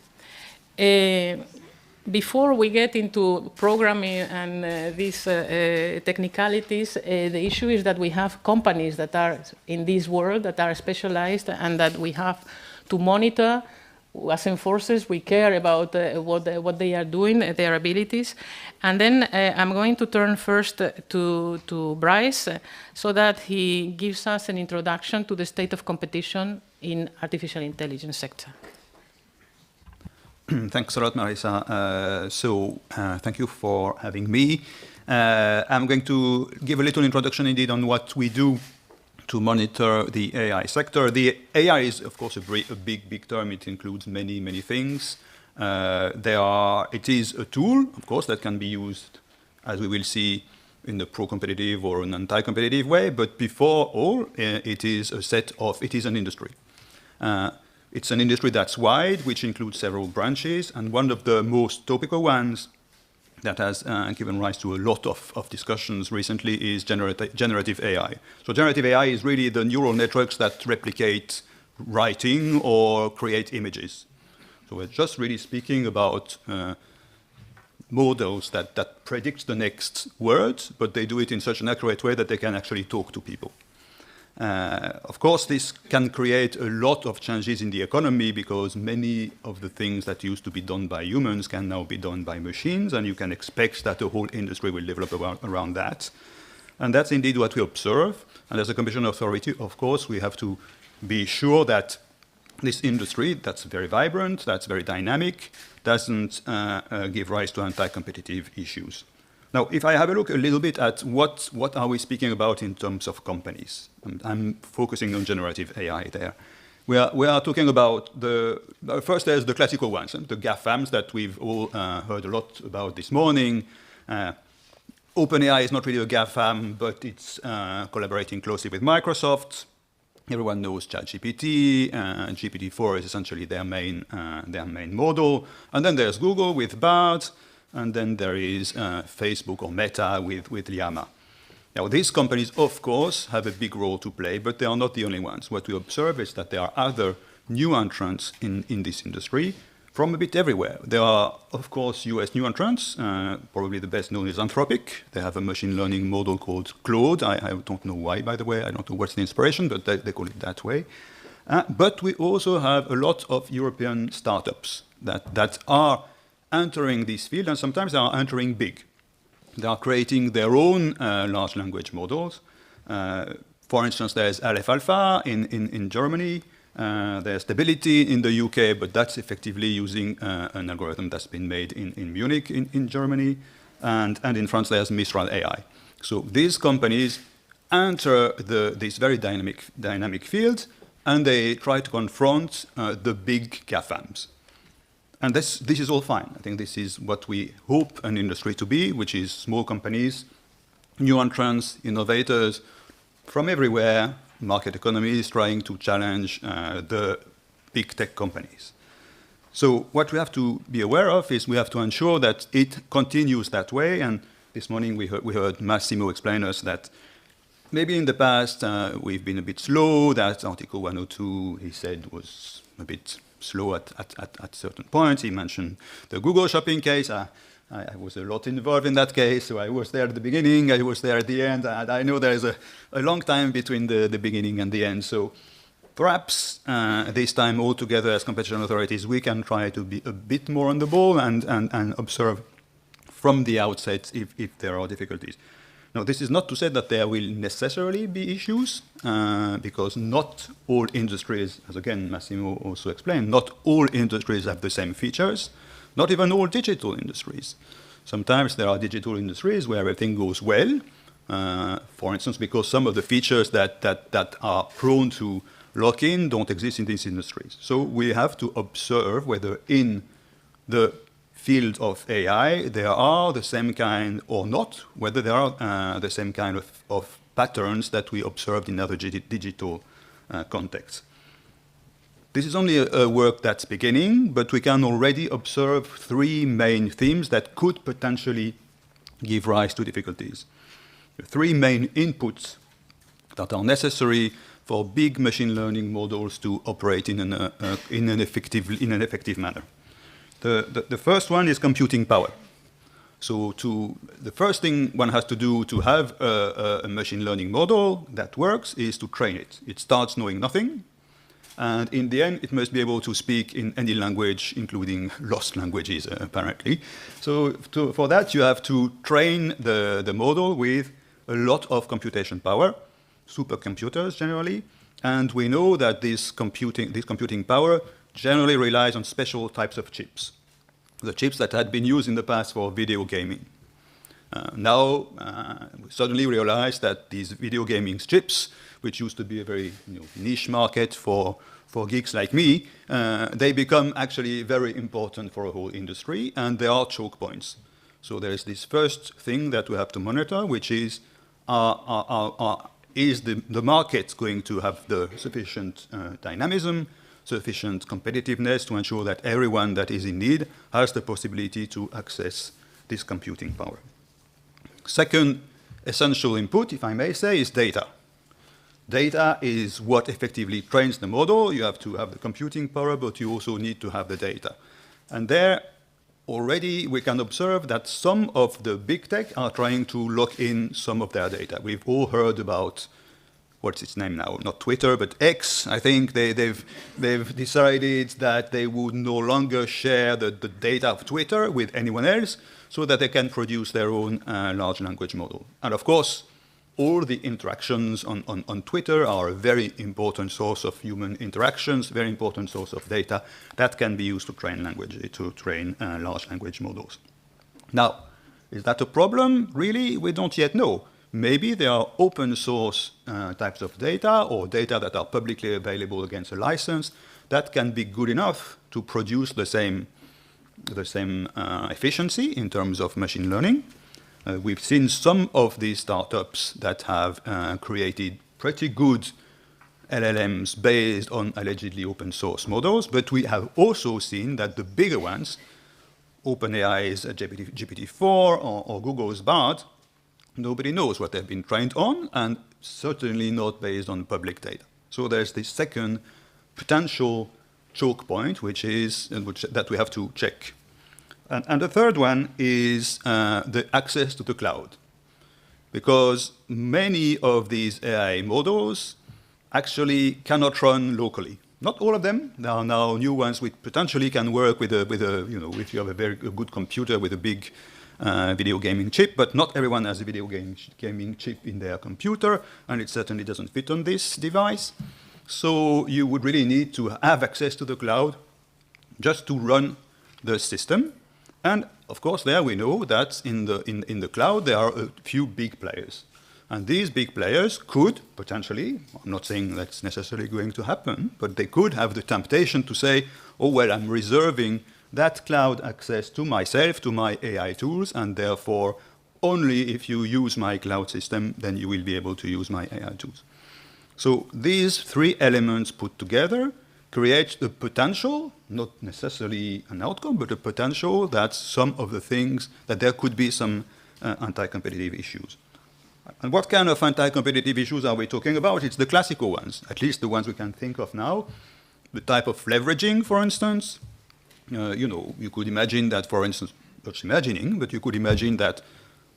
Before we get into programming and these technicalities, the issue is that we have companies that are in this world that are specialized and that we have to monitor. As enforcers, we care about what they are doing, their abilities. And then I'm going to turn first to Bryce so that he gives us an introduction to the state of competition in artificial intelligence sector. Thanks a lot, Marisa. Thank you for having me. I'm going to give a little introduction indeed on what we do to monitor the AI sector. The AI is, of course, a big term. It includes many things. It is a tool, of course, that can be used, as we will see, in a pro-competitive or an anti-competitive way. But before all, it is an industry. It's an industry that's wide, which includes several branches, and one of the most topical ones that has given rise to a lot of discussions recently is generative AI. So generative AI is really the neural networks that replicate writing or create images. So we're just really speaking about models that predict the next words, but they do it in such an accurate way that they can actually talk to people. Of course, this can create a lot of changes in the economy because many of the things that used to be done by humans can now be done by machines, and you can expect that the whole industry will develop around that. And that's indeed what we observe. And as a competition authority, of course, we have to be sure that this industry that's very vibrant, that's very dynamic, doesn't give rise to anti-competitive issues. Now, if I have a look a little bit at what are we speaking about in terms of companies, I'm focusing on generative AI there. We are talking about first there's the classical ones, the GAFAMs that we've all heard a lot about this morning. OpenAI is not really a GAFAM, but it's collaborating closely with Microsoft. Everyone knows ChatGPT. GPT-4 is essentially their main model. And then there's Google with Bard, and then there is Facebook or Meta with Llama. Now, these companies, of course, have a big role to play, but they are not the only ones. What we observe is that there are other new entrants in this industry from a bit everywhere. There are, of course, US new entrants. Probably the best known is Anthropic. They have a machine learning model called Claude. I don't know why, by the way. I don't know what's the inspiration, but they call it that way. But we also have a lot of European startups that are entering this field, and sometimes they are entering big. They are creating their own large language models. For instance, there's Aleph Alpha in Germany. There's Stability in the UK, but that's effectively using an algorithm that's been made in Munich in Germany. And in France, there's Mistral AI. So these companies enter this very dynamic field, and they try to confront the big GAFAMs. And this is all fine. I think this is what we hope an industry to be, which is small companies, new entrants, innovators from everywhere. Market economy is trying to challenge the big tech companies. So what we have to be aware of is we have to ensure that it continues that way. And this morning we heard Massimo explain us that maybe in the past we've been a bit slow. That Article 102, he said, was a bit slow at certain points. He mentioned the Google shopping case. I was a lot involved in that case, so I was there at the beginning, I was there at the end. I know there is a long time between the beginning and the end. So perhaps this time all together as competition authorities, we can try to be a bit more on the ball and observe from the outset if there are difficulties. Now, this is not to say that there will necessarily be issues, because not all industries, as again Massimo also explained, not all industries have the same features, not even all digital industries. Sometimes there are digital industries where everything goes well, for instance, because some of the features that are prone to lock-in don't exist in these industries. So we have to observe whether in the field of AI, there are the same kind or not, whether there are the same kind of patterns that we observed in other digital contexts. This is only a work that's beginning, but we can already observe three main themes that could potentially give rise to difficulties. The three main inputs that are necessary for big machine learning models to operate in an effective manner. The first one is computing power. So the first thing one has to do to have a machine learning model that works is to train it. It starts knowing nothing, and in the end, it must be able to speak in any language, including lost languages, apparently. So for that, you have to train the model with a lot of computation power, supercomputers generally, and we know that this computing power generally relies on special types of chips, the chips that had been used in the past for video gaming. Now, we suddenly realize that these video gaming chips, which used to be a very niche market for geeks like me, they become actually very important for a whole industry, and they are choke points. So there is this first thing that we have to monitor, which is the market going to have the sufficient dynamism, sufficient competitiveness to ensure that everyone that is in need has the possibility to access this computing power. Second essential input, if I may say, is data. Data is what effectively trains the model. You have to have the computing power, but you also need to have the data. And there, already we can observe that some of the big tech are trying to lock in some of their data. We've all heard about, what's its name now? Not Twitter, but X. I think they've decided that they would no longer share the data of Twitter with anyone else so that they can produce their own large language model. And of course, all the interactions on Twitter are a very important source of human interactions, very important source of data that can be used to train large language models. Now, is that a problem? Really, we don't yet know. maybe there are open source types of data or data that are publicly available against a license that can be good enough to produce the same efficiency in terms of machine learning. We've seen some of these startups that have created pretty good LLMs based on allegedly open source models, but we have also seen that the bigger ones, OpenAI's GPT-4 or Google's Bard, nobody knows what they've been trained on, and certainly not based on public data. So there's this second potential choke point, that we have to check. And the third one is the access to the cloud, because many of these AI models actually cannot run locally. Not all of them. There are now new ones which potentially can work with if you have a good computer with a big video gaming chip, but not everyone has a video gaming chip in their computer, and it certainly doesn't fit on this device. So you would really need to have access to the cloud just to run the system. And of course, there we know that in the cloud there are a few big players. And these big players could potentially, I'm not saying that's necessarily going to happen, but they could have the temptation to say, oh, well, I'm reserving that cloud access to myself, to my AI tools, and therefore only if you use my cloud system, then you will be able to use my AI tools. So these three elements put together create the potential, not necessarily an outcome, but a potential that some of the things, that there could be some anti-competitive issues. And what kind of anti-competitive issues are we talking about? It's the classical ones, at least the ones we can think of now. The type of leveraging, for instance. You could imagine that, for instance, not imagining, but you could imagine that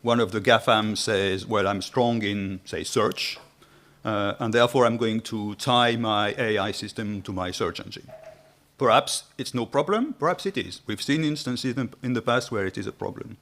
one of the GAFAM says, well, I'm strong in, say, search, and therefore I'm going to tie my AI system to my search engine. Perhaps it's no problem, perhaps it is. We've seen instances in the past where it is a problem.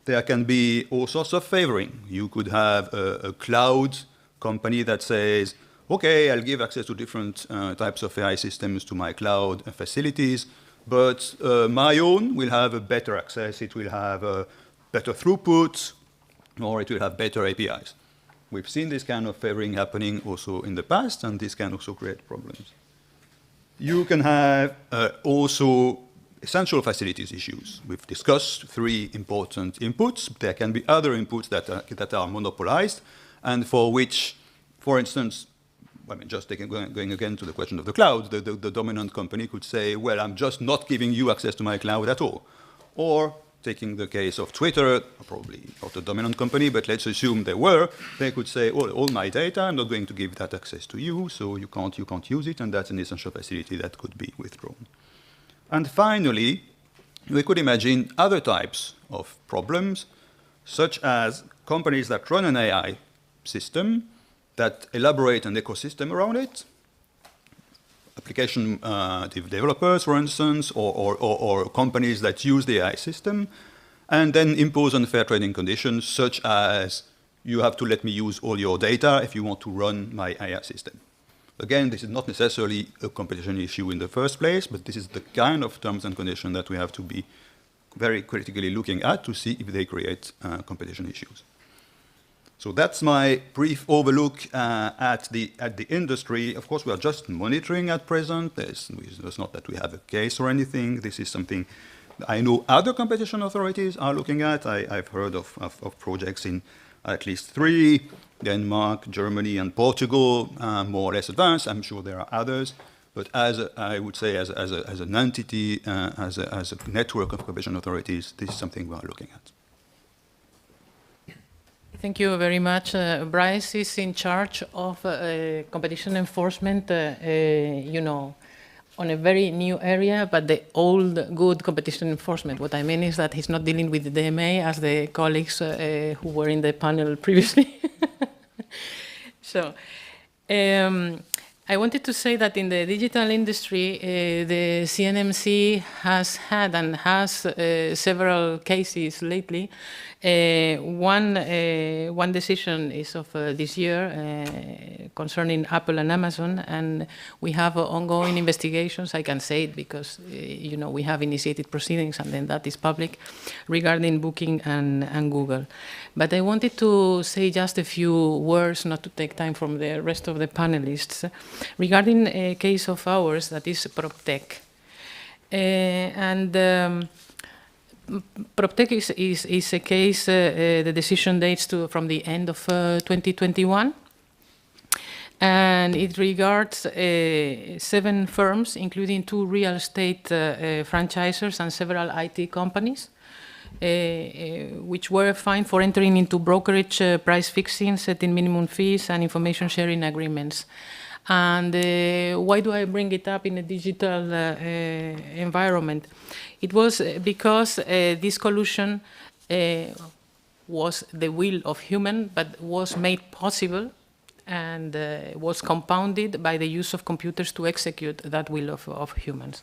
There can be all sorts of favoring. You could have a cloud company that says, okay, I'll give access to different types of AI systems to my cloud facilities, but my own will have a better access, it will have a better throughput, or it will have better APIs. We've seen this kind of favoring happening also in the past, and this can also create problems. You can have also essential facilities issues. We've discussed three important inputs. There can be other inputs that are monopolized, and for which, for instance, just going again to the question of the cloud, the dominant company could say, well, I'm just not giving you access to my cloud at all. Or taking the case of Twitter, probably not the dominant company, but let's assume they could say, oh, all my data, I'm not going to give that access to you, so you can't use it, and that's an essential facility that could be withdrawn. And finally, we could imagine other types of problems, such as companies that run an AI system, that elaborate an ecosystem around it, application developers, for instance, or companies that use the AI system, and then impose unfair trading conditions, such as you have to let me use all your data if you want to run my AI system. Again, this is not necessarily a competition issue in the first place, but this is the kind of terms and conditions that we have to be very critically looking at to see if they create competition issues. So that's my brief overlook at the industry. Of course, we are just monitoring at present. It's not that we have a case or anything. This is something I know other competition authorities are looking at. I've heard of projects in at least 3, Denmark, Germany, and Portugal, more or less advanced. I'm sure there are others. But I would say, as an entity, as a network of competition authorities, this is something we are looking at. Thank you very much. Bryce is in charge of competition enforcement, on a very new area, but the old good competition enforcement. What I mean is that he's not dealing with the DMA as the colleagues who were in the panel previously. So, I wanted to say that in the digital industry, the CNMC has had and has several cases lately. One decision is of this year concerning Apple and Amazon, and we have ongoing investigations. I can say it because you know, we have initiated proceedings, and then that is public, regarding Booking and Google. But I wanted to say just a few words, not to take time from the rest of the panelists, regarding a case of ours that is PropTech. PropTech is a case, the decision dates from the end of 2021. And it regards 7 firms, including 2 real estate franchisors and several IT companies, which were fined for entering into brokerage price fixing, setting minimum fees, and information sharing agreements. And why do I bring it up in a digital environment? It was because this collusion was the will of human, but was made possible and was compounded by the use of computers to execute that will of humans.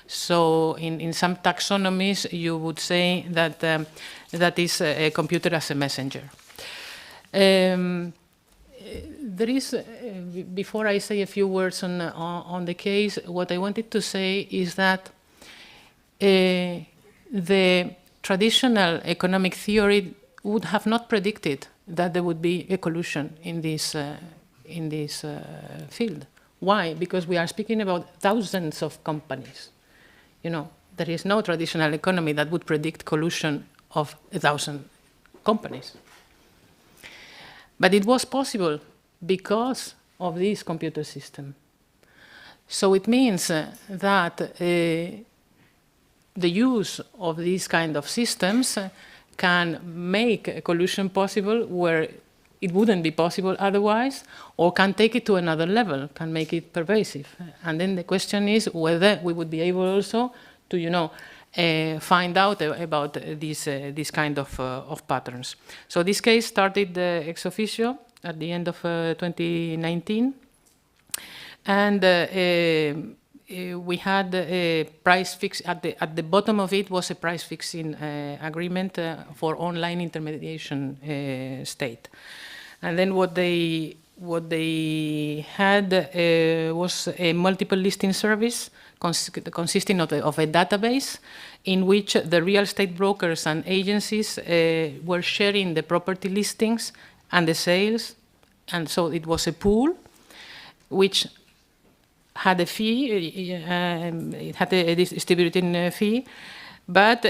So in some taxonomies, you would say that that is a computer as a messenger. There is, before I say a few words on the case, what I wanted to say is that the traditional economic theory would have not predicted that there would be a collusion in this field. Why? Because we are speaking about thousands of companies. You know, there is no traditional economy that would predict collusion of 1,000 companies. But it was possible because of this computer system. So it means that the use of these kind of systems can make a collusion possible where it wouldn't be possible otherwise, or can take it to another level, can make it pervasive. And then the question is whether we would be able also to, you know, find out about this kind of patterns. So this case started ex officio at the end of 2019, and we had a price fix at the bottom of it was a price fixing agreement for online intermediation state, and then what they had was a multiple listing service consisting of a database in which the real estate brokers and agencies were sharing the property listings and the sales, and so it was a pool which had a fee, it had a distributing fee, but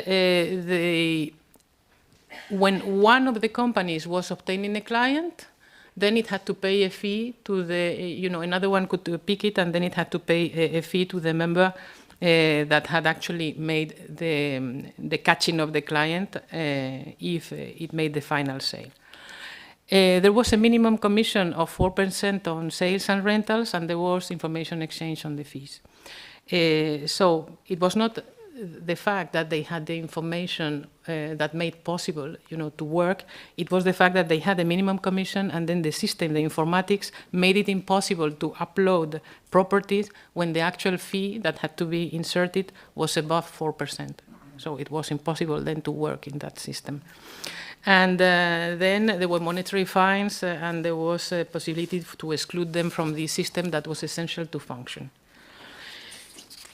when one of the companies was obtaining a client, then it had to pay a fee to the, you know, another one could pick it, and then it had to pay a fee to the member that had actually made the catching of the client if it made the final sale. There was a minimum commission of 4% on sales and rentals, and there was information exchange on the fees. So it was not the fact that they had the information that made possible, you know, to work. It was the fact that they had a minimum commission, and then the system, the informatics, made it impossible to upload properties when the actual fee that had to be inserted was above 4%. So it was impossible then to work in that system. And then there were monetary fines, and there was a possibility to exclude them from the system that was essential to function.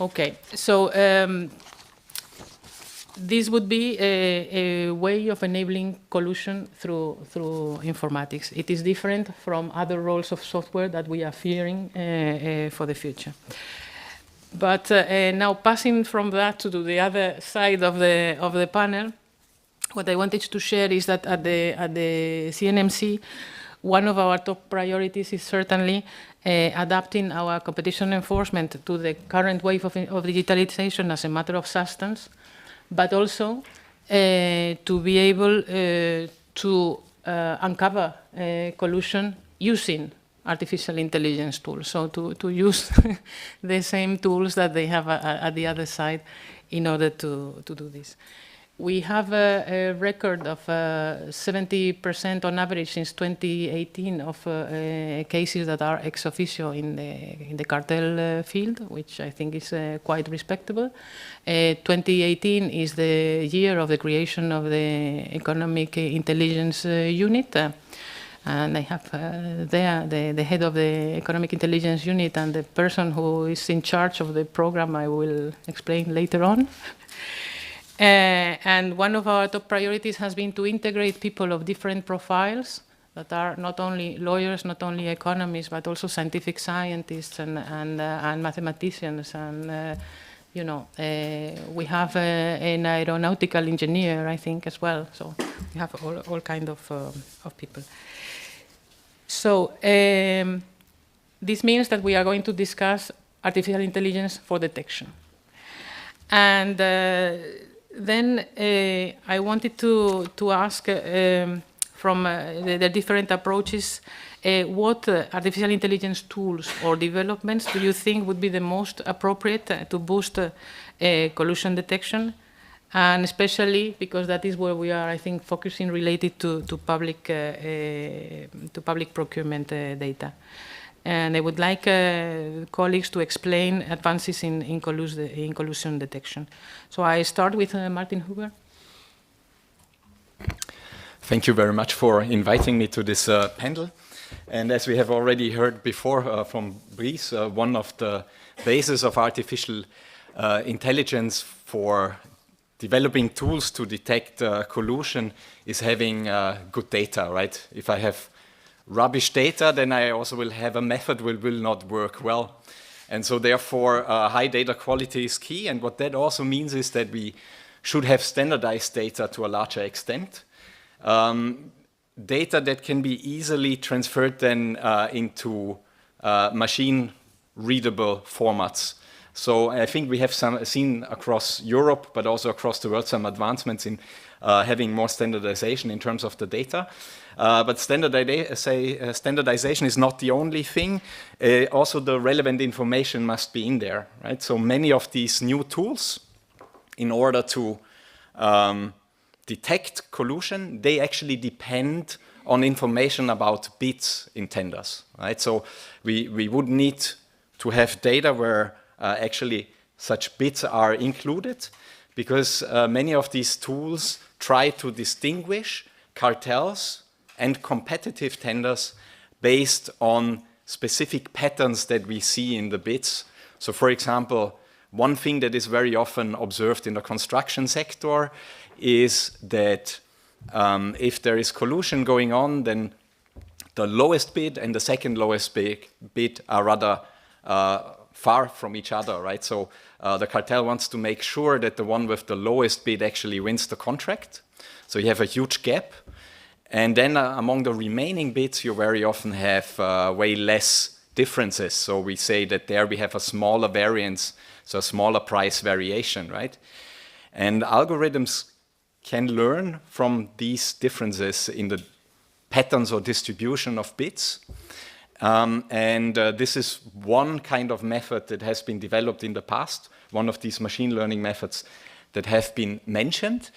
Okay, so this would be a way of enabling collusion through informatics. It is different from other roles of software that we are fearing for the future. But now passing from that to the other side of the panel, what I wanted to share is that at the CNMC, one of our top priorities is certainly adapting our competition enforcement to the current wave of digitalization as a matter of substance, but also to be able to uncover collusion using artificial intelligence tools. So to use the same tools that they have at the other side in order to do this. we have a record of 70% on average since 2018 of cases that are ex officio in the cartel field, which I think is quite respectable. 2018 is the year of the creation of the Economic Intelligence Unit. And I have there the head of the Economic Intelligence Unit and the person who is in charge of the program I will explain later on. And one of our top priorities has been to integrate people of different profiles that are not only lawyers, not only economists, but also scientific scientists and mathematicians. And, you know, we have an aeronautical engineer, I think, as well. So we have all kind of people. So this means that we are going to discuss artificial intelligence for detection. And then I wanted to ask from the different approaches, what artificial intelligence tools or developments do you think would be the most appropriate to boost collusion detection? And especially because that is where we are, I think, focusing related to public procurement data. And I would like colleagues to explain advances in collusion detection. So I start with Martin Huber. Thank you very much for inviting me to this panel. And as we have already heard before from Brice, one of the bases of artificial intelligence for developing tools to detect collusion is having good data, right? If I have rubbish data, then I also will have a method which will not work well. And so therefore, high data quality is key. And what that also means is that we should have standardized data to a larger extent. Data that can be easily transferred then into machine-readable formats. So I think we have seen across Europe, but also across the world, some advancements in having more standardization in terms of the data. But standardization is not the only thing. Also, the relevant information must be in there, right? So many of these new tools, in order to detect collusion, they actually depend on information about bids in tenders, right? So we would need to have data where actually such bids are included, because many of these tools try to distinguish cartels and competitive tenders based on specific patterns that we see in the bids. So for example, one thing that is very often observed in the construction sector is that if there is collusion going on, then the lowest bid and the second lowest bid are rather far from each other, right? So the cartel wants to make sure that the one with the lowest bid actually wins the contract. So you have a huge gap. And then among the remaining bids, you very often have way less differences. So we say that there we have a smaller variance, so a smaller price variation, right? And algorithms can learn from these differences in the patterns or distribution of bids. This is one kind of method that has been developed in the past, one of these machine learning methods that have been mentioned.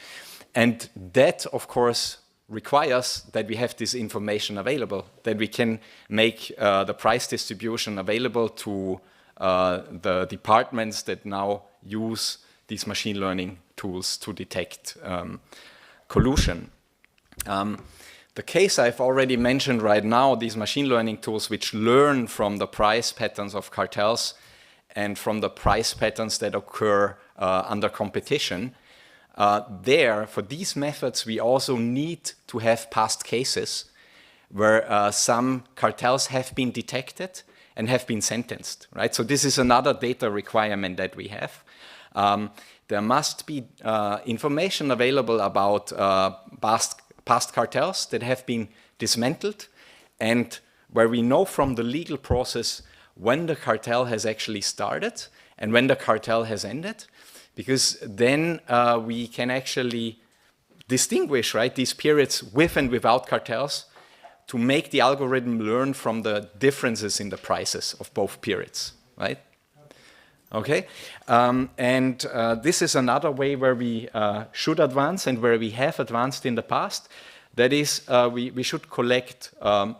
And that, of course, requires that we have this information available, that we can make the price distribution available to the departments that now use these machine learning tools to detect collusion. The case I've already mentioned right now, these machine learning tools which learn from the price patterns of cartels and from the price patterns that occur under competition, for these methods, we also need to have past cases where some cartels have been detected and have been sentenced, right? So this is another data requirement that we have. There must be information available about past cartels that have been dismantled and where we know from the legal process when the cartel has actually started and when the cartel has ended, because then we can actually distinguish, right, these periods with and without cartels to make the algorithm learn from the differences in the prices of both periods, right? Okay, this is another way where we should advance and where we have advanced in the past. That is, we should collect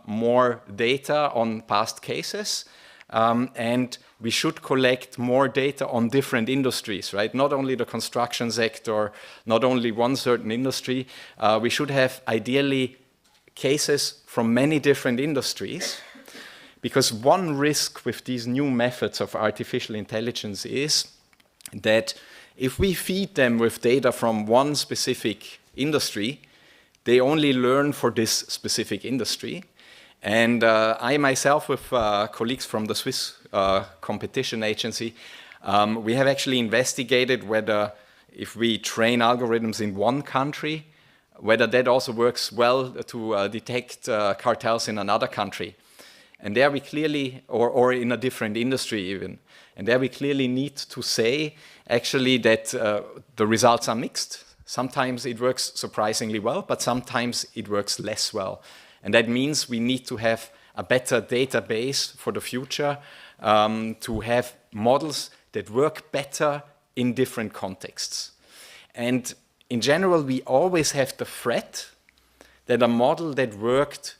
more data on past cases, and we should collect more data on different industries, right? Not only the construction sector, not only one certain industry. We should have ideally cases from many different industries. Because one risk with these new methods of artificial intelligence is that if we feed them with data from one specific industry, they only learn for this specific industry. And I myself, with colleagues from the Swiss competition agency, we have actually investigated whether if we train algorithms in one country, whether that also works well to detect cartels in another country. And there we clearly, or in a different industry even, and there we clearly need to say actually that the results are mixed. Sometimes it works surprisingly well, but sometimes it works less well. And that means we need to have a better database for the future to have models that work better in different contexts. And in general, we always have the threat that a model that worked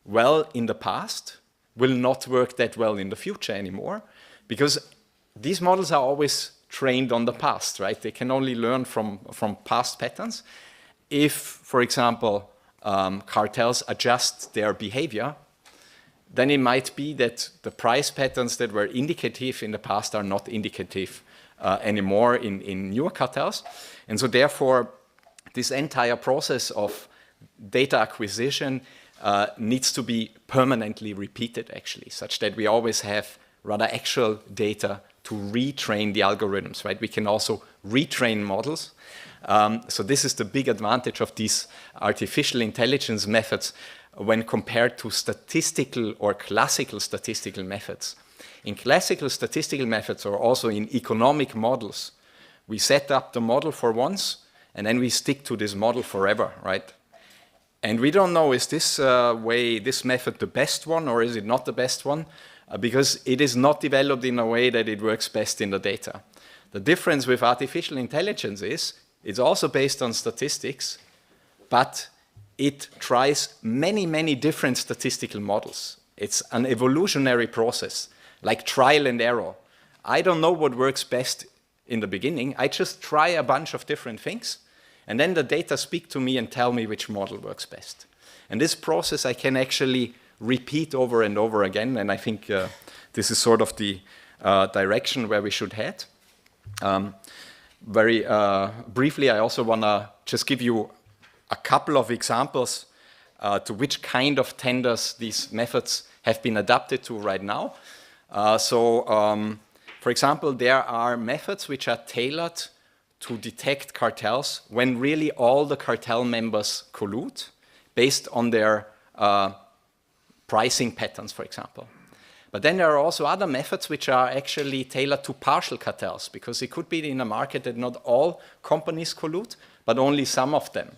well in the past will not work that well in the future anymore, because these models are always trained on the past, right? They can only learn from past patterns. If, for example, cartels adjust their behavior, then it might be that the price patterns that were indicative in the past are not indicative anymore in newer cartels. And so therefore, this entire process of data acquisition needs to be permanently repeated, actually, such that we always have rather actual data to retrain the algorithms, right? We can also retrain models. So this is the big advantage of these artificial intelligence methods when compared to statistical or classical statistical methods. In classical statistical methods, or also in economic models, we set up the model for once, and then we stick to this model forever, right? And we don't know, is this this method the best one, or is it not the best one? Because it is not developed in a way that it works best in the data. The difference with artificial intelligence is it's also based on statistics, but it tries many, many different statistical models. It's an evolutionary process, like trial and error. I don't know what works best in the beginning. I just try a bunch of different things, and then the data speak to me and tell me which model works best. And this process I can actually repeat over and over again, and I think this is sort of the direction where we should head. Very briefly, I also want to just give you a couple of examples to which kind of tenders these methods have been adapted to right now. For example, there are methods which are tailored to detect cartels when really all the cartel members collude based on their pricing patterns, for example. But then there are also other methods which are actually tailored to partial cartels, because it could be in a market that not all companies collude, but only some of them.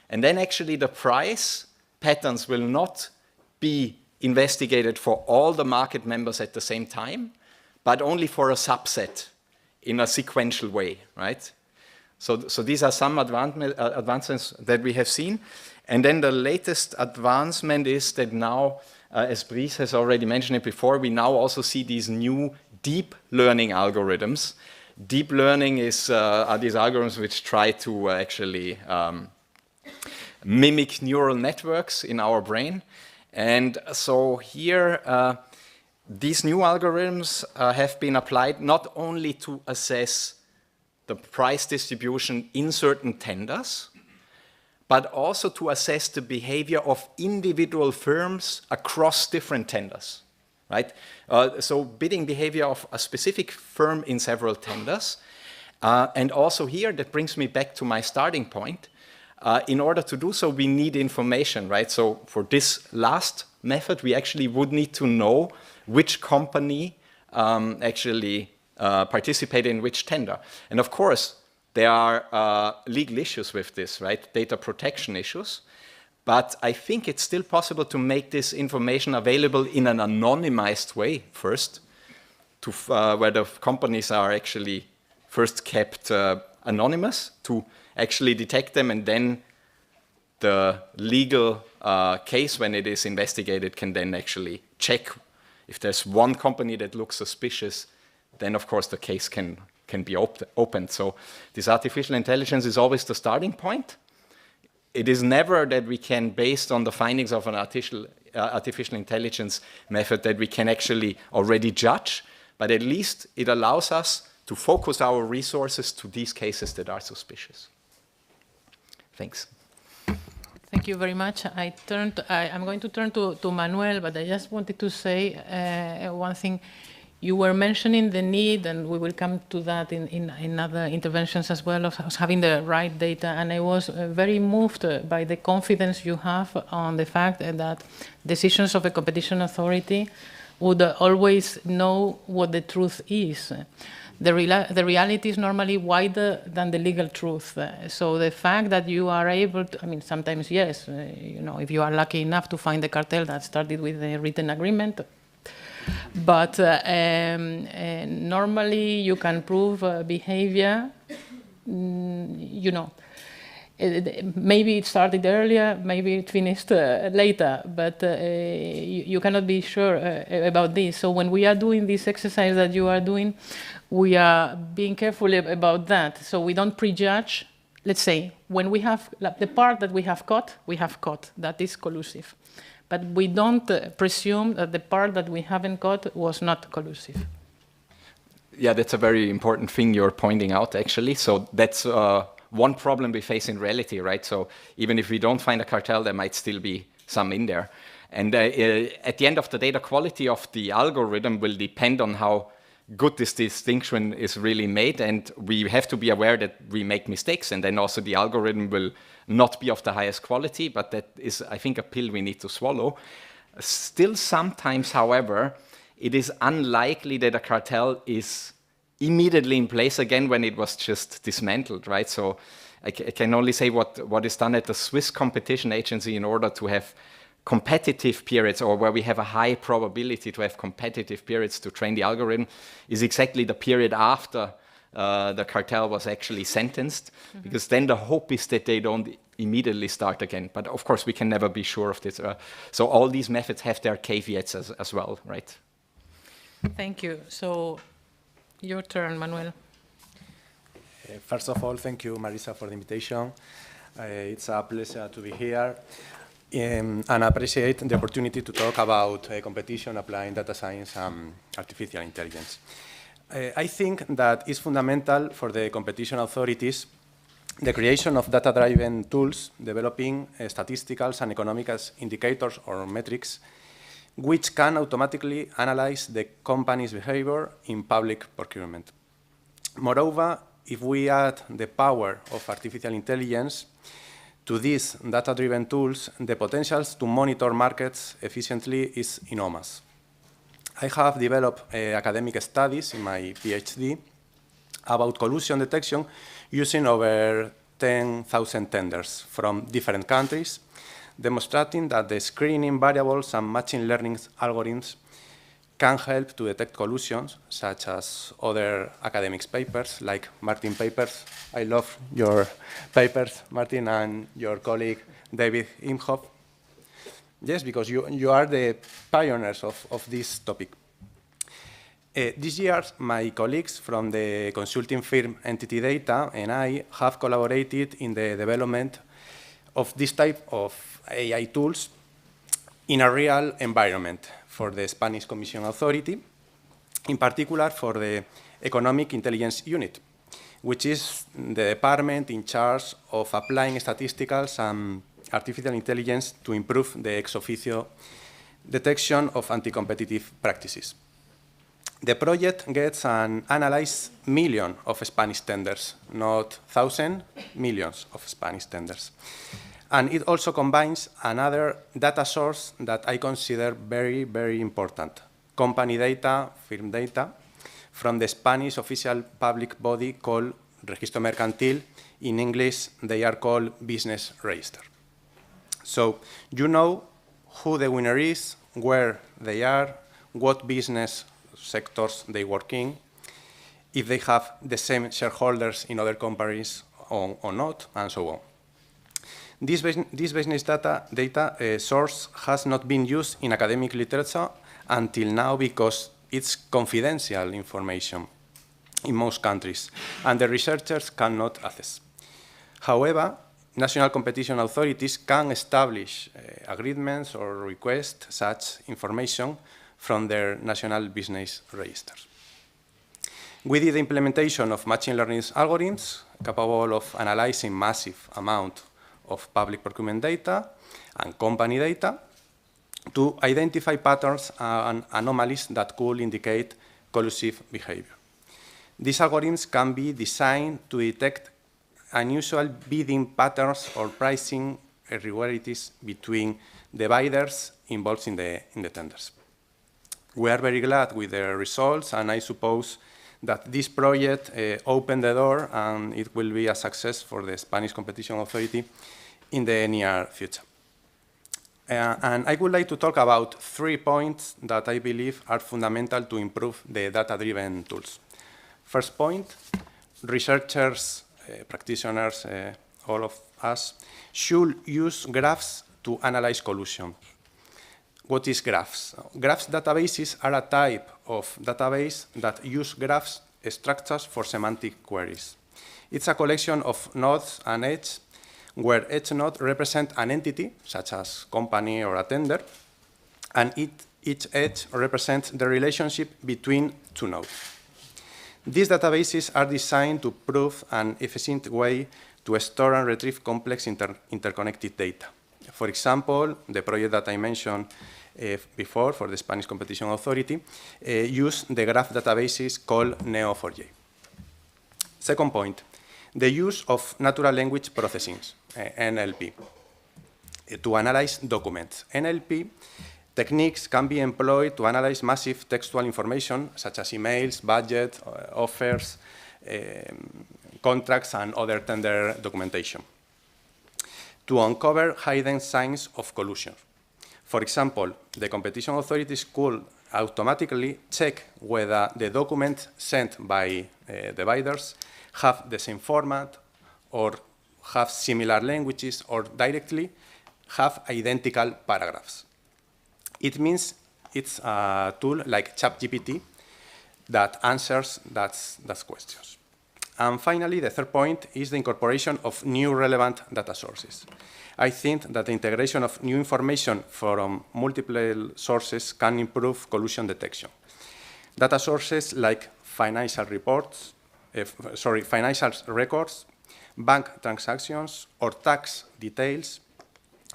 And then actually the price patterns will not be investigated for all the market members at the same time, but only for a subset in a sequential way, right? So these are some advancements that we have seen. And then the latest advancement is that now, as Brice has already mentioned it before, we now also see these new deep learning algorithms. Deep learning are these algorithms which try to actually mimic neural networks in our brain. And so here, these new algorithms have been applied not only to assess the price distribution in certain tenders, but also to assess the behavior of individual firms across different tenders, right? So bidding behavior of a specific firm in several tenders. And also here, that brings me back to my starting point. In order to do so, we need information, right? So for this last method, we actually would need to know which company actually participated in which tender. And of course, there are legal issues with this, right? Data protection issues. But I think it's still possible to make this information available in an anonymized way first, to where the companies are actually first kept anonymous to actually detect them, and then the legal case, when it is investigated, can then actually check if there's one company that looks suspicious, then of course the case can be opened. So this artificial intelligence is always the starting point. It is never that we can, based on the findings of an artificial intelligence method, that we can actually already judge, but at least it allows us to focus our resources to these cases that are suspicious. Thanks. Thank you very much. I'm going to turn to Manuel, but I just wanted to say one thing. You were mentioning the need, and we will come to that in other interventions as well, of having the right data. And I was very moved by the confidence you have on the fact that decisions of a competition authority would always know what the truth is. The reality is normally wider than the legal truth. So the fact that you are able to, I mean, sometimes yes, if you are lucky enough to find a cartel that started with a written agreement, but normally you can prove behavior, maybe it started earlier, maybe it finished later, but you cannot be sure about this. So when we are doing this exercise that you are doing, we are being careful about that. So we don't prejudge. Let's say, when we have the part that we have caught, that is collusive. But we don't presume that the part that we haven't caught was not collusive. Yeah, that's a very important thing you're pointing out, actually. So that's one problem we face in reality, right? So even if we don't find a cartel, there might still be some in there. And at the end of the day, the quality of the algorithm will depend on how good this distinction is really made, and we have to be aware that we make mistakes, and then also the algorithm will not be of the highest quality, but that is, I think, a pill we need to swallow. Still, sometimes, however, it is unlikely that a cartel is immediately in place again when it was just dismantled, right? So I can only say what is done at the Swiss Competition Agency in order to have competitive periods, or where we have a high probability to have competitive periods to train the algorithm, is exactly the period after the cartel was actually sentenced, because then the hope is that they don't immediately start again. But of course, we can never be sure of this. So all these methods have their caveats as well, right? Thank you. So your turn, Manuel. First of all, thank you, Marisa, for the invitation. It's a pleasure to be here. And I appreciate the opportunity to talk about competition, applying data science and artificial intelligence. I think that it's fundamental for the competition authorities the creation of data-driven tools developing statistical and economic indicators or metrics which can automatically analyze the company's behavior in public procurement. Moreover, if we add the power of artificial intelligence to these data-driven tools, the potential to monitor markets efficiently is enormous. I have developed academic studies in my PhD about collusion detection using over 10,000 tenders from different countries, demonstrating that the screening variables and machine learning algorithms can help to detect collusions, such as other academic papers, like Martin papers. I love your papers, Martin, and your colleague, David Imhoff. Yes, because you are the pioneers of this topic. This year, my colleagues from the consulting firm Entity Data and I have collaborated in the development of this type of AI tools in a real environment for the Spanish Commission Authority, in particular for the Economic Intelligence Unit, which is the department in charge of applying statistical and artificial intelligence to improve the ex officio detection of anti-competitive practices. The project gets and analyzes millions of Spanish tenders, not thousands, millions of Spanish tenders. And it also combines another data source that I consider very, very important, company data, firm data, from the Spanish official public body called Registro Mercantil. In English, they are called Business Register. So you know who the winner is, where they are, what business sectors they work in, if they have the same shareholders in other companies or not, and so on. This business data source has not been used in academic literature until now because it's confidential information in most countries, and the researchers cannot access. However, national competition authorities can establish agreements or request such information from their national business registers. We did the implementation of machine learning algorithms capable of analyzing massive amount of public procurement data and company data to identify patterns and anomalies that could indicate collusive behavior. These algorithms can be designed to detect unusual bidding patterns or pricing irregularities between the bidders involved in the tenders. We are very glad with the results, and I suppose that this project opened the door and it will be a success for the Spanish Competition Authority in the near future. And I would like to talk about 3 points that I believe are fundamental to improve the data-driven tools. First point, researchers, practitioners, all of us, should use graphs to analyze collusion. What is graphs? Graphs databases are a type of database that use graphs structures for semantic queries. It's a collection of nodes and edges where each node represents an entity, such as company or a tender, and each edge represents the relationship between two nodes. These databases are designed to prove an efficient way to store and retrieve complex interconnected data. For example, the project that I mentioned before for the Spanish Competition Authority use the graph databases called Neo4j. Second point, the use of natural language processing, NLP, to analyze documents. NLP techniques can be employed to analyze massive textual information such as emails, budget, offers, contracts, and other tender documentation to uncover hidden signs of collusion. For example, the competition authorities could automatically check whether the documents sent by the bidders have the same format or have similar languages or directly have identical paragraphs. It means it's a tool like ChatGPT that answers those questions. And finally, the third point is the incorporation of new relevant data sources. I think that the integration of new information from multiple sources can improve collusion detection. Data sources like financial reports, financial records, bank transactions, or tax details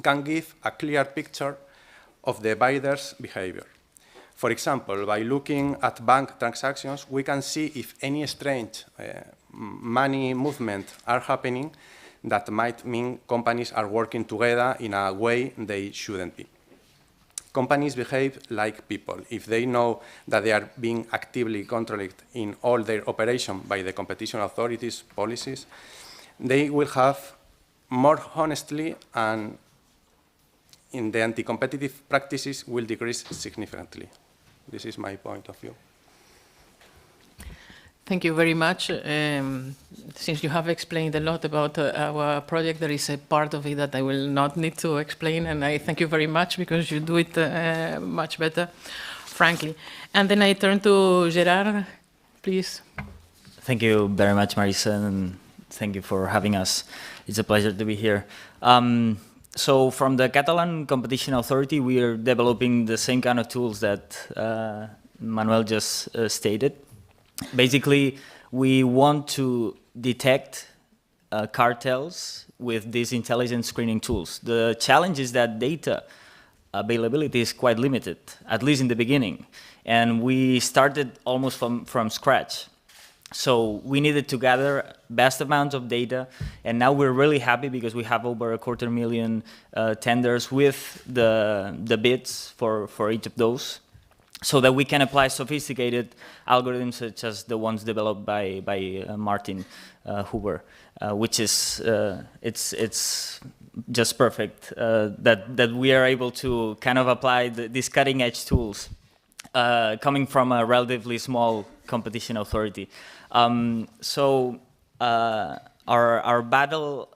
can give a clear picture of the bidder's behavior. For example, by looking at bank transactions, we can see if any strange money movement are happening that might mean companies are working together in a way they shouldn't be. Companies behave like people. If they know that they are being actively controlled in all their operation by the competition authorities' policies, they will have more honestly, and in the anti-competitive practices will decrease significantly. This is my point of view. Thank you very much. Since you have explained a lot about our project, there is a part of it that I will not need to explain, and I thank you very much because you do it much better, frankly. And then I turn to Gerard, please. Thank you very much, Marisa, and thank you for having us. It's a pleasure to be here. So from the Catalan Competition Authority, we are developing the same kind of tools that Manuel just stated. Basically, we want to detect cartels with these intelligent screening tools. The challenge is that data availability is quite limited, at least in the beginning. And we started almost from scratch. So we needed to gather vast amounts of data, and now we're really happy because we have over 250,000 tenders with the bids for each of those, so that we can apply sophisticated algorithms such as the ones developed by Martin Huber, which is it's just perfect that we are able to kind of apply these cutting-edge tools coming from a relatively small competition authority. Our battle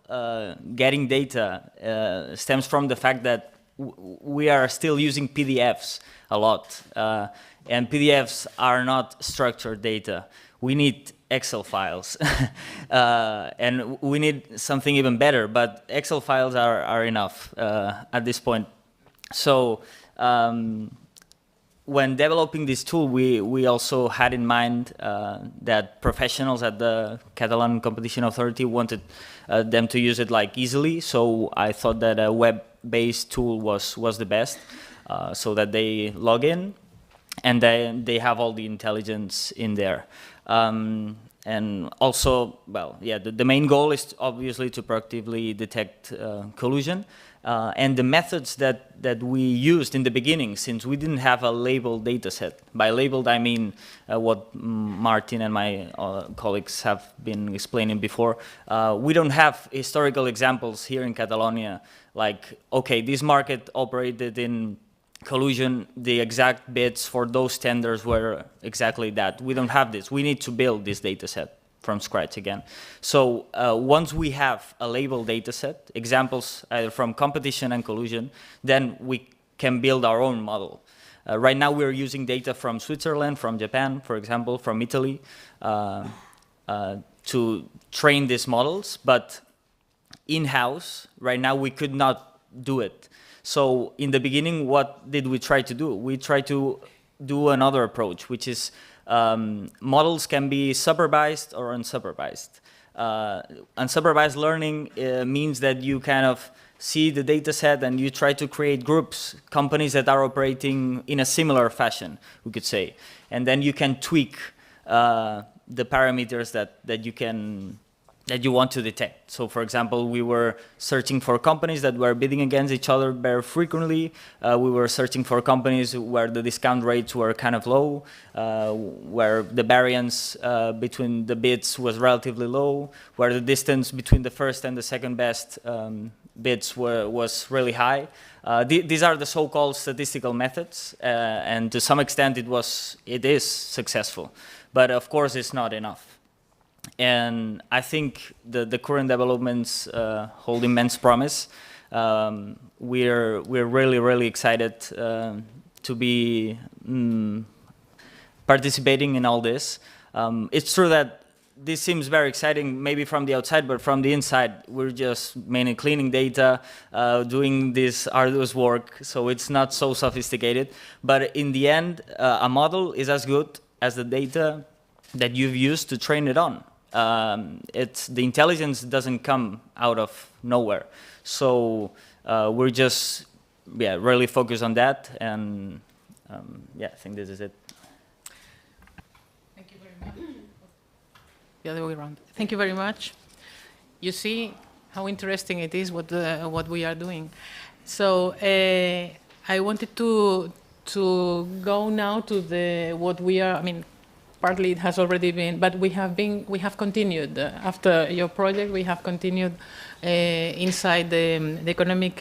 getting data stems from the fact that we are still using PDFs a lot, and PDFs are not structured data. We need Excel files, and we need something even better, but Excel files are enough at this point. So when developing this tool, we also had in mind that professionals at the Catalan Competition Authority wanted them to use it like easily. So I thought that a web-based tool was the best, so that they log in and they have all the intelligence in there. And also, well, yeah, the main goal is obviously to proactively detect collusion. And the methods that we used in the beginning, since we didn't have a labeled data set. By labeled, I mean what Martin and my colleagues have been explaining before. We don't have historical examples here in Catalonia, like, okay, this market operated in collusion, the exact bids for those tenders were exactly that. We don't have this. We need to build this data set from scratch again. So once we have a labeled data set, examples either from competition and collusion, then we can build our own model. Right now we're using data from Switzerland, from Japan, for example, from Italy, to train these models, but in-house, right now we could not do it. So in the beginning, what did we try to do? We tried to do another approach, which is models can be supervised or unsupervised. Unsupervised learning means that you kind of see the data set and you try to create groups, companies that are operating in a similar fashion, we could say. And then you can tweak the parameters that you want to detect. So for example, we were searching for companies that were bidding against each other very frequently. We were searching for companies where the discount rates were kind of low, where the variance between the bids was relatively low, where the distance between the first and the second best bids was really high. These are the so-called statistical methods, and to some extent it is successful. But of course it's not enough. And I think the current developments hold immense promise. We're really, really excited to be participating in all this. It's true that this seems very exciting, maybe from the outside, but from the inside, we're just mainly cleaning data, doing this arduous work, so it's not so sophisticated. But in the end, a model is as good as the data that you've used to train it on. The intelligence doesn't come out of nowhere. So we're just really focused on that, and I think this is it. Thank you very much. The other way around. Thank you very much. You see how interesting it is what we are doing. So I wanted to go now to what we are. I mean, partly it has already been, but we have continued after your project. We have continued inside the economic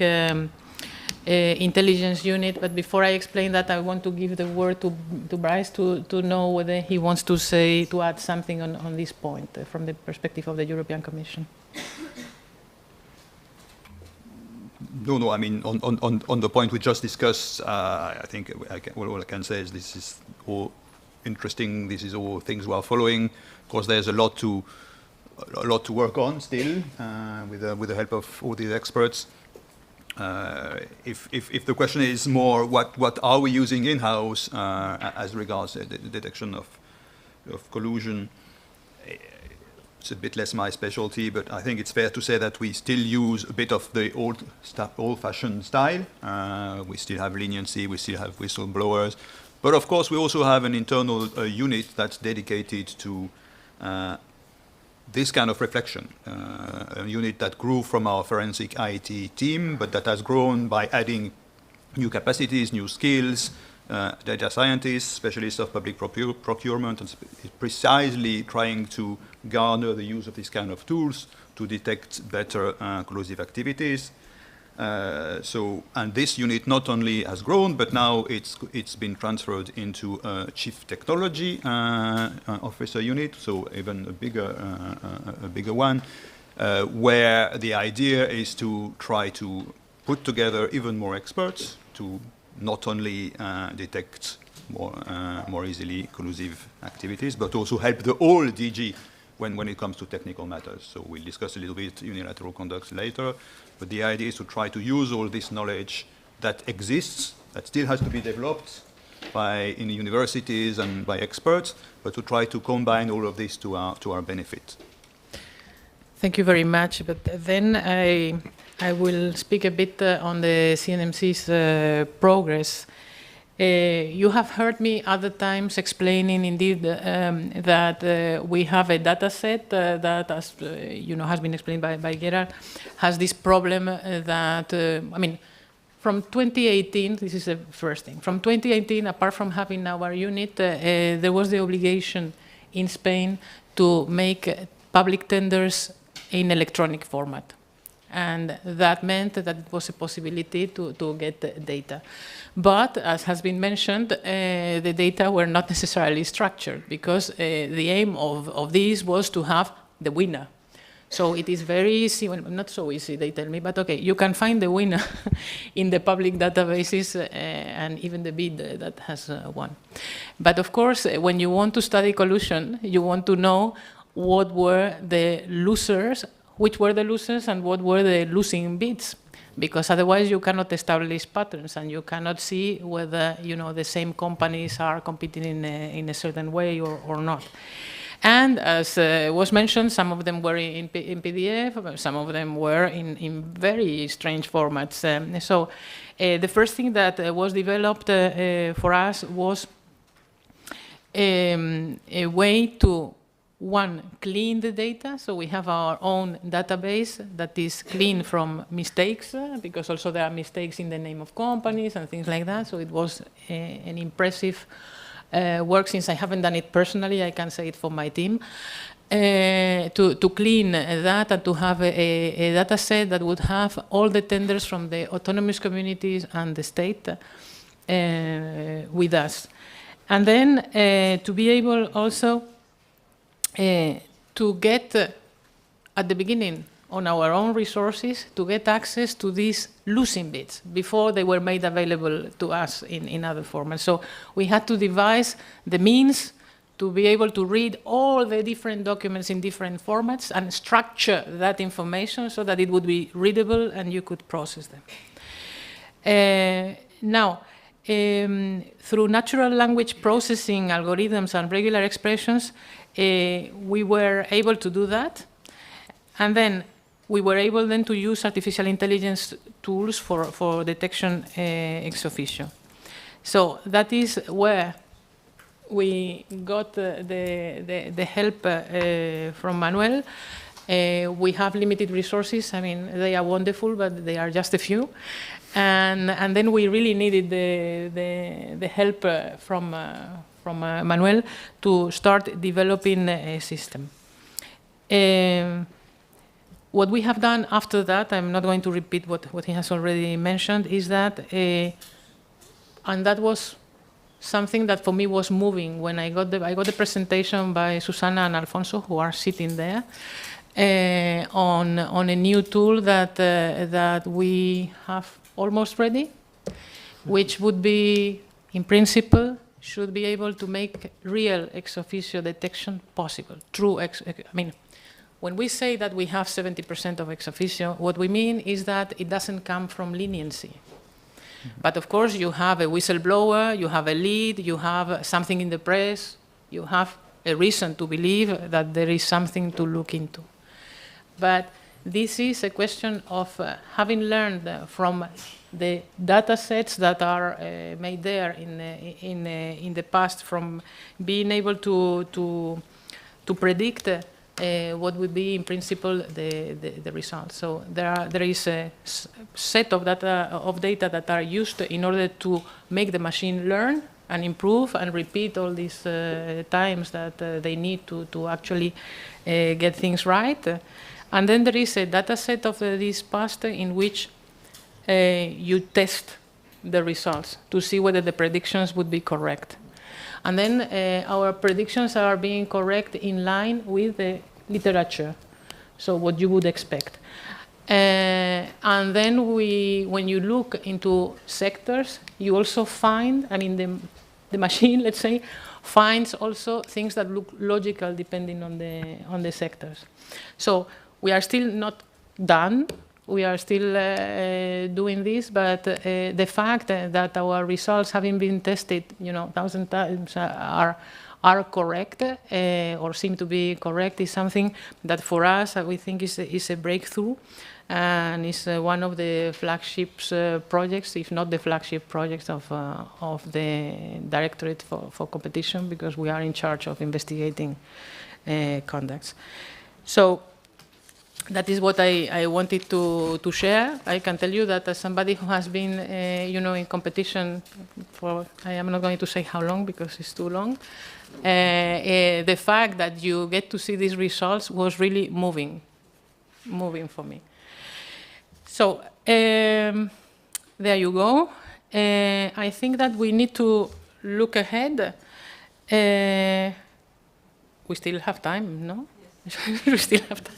intelligence unit. But before I explain that, I want to give the word to Bryce to know whether he wants to add something on this point from the perspective of the European Commission. No. I mean, on the point we just discussed, I think all I can say is this is all interesting. This is all things we are following. Of course, there's a lot to work on still, with the help of all these experts. If the question is more what are we using in-house as regards the detection of collusion, it's a bit less my specialty, but I think it's fair to say that we still use a bit of the old-fashioned style. We still have leniency, we still have whistleblowers. But of course, we also have an internal unit that's dedicated to this kind of reflection, a unit that grew from our forensic IT team, but that has grown by adding new capacities, new skills, data scientists, specialists of public procurement, and precisely trying to garner the use of these kind of tools to detect better collusive activities. And this unit not only has grown, but now it's been transferred into a chief technology officer unit, so even a bigger one, where the idea is to try to put together even more experts to not only detect more easily collusive activities, but also help the whole DG when it comes to technical matters. So we'll discuss a little bit unilateral conducts later, but the idea is to try to use all this knowledge that exists, that still has to be developed in universities and by experts, but to try to combine all of this to our benefit. Thank you very much. But then I will speak a bit on the CNMC's progress. You have heard me other times explaining indeed that we have a data set that, as has been explained by Gerard, has this problem that, from 2018, this is the first thing. From 2018, apart from having our unit, there was the obligation in Spain to make public tenders in electronic format. And that meant that it was a possibility to get data. But, as has been mentioned, the data were not necessarily structured, because the aim of this was to have the winner. So it is very easy, well, not so easy, they tell me, but okay, you can find the winner in the public databases and even the bid that has won. But of course, when you want to study collusion, you want to know what were the losers, which were the losers and what were the losing bids, because otherwise you cannot establish patterns and you cannot see whether the same companies are competing in a certain way or not. And as was mentioned, some of them were in PDF, some of them were in very strange formats. So the first thing that was developed for us was a way to, one, clean the data. So we have our own database that is clean from mistakes, because also there are mistakes in the name of companies and things like that. So it was an impressive work. Since I haven't done it personally, I can say it for my team, to clean that and to have a data set that would have all the tenders from the autonomous communities and the state with us. And then to be able also to get at the beginning on our own resources to get access to these losing bids before they were made available to us in other formats. So we had to devise the means to be able to read all the different documents in different formats and structure that information so that it would be readable and you could process them. Now, through natural language processing algorithms and regular expressions, we were able to do that. And then we were able then to use artificial intelligence tools for detection ex officio. So that is where we got the help from Manuel. We have limited resources. I mean, they are wonderful, but they are just a few. And then we really needed the help from Manuel to start developing a system. What we have done after that, I'm not going to repeat what he has already mentioned, is that, and that was something that for me was moving when I got the presentation by Susana and Alfonso, who are sitting there, on a new tool that we have almost ready, which would be, in principle, should be able to make real ex officio detection possible. When we say that we have 70% of ex officio, what we mean is that it doesn't come from leniency. But of course, you have a whistleblower, you have a lead, you have something in the press, you have a reason to believe that there is something to look into. But this is a question of having learned from the data sets that are made there in the past, from being able to predict what would be, in principle, the results. So there is a set of data that are used in order to make the machine learn and improve and repeat all these times that they need to actually get things right. And then there is a data set of this past in which you test the results to see whether the predictions would be correct. And then our predictions are being correct in line with the literature, so what you would expect. And then when you look into sectors, you also find, I mean, the machine, let's say, finds also things that look logical depending on the sectors. So we are still not done. We are still doing this, but the fact that our results, having been tested, 1,000 times, are correct or seem to be correct, is something that for us we think is a breakthrough, and is one of the flagship projects, if not the flagship projects of the Directorate for Competition, because we are in charge of investigating conducts. So that is what I wanted to share. I can tell you that as somebody who has been, in competition for, I am not going to say how long because it's too long, the fact that you get to see these results was really moving for me. So there you go. I think that we need to look ahead. We still have time, no? Yes. We still have time.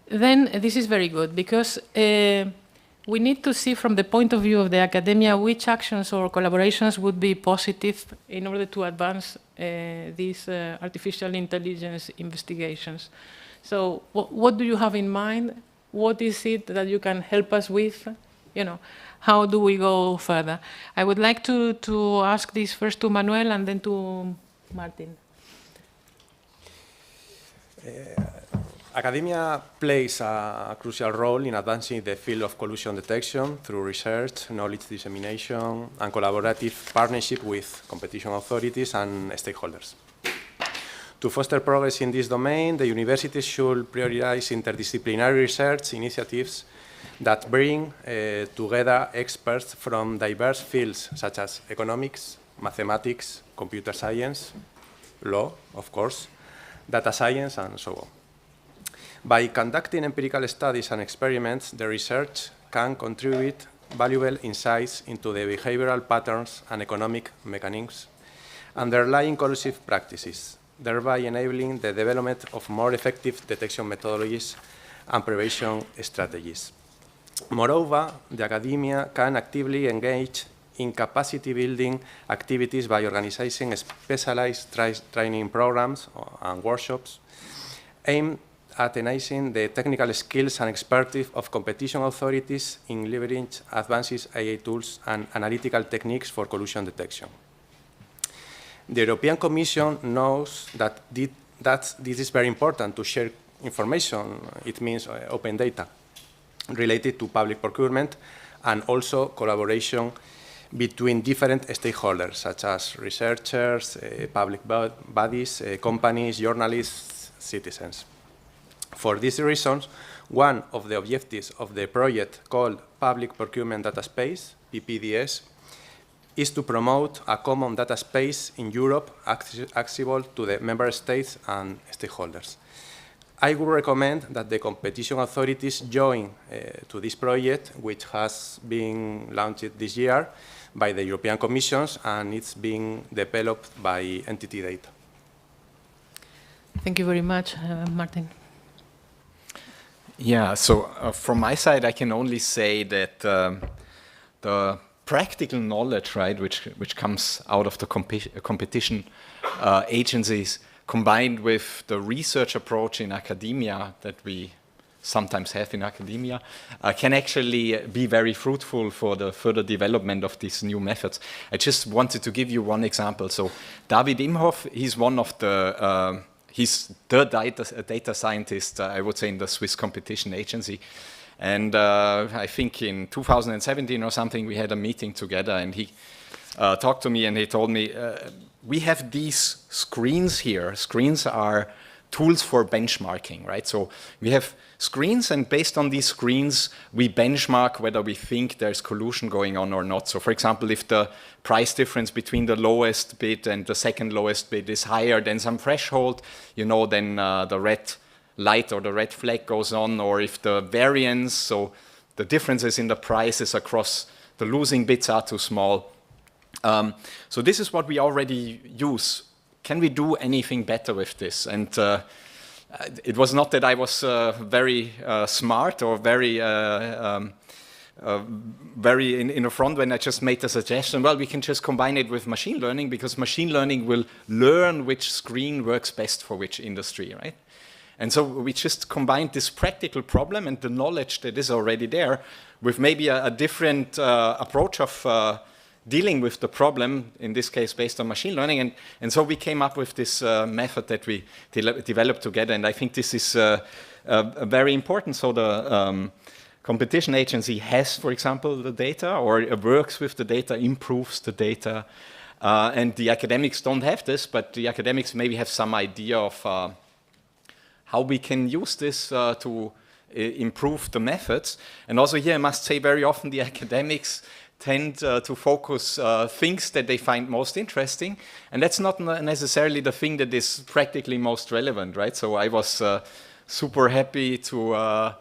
Then this is very good, because we need to see from the point of view of the academia which actions or collaborations would be positive in order to advance these artificial intelligence investigations. So what do you have in mind? What is it that you can help us with? How do we go further? I would like to ask this first to Manuel and then to Martin. Academia plays a crucial role in advancing the field of collusion detection through research, knowledge dissemination, and collaborative partnership with competition authorities and stakeholders. To foster progress in this domain, the universities should prioritize interdisciplinary research initiatives that bring together experts from diverse fields such as economics, mathematics, computer science, law, of course, data science, and so on. By conducting empirical studies and experiments, the research can contribute valuable insights into the behavioral patterns and economic mechanisms underlying collusive practices, thereby enabling the development of more effective detection methodologies and prevention strategies. Moreover, the academia can actively engage in capacity building activities by organizing specialized training programs and workshops aimed at enhancing the technical skills and expertise of competition authorities in leveraging advanced AI tools and analytical techniques for collusion detection. The European Commission knows that this is very important to share information. It means open data related to public procurement and also collaboration between different stakeholders, such as researchers, public bodies, companies, journalists, citizens. For these reasons, one of the objectives of the project called Public Procurement Data Space, PPDS, is to promote a common data space in Europe accessible to the member states and stakeholders. I would recommend that the competition authorities join to this project, which has been launched this year by the European Commission, and it's being developed by NTT Data. Thank you very much, Martin. Yeah, so from my side, I can only say that the practical knowledge, right, which comes out of the competition agencies, combined with the research approach in academia that we sometimes have in academia, can actually be very fruitful for the further development of these new methods. I just wanted to give you one example. So David Imhoff, he's one of the he's the data scientist, I would say, in the Swiss Competition Agency. And I think in 2017 or something, we had a meeting together, and he talked to me and he told me, we have these screens here. Screens are tools for benchmarking, right? So we have screens, and based on these screens, we benchmark whether we think there's collusion going on or not. So for example, if the price difference between the lowest bid and the second lowest bid is higher than some threshold, then the red light or the red flag goes on, or if the variance, so the differences in the prices across the losing bits are too small. So this is what we already use. Can we do anything better with this? And it was not that I was very smart or very in the front when I just made the suggestion, well, we can just combine it with machine learning, because machine learning will learn which screen works best for which industry, right? And so we just combined this practical problem and the knowledge that is already there with maybe a different approach of dealing with the problem, in this case based on machine learning. And so we came up with this method that we developed together. And I think this is very important. So the competition agency has, for example, the data, or works with the data, improves the data. And the academics don't have this, but the academics maybe have some idea of how we can use this to improve the methods. And also here I must say, very often the academics tend to focus things that they find most interesting, and that's not necessarily the thing that is practically most relevant, right? So I was super happy to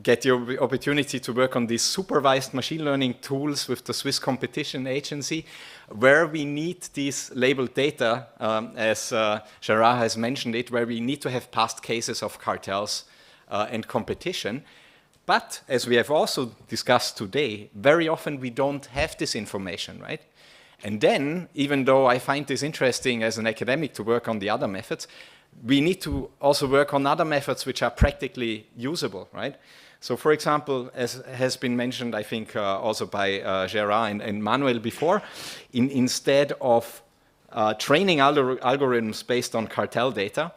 get the opportunity to work on these supervised machine learning tools with the Swiss Competition Agency, where we need these labeled data, as Gerard has mentioned it, where we need to have past cases of cartels and competition. But as we have also discussed today, very often we don't have this information, right? And then, even though I find this interesting as an academic to work on the other methods, we need to also work on other methods which are practically usable, right? So for example, as has been mentioned, I think also by Gerard and Manuel before, instead of training algorithms based on cartel data,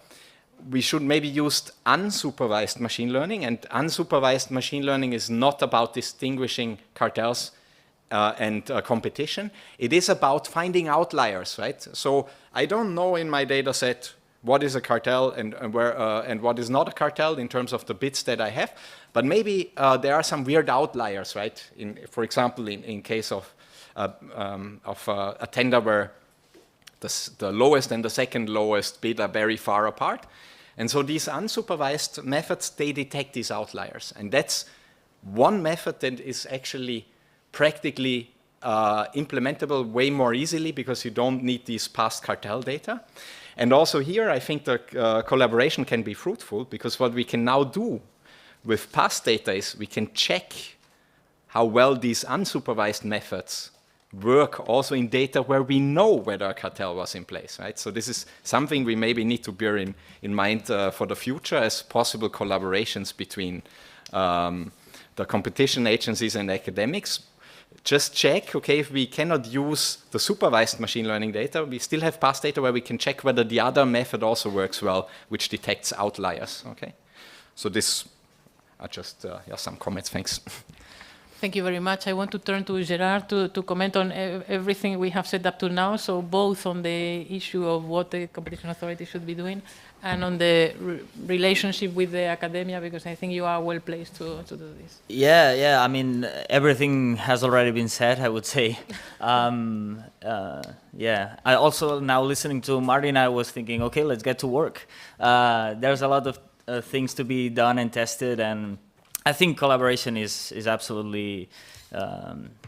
we should maybe use unsupervised machine learning. And unsupervised machine learning is not about distinguishing cartels and competition. It is about finding outliers, right? So I don't know in my data set what is a cartel and what is not a cartel in terms of the bits that I have. But maybe there are some weird outliers, right? For example, in case of a tender where the lowest and the second lowest bid are very far apart. And so these unsupervised methods, they detect these outliers. And that's one method that is actually practically implementable way more easily, because you don't need these past cartel data. And also here, I think the collaboration can be fruitful, because what we can now do with past data is we can check how well these unsupervised methods work also in data where we know whether a cartel was in place, right? So this is something we maybe need to bear in mind for the future as possible collaborations between the competition agencies and academics. Just check, okay, if we cannot use the supervised machine learning data, we still have past data where we can check whether the other method also works well, which detects outliers, okay? So this are just some comments, thanks. Thank you very much. I want to turn to Gerard to comment on everything we have said up to now, so both on the issue of what the competition authority should be doing and on the relationship with the academia, because I think you are well placed to do this. Yeah, I mean, everything has already been said, I would say. Yeah, I also, now listening to Martin, I was thinking, okay, let's get to work. There's a lot of things to be done and tested, and I think collaboration is absolutely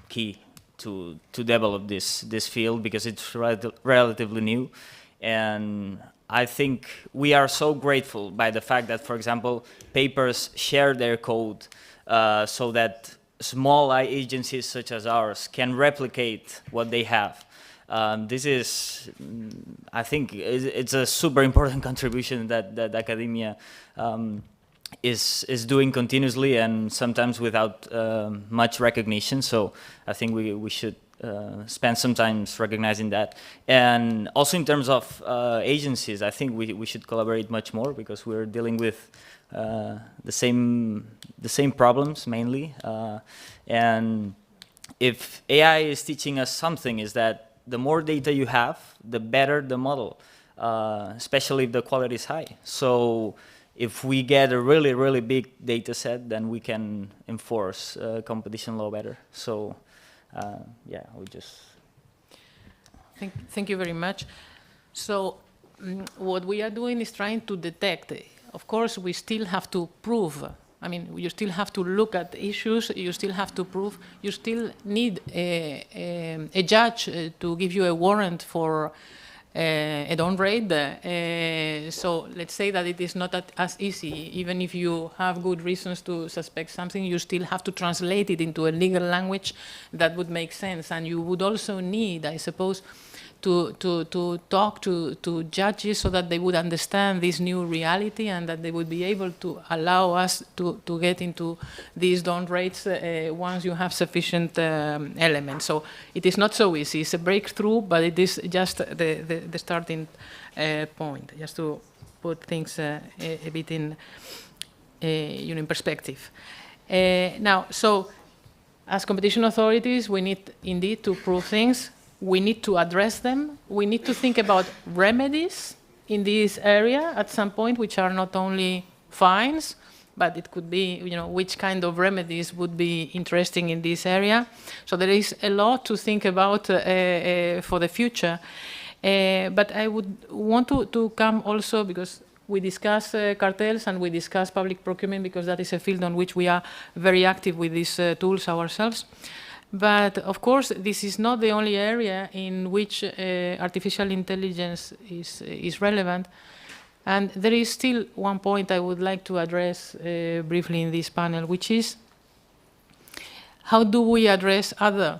key to develop this field, because it's relatively new. And I think we are so grateful by the fact that, for example, papers share their code so that small agencies such as ours can replicate what they have. This is, I think, it's a super important contribution that academia is doing continuously and sometimes without much recognition. So I think we should spend some time recognizing that. And also in terms of agencies, I think we should collaborate much more, because we're dealing with the same problems mainly. And if AI is teaching us something, is that the more data you have, the better the model, especially if the quality is high. So if we get a really, really big data set, then we can enforce competition law better. So yeah, we just... Thank you very much. So what we are doing is trying to detect of course, we still have to prove. I mean, you still have to look at issues, you still have to prove, you still need a judge to give you a warrant for a downgrade. So let's say that it is not as easy. Even if you have good reasons to suspect something, you still have to translate it into a legal language that would make sense. And you would also need, I suppose, to talk to judges so that they would understand this new reality and that they would be able to allow us to get into these down rates once you have sufficient elements. So it is not so easy. It's a breakthrough, but it is just the starting point, just to put things a bit in, in perspective. Now, so as competition authorities, we need indeed to prove things. We need to address them. We need to think about remedies in this area at some point, which are not only fines, but it could be, which kind of remedies would be interesting in this area. So there is a lot to think about for the future. But I would want to come also, because we discuss cartels and we discuss public procurement, because that is a field on which we are very active with these tools ourselves. But of course, this is not the only area in which artificial intelligence is relevant. And there is still one point I would like to address briefly in this panel, which is how do we address other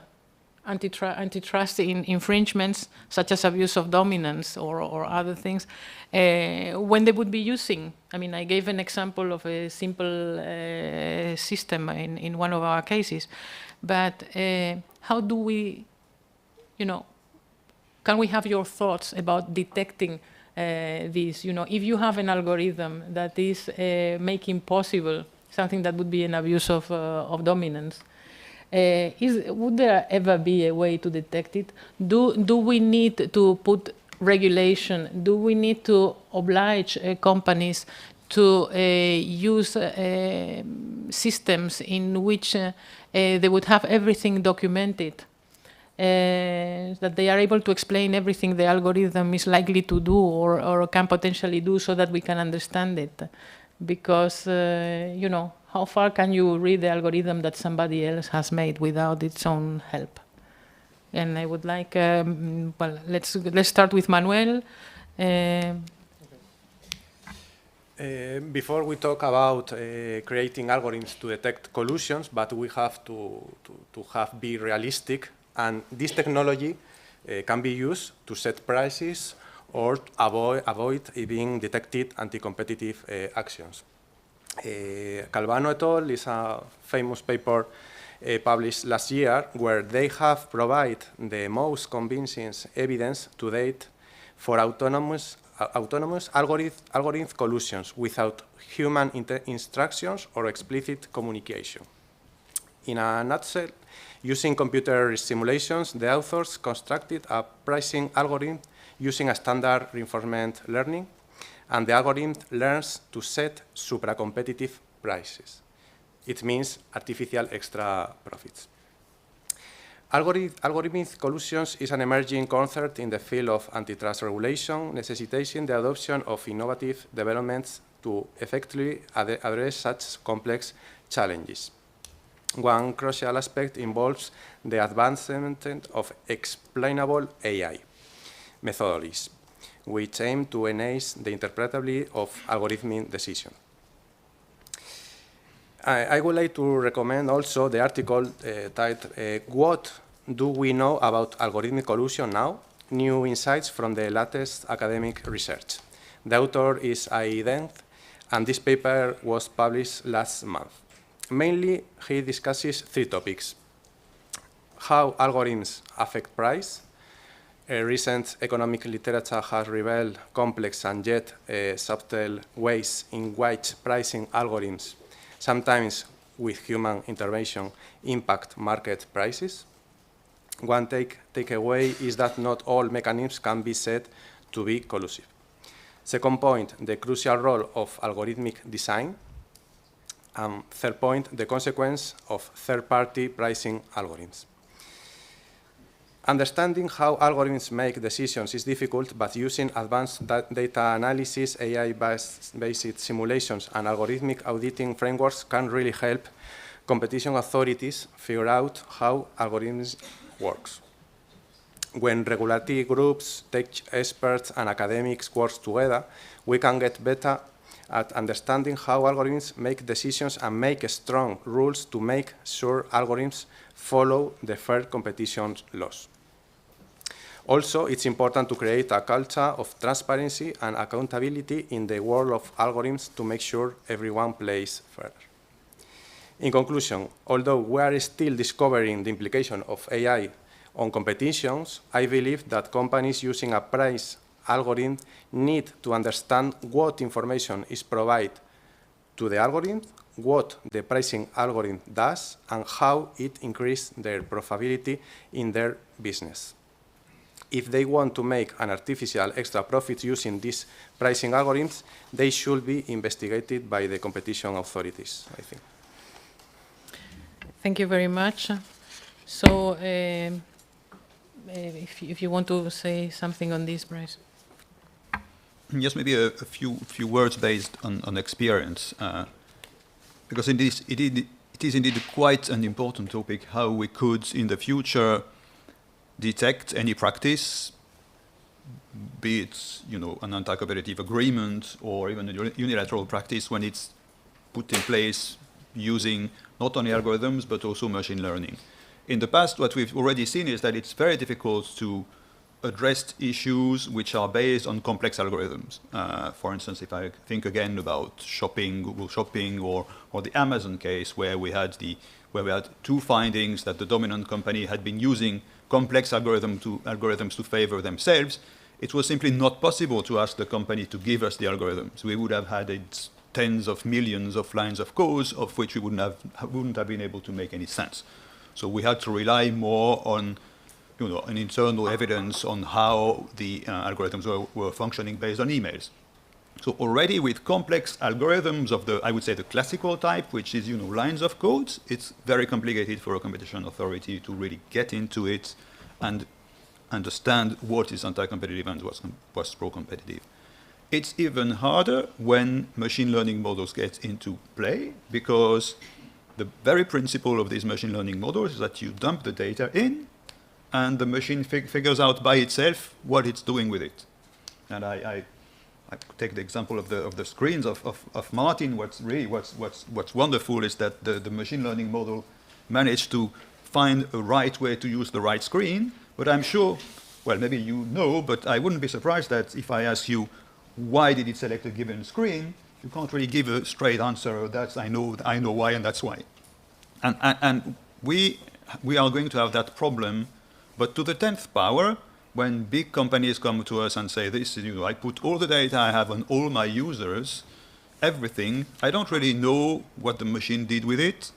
antitrust infringements, such as abuse of dominance or other things, when they would be using. I mean, I gave an example of a simple system in one of our cases. But how do we, can we have your thoughts about detecting this? If you have an algorithm that is making possible something that would be an abuse of dominance, would there ever be a way to detect it? Do we need to put regulation? Do we need to oblige companies to use systems in which they would have everything documented, that they are able to explain everything the algorithm is likely to do or can potentially do, so that we can understand it? Because, how far can you read the algorithm that somebody else has made without its own help? And I would like, well, let's start with Manuel. Before we talk about creating algorithms to detect collusions, but we have to be realistic, and this technology can be used to set prices or avoid being detected anti-competitive actions. Calvano et al. Is a famous paper published last year where they have provided the most convincing evidence to date for autonomous algorithm collusions without human instructions or explicit communication. In a nutshell, using computer simulations, the authors constructed a pricing algorithm using a standard reinforcement learning, and the algorithm learns to set supra-competitive prices. It means artificial extra profits. Algorithmic collusions is an emerging concept in the field of antitrust regulation, necessitating the adoption of innovative developments to effectively address such complex challenges. One crucial aspect involves the advancement of explainable AI methodologies, which aim to enhance the interpretability of algorithmic decisions. I would like to recommend also the article titled What Do We Know About Algorithmic Collusion Now? New Insights from the Latest Academic Research. The author is Ai Deng, and this paper was published last month. Mainly, he discusses three topics: how algorithms affect price. Recent economic literature has revealed complex and yet subtle ways in which pricing algorithms, sometimes with human intervention, impact market prices. One takeaway is that not all mechanisms can be said to be collusive. Second point, the crucial role of algorithmic design. And third point, the consequence of third-party pricing algorithms. Understanding how algorithms make decisions is difficult, but using advanced data analysis, AI-based simulations, and algorithmic auditing frameworks can really help competition authorities figure out how algorithms works. When regulatory groups, tech experts, and academics work together, we can get better at understanding how algorithms make decisions and make strong rules to make sure algorithms follow the fair competition laws. Also, it's important to create a culture of transparency and accountability in the world of algorithms to make sure everyone plays fair. In conclusion, although we are still discovering the implication of AI on competitions, I believe that companies using a price algorithm need to understand what information is provided to the algorithm, what the pricing algorithm does, and how it increases their profitability in their business. If they want to make an artificial extra profit using these pricing algorithms, they should be investigated by the competition authorities, I think. Thank you very much. So, if you want to say something on this, Bryce. Yes, maybe a few words based on experience, because it is indeed quite an important topic how we could in the future detect any practice, be it an anti-competitive agreement or even a unilateral practice when it's put in place using not only algorithms but also machine learning. In the past, what we've already seen is that it's very difficult to address issues which are based on complex algorithms. For instance, if I think again about shopping, Google Shopping, or the Amazon case, where we had two findings that the dominant company had been using complex algorithms to favor themselves, it was simply not possible to ask the company to give us the algorithms. We would have had tens of millions of lines of code, of which we wouldn't have been able to make any sense. So we had to rely more on an internal evidence on how the algorithms were functioning based on emails. So already with complex algorithms of I would say the classical type, which is lines of code, it's very complicated for a competition authority to really get into it and understand what is anti-competitive and what's pro-competitive. It's even harder when machine learning models get into play, because the very principle of these machine learning models is that you dump the data in, and the machine figures out by itself what it's doing with it. And I take the example of the screens of Martin. What's wonderful is that the machine learning model managed to find a right way to use the right screen. But I'm sure, well, maybe but I wouldn't be surprised that if I ask you why did it select a given screen, you can't really give a straight answer. That's I know why, and that's why. And we are going to have that problem. But to the 10th power, when big companies come to us and say, I put all the data I have on all my users, everything, I don't really know what the machine did with it,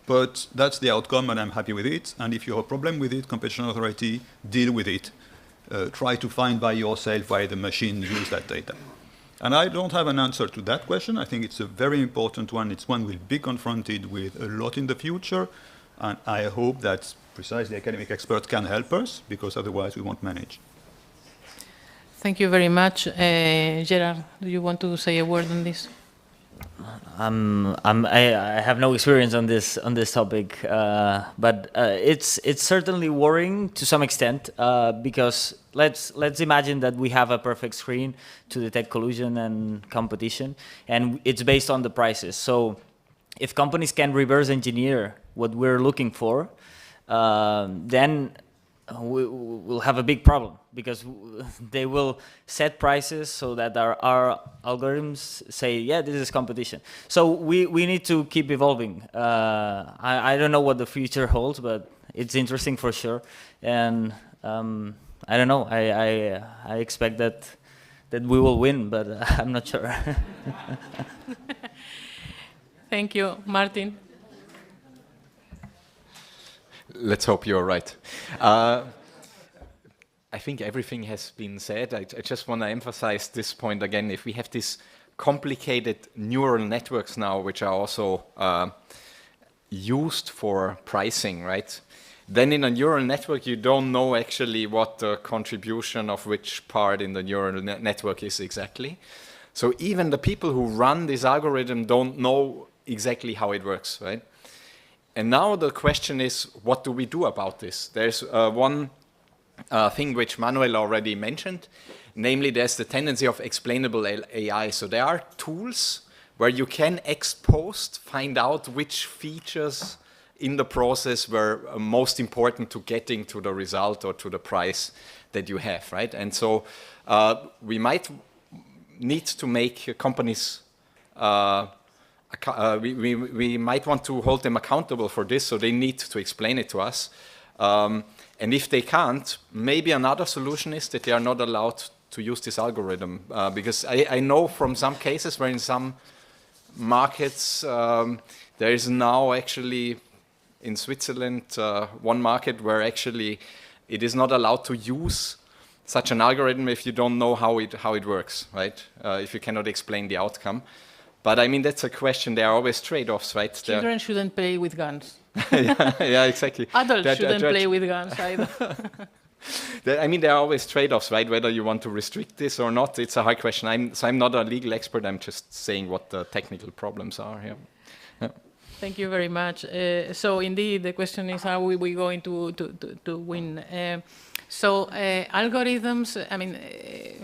but that's the outcome and I'm happy with it. And if you have a problem with it, competition authority, deal with it. Try to find by yourself why the machine used that data. And I don't have an answer to that question. I think it's a very important one. It's one we'll be confronted with a lot in the future. And I hope that precisely academic experts can help us, because otherwise we won't manage. Thank you very much. Gerard, do you want to say a word on this? I have no experience on this topic, but it's certainly worrying to some extent, because let's imagine that we have a perfect screen to detect collusion and competition, and it's based on the prices. So if companies can reverse engineer what we're looking for, then we'll have a big problem, because they will set prices so that our algorithms say, yeah, this is competition. So we need to keep evolving. I don't know what the future holds, but it's interesting for sure. And I don't know, I expect that we will win, but I'm not sure. Thank you. Martin? Let's hope you're right. I think everything has been said. I just want to emphasize this point again. If we have these complicated neural networks now, which are also used for pricing, right? then in a neural network, you don't know actually what the contribution of which part in the neural network is exactly. So even the people who run this algorithm don't know exactly how it works, right? And now the question is, what do we do about this? There's one thing which Manuel already mentioned, namely there's the tendency of explainable AI. So there are tools where you can ex post find out which features in the process were most important to getting to the result or to the price that you have, right? And so we might need to make companies, we might want to hold them accountable for this, so they need to explain it to us. And if they can't, maybe another solution is that they are not allowed to use this algorithm. Because I know from some cases where in some markets, there is now actually in Switzerland one market where actually it is not allowed to use such an algorithm if you don't know how it works, right? If you cannot explain the outcome. But I mean, that's a question. There are always trade-offs, right? Children shouldn't play with guns. Yeah, exactly. Adults shouldn't play with guns either. I mean, there are always trade-offs, right? Whether you want to restrict this or not, it's a hard question. I'm not a legal expert. I'm just saying what the technical problems are here. Yeah. Thank you very much. So indeed, the question is, how are we going to win? So algorithms, I mean,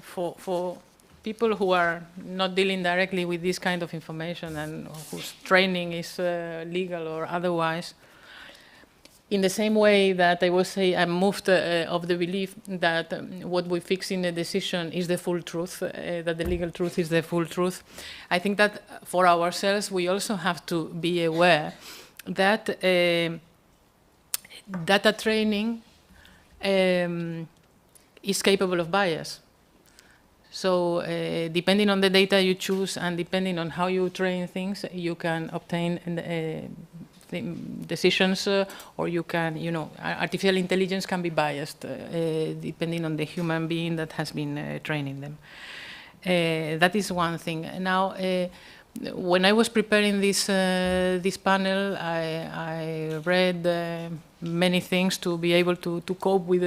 for people who are not dealing directly with this kind of information and whose training is legal or otherwise, in the same way that I will say I'm moved of the belief that what we fix in a decision is the full truth, that the legal truth is the full truth, I think that for ourselves we also have to be aware that data training is capable of bias. So depending on the data you choose and depending on how you train things, you can obtain decisions or you can, artificial intelligence can be biased depending on the human being that has been training them. That is one thing. Now, when I was preparing this panel, I read many things to be able to cope with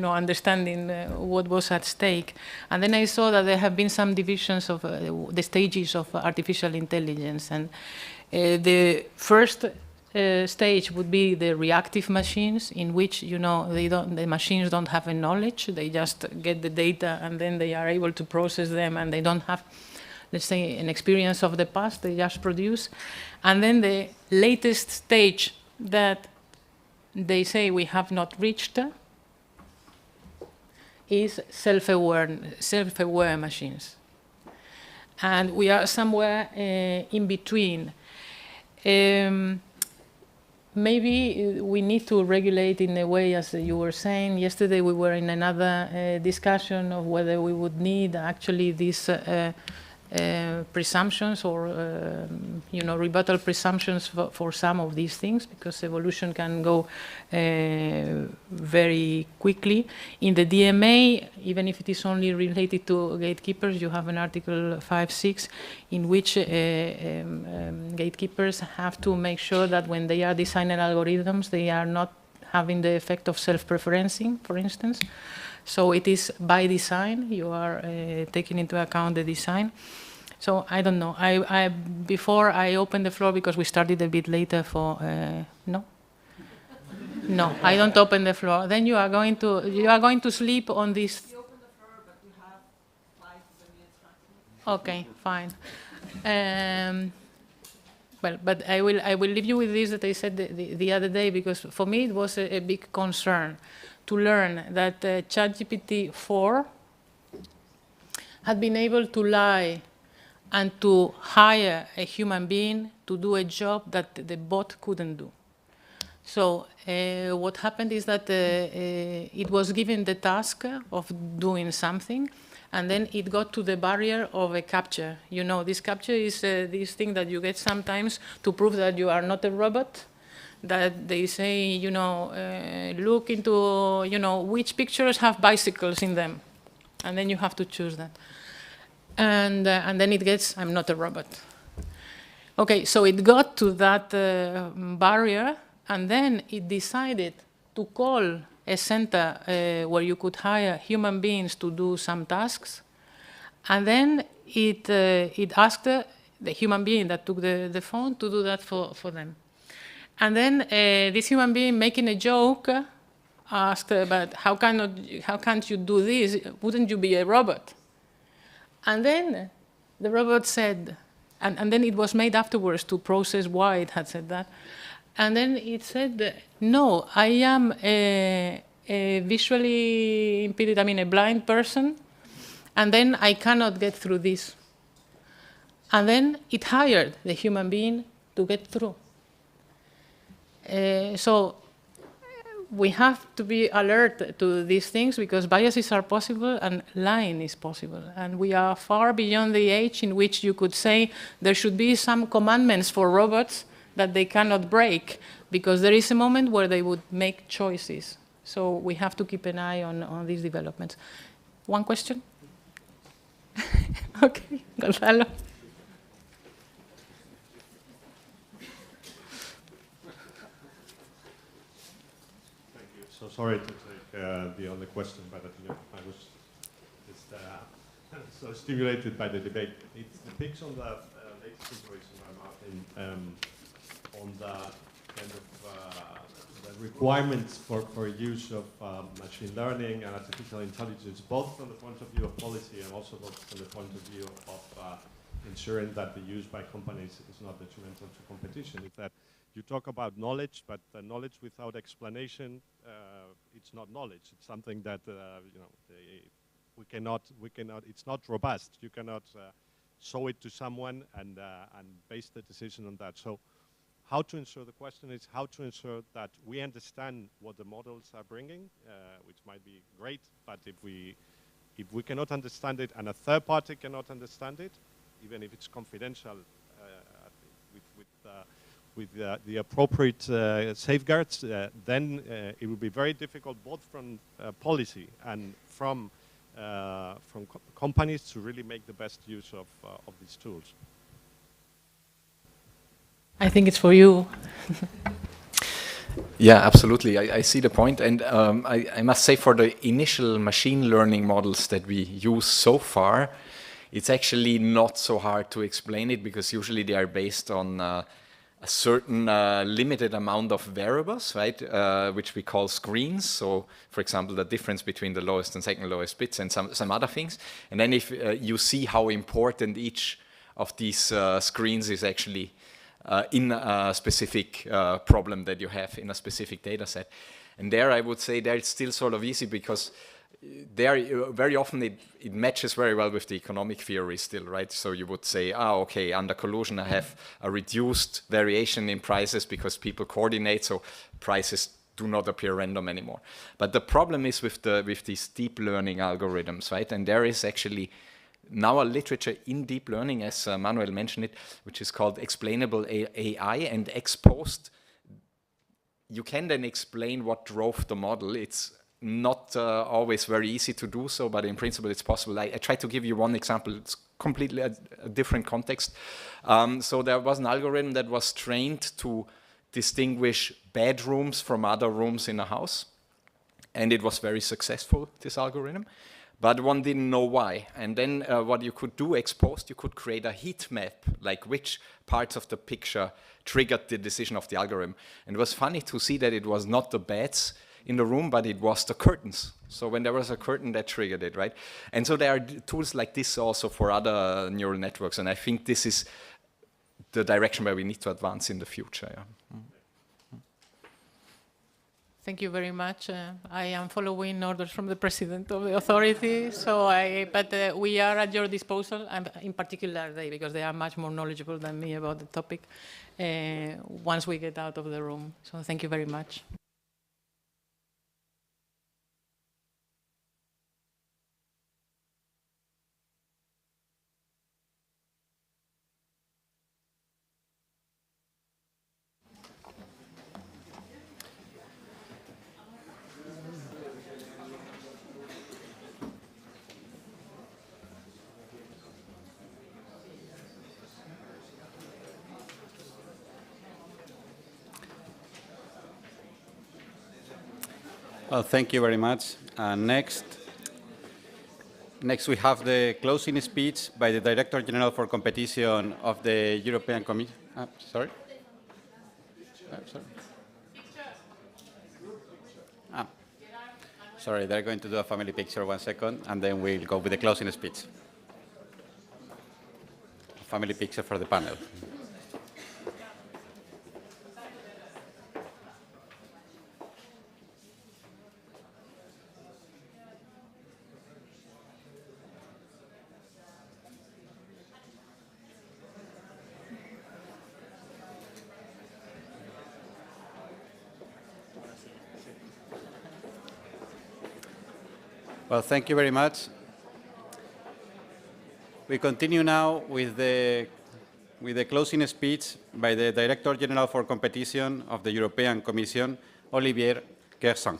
understanding what was at stake. And then I saw that there have been some divisions of the stages of artificial intelligence. And the first stage would be the reactive machines, in which the machines don't have a knowledge. They just get the data and then they are able to process them, and they don't have, let's say, an experience of the past. They just produce. And then the latest stage that they say we have not reached is self-aware machines. And we are somewhere in between. Maybe we need to regulate in a way, as you were saying. Yesterday we were in another discussion of whether we would need actually these presumptions or rebuttal presumptions for some of these things, because evolution can go very quickly. In the DMA, even if it is only related to gatekeepers, you have an Article 5.6 in which gatekeepers have to make sure that when they are designing algorithms, they are not having the effect of self-preferencing, for instance. So it is by design, you are taking into account the design. So I don't know. Before I open the floor, because we started a bit later for, no? No, I don't open the floor. Then you are going to sleep on this. You open the floor, but you have 5 minutes. Okay, fine. Well, but I will leave you with this that I said the other day, because for me it was a big concern to learn that ChatGPT 4 had been able to lie and to hire a human being to do a job that the bot couldn't do. So what happened is that it was given the task of doing something, and then it got to the barrier of a captcha. This captcha is this thing that you get sometimes to prove that you are not a robot, that they say, look into, which pictures have bicycles in them, and then you have to choose that. And then it gets, I'm not a robot. Okay, so it got to that barrier, and then it decided to call a center where you could hire human beings to do some tasks. And then it asked the human being that took the phone to do that for them. And then this human being, making a joke, asked, but how can't you do this? Wouldn't you be a robot? And then the robot said, and then it was made afterwards to process why it had said that. And then it said, no, I am a visually impeded, a blind person, and then I cannot get through this. And then it hired the human being to get through. So we have to be alert to these things because biases are possible and lying is possible. And we are far beyond the age in which you could say there should be some commandments for robots that they cannot break because there is a moment where they would make choices. So we have to keep an eye on these developments. One question? Okay, Gonzalo. So sorry to take the other question, but I was just so stimulated by the debate. It depicts on the latest situation, Martin, on the kind of the requirements for use of machine learning and artificial intelligence, both from the point of view of policy and also from the point of view of ensuring that the use by companies is not detrimental to competition. Is that you talk about knowledge, but knowledge without explanation, it's not knowledge. It's something that we cannot. It's not robust. You cannot show it to someone and base the decision on that. So, how to ensure? The question is how to ensure that we understand what the models are bringing, which might be great, but if we cannot understand it and a third party cannot understand it, even if it's confidential, with the appropriate safeguards, then it will be very difficult both from policy and from companies to really make the best use of these tools. I think it's for you. Yeah, absolutely. I see the point. And I must say for the initial machine learning models that we use so far, it's actually not so hard to explain it because usually they are based on a certain limited amount of variables, right, which we call screens. So, for example, the difference between the lowest and second lowest bits and some other things. And then if you see how important each of these screens is actually in a specific problem that you have in a specific data set. And there I would say there it's still sort of easy because there very often it matches very well with the economic theory still, right? So you would say, okay, under collusion I have a reduced variation in prices because people coordinate, so prices do not appear random anymore. But the problem is with these deep learning algorithms, right? And there is actually now a literature in deep learning, as Manuel mentioned it, which is called explainable AI and ex post. You can then explain what drove the model. It's not always very easy to do so, but in principle it's possible. I try to give you one example. It's completely a different context. So there was an algorithm that was trained to distinguish bedrooms from other rooms in a house. And it was very successful, this algorithm. But one didn't know why. And then what you could do ex post, you could create a heat map, like which parts of the picture triggered the decision of the algorithm. And it was funny to see that it was not the beds in the room, but it was the curtains. So when there was a curtain, that triggered it, right? And so there are tools like this also for other neural networks. And I think this is the direction where we need to advance in the future. Yeah. Thank you very much. I am following orders from the president of the authority, but we are at your disposal, and in particular they, because they are much more knowledgeable than me about the topic, once we get out of the room. So thank you very much. Well, thank you very much. Next we have the closing speech by the Director General for Competition of the European Commission. Sorry? Sorry. Sorry, they're going to do a family picture 1 second, and then we'll go with the closing speech. A family picture for the panel. Well, thank you very much. We continue now with the closing speech by the Director General for Competition of the European Commission, Olivier Gerson.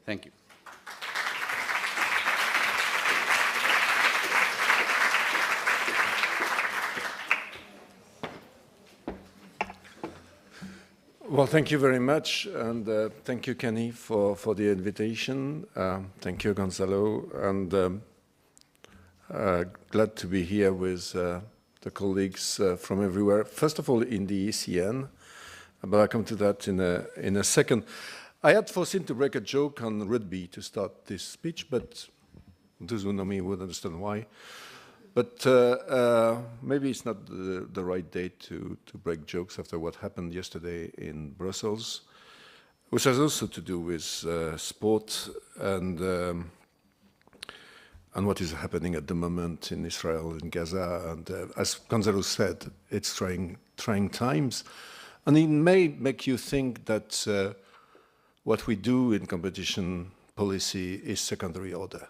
Thank you. Well, thank you very much, and thank you, Kenny, for the invitation. Thank you, Gonzalo, and glad to be here with the colleagues from everywhere. First of all, in the ECN, but I'll come to that in a second. I had foreseen to break a joke on rugby to start this speech, but those who know me would understand why. But maybe it's not the right day to break jokes after what happened yesterday in Brussels, which has also to do with sport and what is happening at the moment in Israel and Gaza. And as Gonzalo said, it's trying times. And it may make you think that what we do in competition policy is secondary order.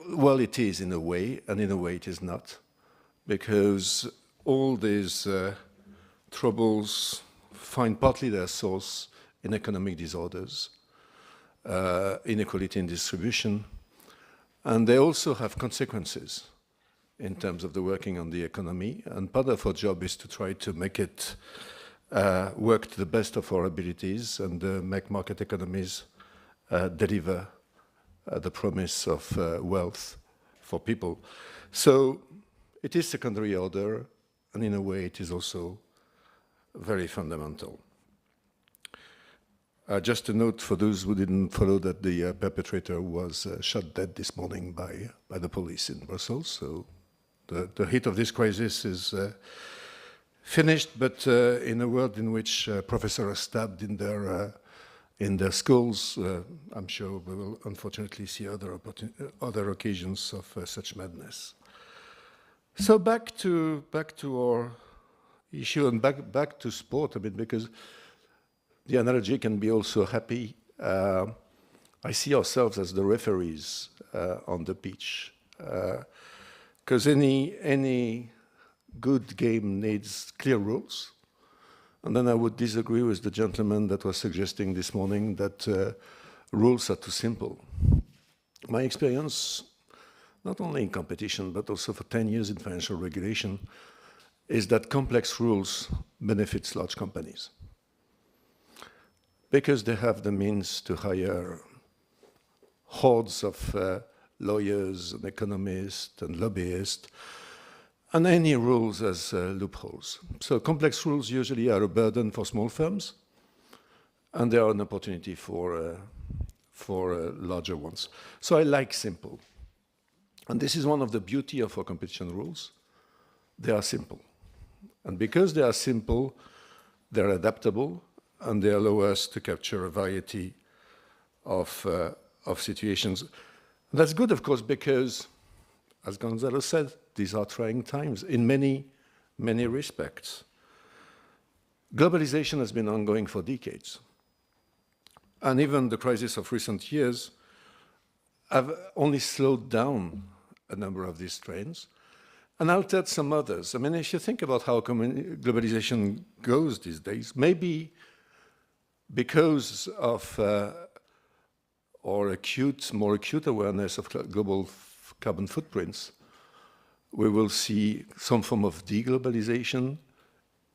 Well, it is in a way, and in a way it is not, because all these troubles find partly their source in economic disorders, inequality in distribution, and they also have consequences in terms of the working on the economy, and part of our job is to try to make it work to the best of our abilities and make market economies deliver the promise of wealth for people. So it is secondary order, and in a way it is also very fundamental. Just a note for those who didn't follow that the perpetrator was shot dead this morning by the police in Brussels. So the heat of this crisis is finished, but in a world in which professors are stabbed in their schools, I'm sure we will unfortunately see other occasions of such madness. So back to our issue and back to sport a bit, because the analogy can be also happy. I see ourselves as the referees on the pitch, because any good game needs clear rules. And then I would disagree with the gentleman that was suggesting this morning that rules are too simple. My experience, not only in competition, but also for 10 years in financial regulation, is that complex rules benefits large companies, because they have the means to hire hordes of lawyers and economists and lobbyists. And any rules as loopholes. So complex rules usually are a burden for small firms, and they are an opportunity for larger ones. So I like simple. And this is one of the beauty of our competition rules. They are simple. And because they are simple, they're adaptable, and they allow us to capture a variety of situations. And that's good, of course, because, as Gonzalo said, these are trying times in many, many respects. Globalization has been ongoing for decades. And even the crisis of recent years have only slowed down a number of these trends and altered some others. I mean, if you think about how globalization goes these days, maybe because of our more acute awareness of global carbon footprints, we will see some form of deglobalization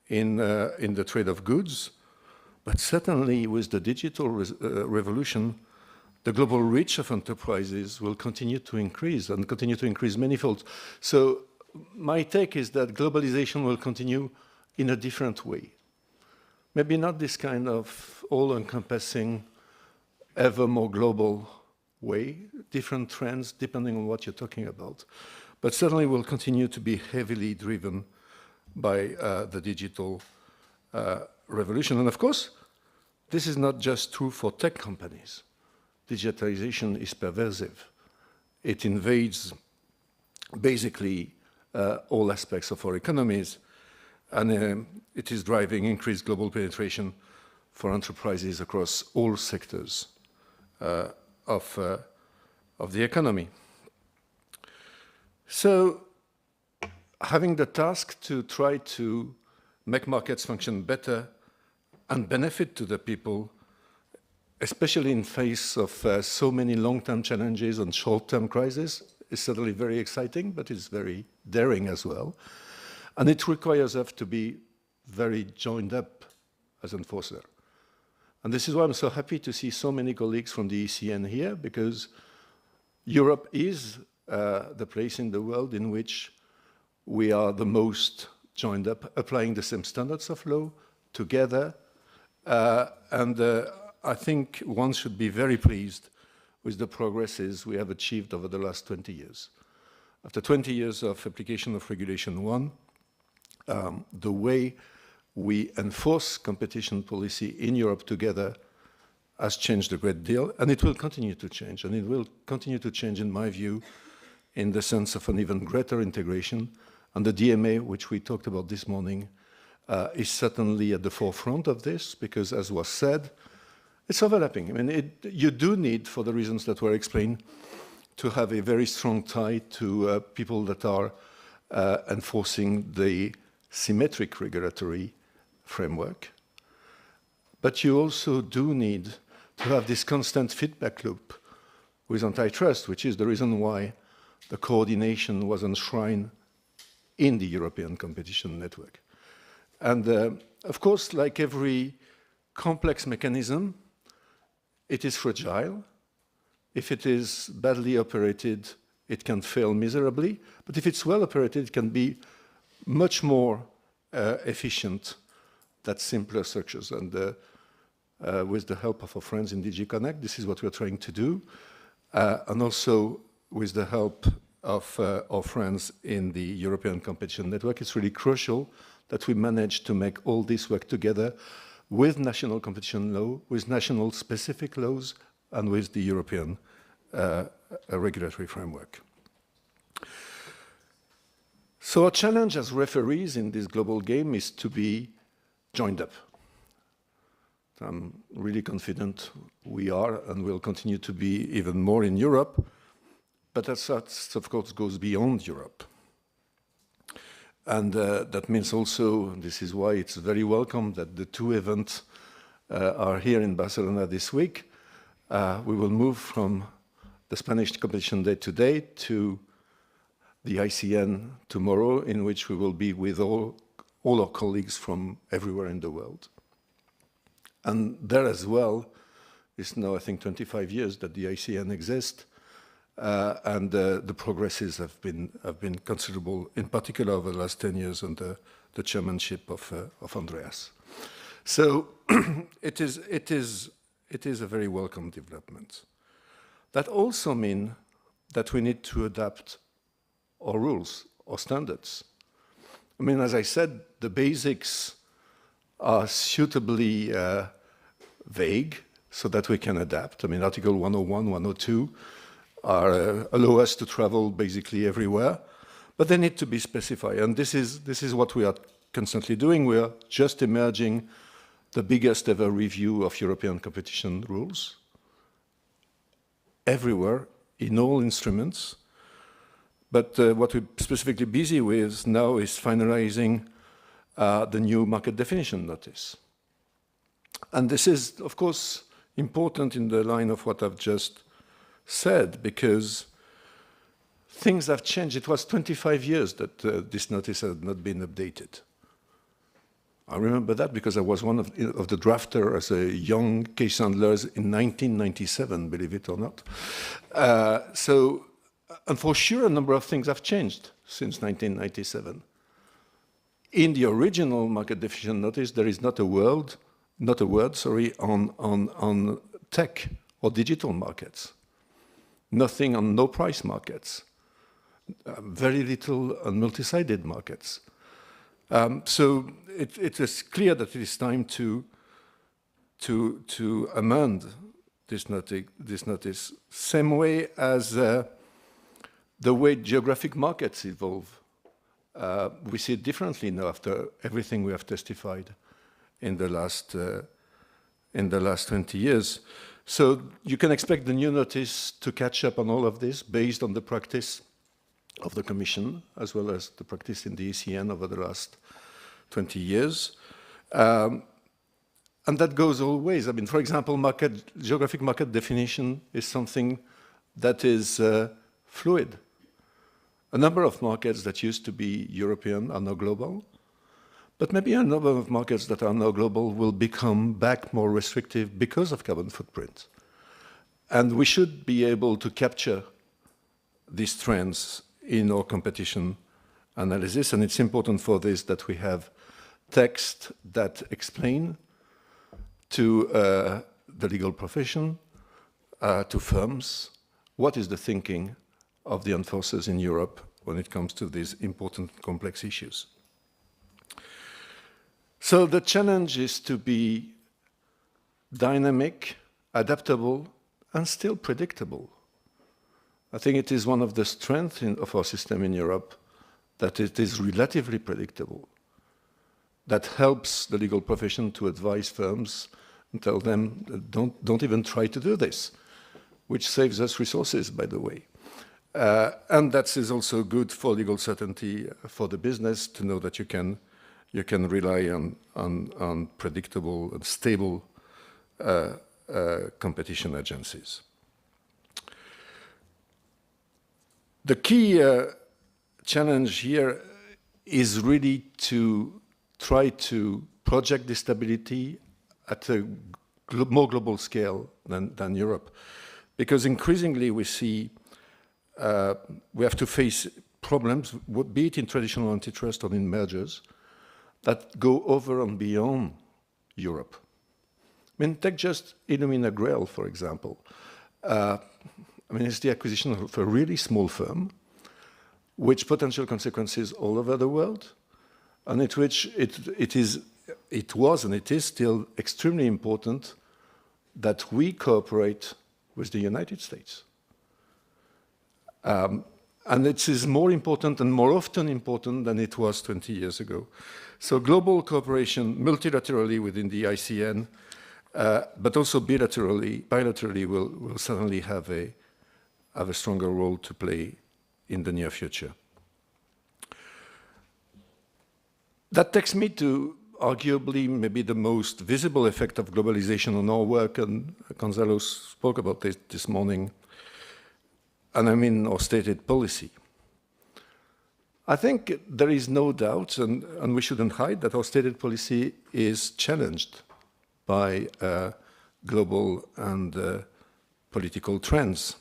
in the trade of goods, But certainly with the digital revolution, the global reach of enterprises will continue to increase and continue to increase manifold. So my take is that globalization will continue in a different way. Maybe not this kind of all-encompassing, ever more global way, different trends depending on what you're talking about. But certainly will continue to be heavily driven by the digital revolution. And of course, this is not just true for tech companies. Digitalization is pervasive. It invades basically all aspects of our economies, and it is driving increased global penetration for enterprises across all sectors of the economy. So, having the task to try to make markets function better and benefit to the people, especially in face of so many long-term challenges and short-term crises, is certainly very exciting, but it's very daring as well. And it requires us to be very joined up as enforcer. And this is why I'm so happy to see so many colleagues from the ECN here, because Europe is the place in the world in which we are the most joined up, applying the same standards of law together. I think one should be very pleased with the progresses we have achieved over the last 20 years. After 20 years of application of Regulation 1, the way we enforce competition policy in Europe together has changed a great deal, and it will continue to change. And it will continue to change, in my view, in the sense of an even greater integration. And the DMA, which we talked about this morning, is certainly at the forefront of this, because, as was said, it's overlapping. I mean, you do need, for the reasons that were explained, to have a very strong tie to people that are enforcing the symmetric regulatory framework. But you also do need to have this constant feedback loop with antitrust, which is the reason why the coordination was enshrined in the European Competition Network. And of course, like every complex mechanism, it is fragile. If it is badly operated, it can fail miserably. But if it's well operated, it can be much more efficient than simpler structures. And with the help of our friends in DG Connect, this is what we're trying to do. And also with the help of our friends in the European Competition Network, it's really crucial that we manage to make all this work together with national competition law, with national specific laws, and with the European regulatory framework. So our challenge as referees in this global game is to be joined up. I'm really confident we are and will continue to be even more in Europe, but that, of course, goes beyond Europe. And that means also, this is why it's very welcome that the two events are here in Barcelona this week. We will move from the Spanish Competition Day today to the ICN tomorrow, in which we will be with all our colleagues from everywhere in the world. And there as well, it's now, I think, 25 years that the ICN exists. And the progresses have been considerable, in particular over the last 10 years under the chairmanship of Andreas. So it is a very welcome development. That also means that we need to adapt our rules, our standards. I mean, as I said, the basics are suitably vague so that we can adapt. I mean, Article 101, 102 allow us to travel basically everywhere, but they need to be specified. And this is what we are constantly doing. We are just emerging the biggest ever review of European competition rules everywhere, in all instruments. But what we're specifically busy with now is finalizing the new market definition notice. And this is, of course, important in the line of what I've just said, because things have changed. It was 25 years that this notice had not been updated. I remember that because I was one of the drafter as a young case handler in 1997, believe it or not. And for sure, a number of things have changed since 1997. In the original market definition notice, there is not a word, on tech or digital markets. Nothing on no price markets. Very little on multi-sided markets. So it is clear that it is time to amend this notice. Same way as the way geographic markets evolve. We see it differently now after everything we have testified in the last 20 years. So you can expect the new notice to catch up on all of this based on the practice of the Commission, as well as the practice in the ECN over the last 20 years. And that goes all ways. I mean, for example, geographic market definition is something that is fluid. A number of markets that used to be European are now global, but maybe a number of markets that are now global will become back more restrictive because of carbon footprint. And we should be able to capture these trends in our competition analysis, and it's important for this that we have text that explain to the legal profession, to firms, what is the thinking of the enforcers in Europe when it comes to these important, complex issues. So the challenge is to be dynamic, adaptable, and still predictable. I think it is one of the strengths of our system in Europe that it is relatively predictable. That helps the legal profession to advise firms and tell them, don't even try to do this, which saves us resources, by the way. And that is also good for legal certainty for the business to know that you can rely on predictable and stable competition agencies. The key challenge here is really to try to project this stability at a more global scale than Europe, because increasingly we see we have to face problems, be it in traditional antitrust or in mergers, that go over and beyond Europe. I mean, take just Illumina Grail, for example. I mean, it's the acquisition of a really small firm, which potential consequences all over the world, and in which it was and it is still extremely important that we cooperate with the United States. And it is more important and more often important than it was 20 years ago. So global cooperation multilaterally within the ICN, but also bilaterally will certainly have a stronger role to play in the near future. That takes me to arguably maybe the most visible effect of globalization on our work, and Gonzalo spoke about this morning, and I mean our stated policy. I think there is no doubt, and we shouldn't hide, that our stated policy is challenged by global and political trends.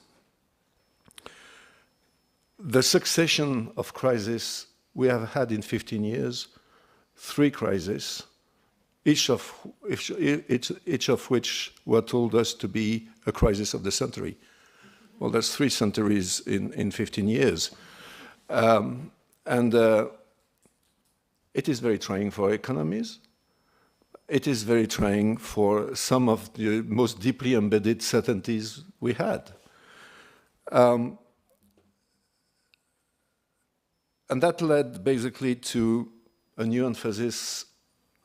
The succession of crises we have had in 15 years, 3 crises, each of which were told us to be a crisis of the century. Well, that's 3 centuries in 15 years. And it is very trying for economies. It is very trying for some of the most deeply embedded certainties we had. And that led basically to a new emphasis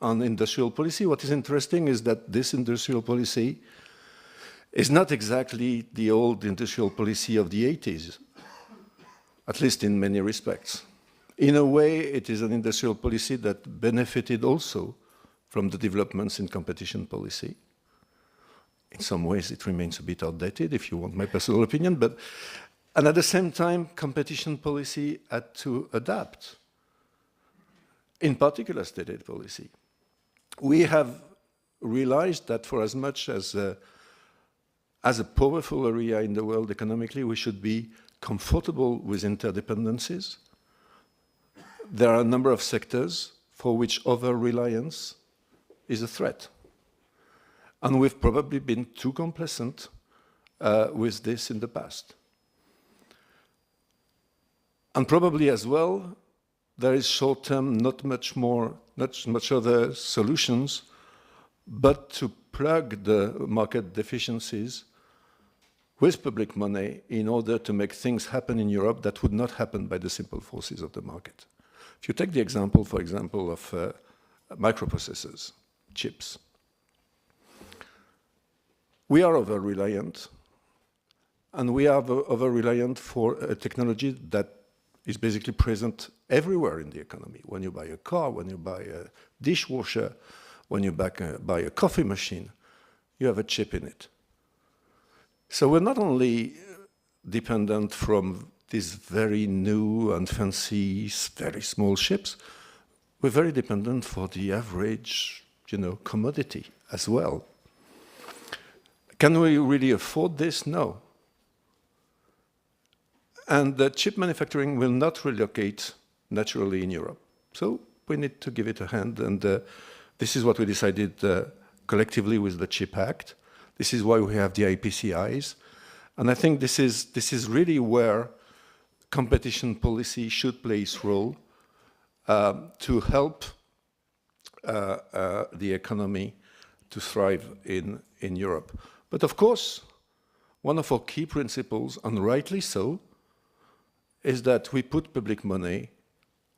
on industrial policy. What is interesting is that this industrial policy is not exactly the old industrial policy of the 80s, at least in many respects. In a way, it is an industrial policy that benefited also from the developments in competition policy. In some ways, it remains a bit outdated, if you want my personal opinion, and at the same time, competition policy had to adapt, in particular stated policy. we have realized that for as much as a powerful area in the world economically, we should be comfortable with interdependencies. There are a number of sectors for which over-reliance is a threat. And we've probably been too complacent with this in the past. And probably as well, there is short-term not much other solutions, but to plug the market deficiencies with public money in order to make things happen in Europe that would not happen by the simple forces of the market. If you take the example, for example, of microprocessors, chips, we are over-reliant, and we are over-reliant for a technology that is basically present everywhere in the economy. When you buy a car, when you buy a dishwasher, when you buy a coffee machine, you have a chip in it. So we're not only dependent from these very new and fancy, very small ships, we're very dependent for the average, commodity as well. Can we really afford this? No. And the chip manufacturing will not relocate naturally in Europe. So we need to give it a hand, and this is what we decided collectively with the CHIP Act. This is why we have the IPCIs. And I think this is really where competition policy should play its role to help the economy to thrive in Europe. But of course, one of our key principles, and rightly so, is that we put public money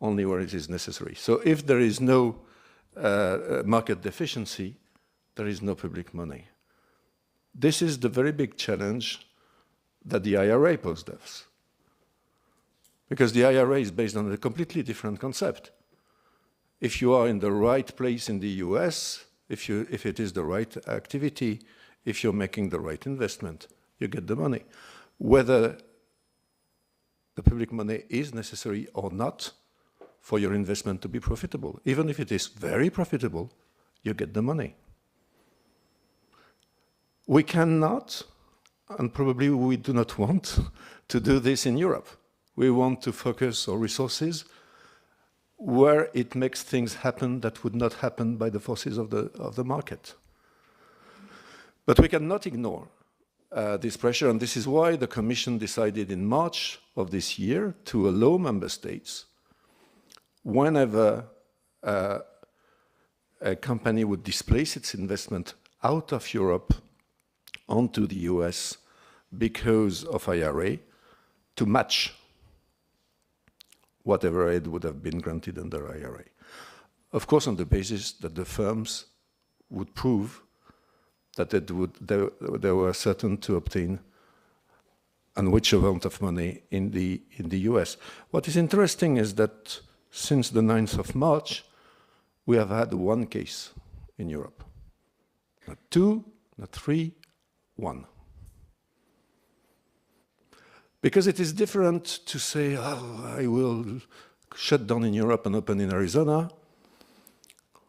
only where it is necessary. So if there is no market deficiency, there is no public money. This is the very big challenge that the IRA posed us. Because the IRA is based on a completely different concept. If you are in the right place in the US, if it is the right activity, if you're making the right investment, you get the money. Whether the public money is necessary or not for your investment to be profitable. Even if it is very profitable, you get the money. We cannot, and probably we do not want, to do this in Europe. We want to focus our resources where it makes things happen that would not happen by the forces of the market. But we cannot ignore this pressure, and this is why the Commission decided in March of this year to allow member states, whenever a company would displace its investment out of Europe onto the US because of IRA, to match whatever aid would have been granted under IRA. Of course, on the basis that the firms would prove that they were certain to obtain and which amount of money in the US. What is interesting is that since the 9th of March, we have had one case in Europe. Not two, not three, one. Because it is different to say, oh, I will shut down in Europe and open in Arizona,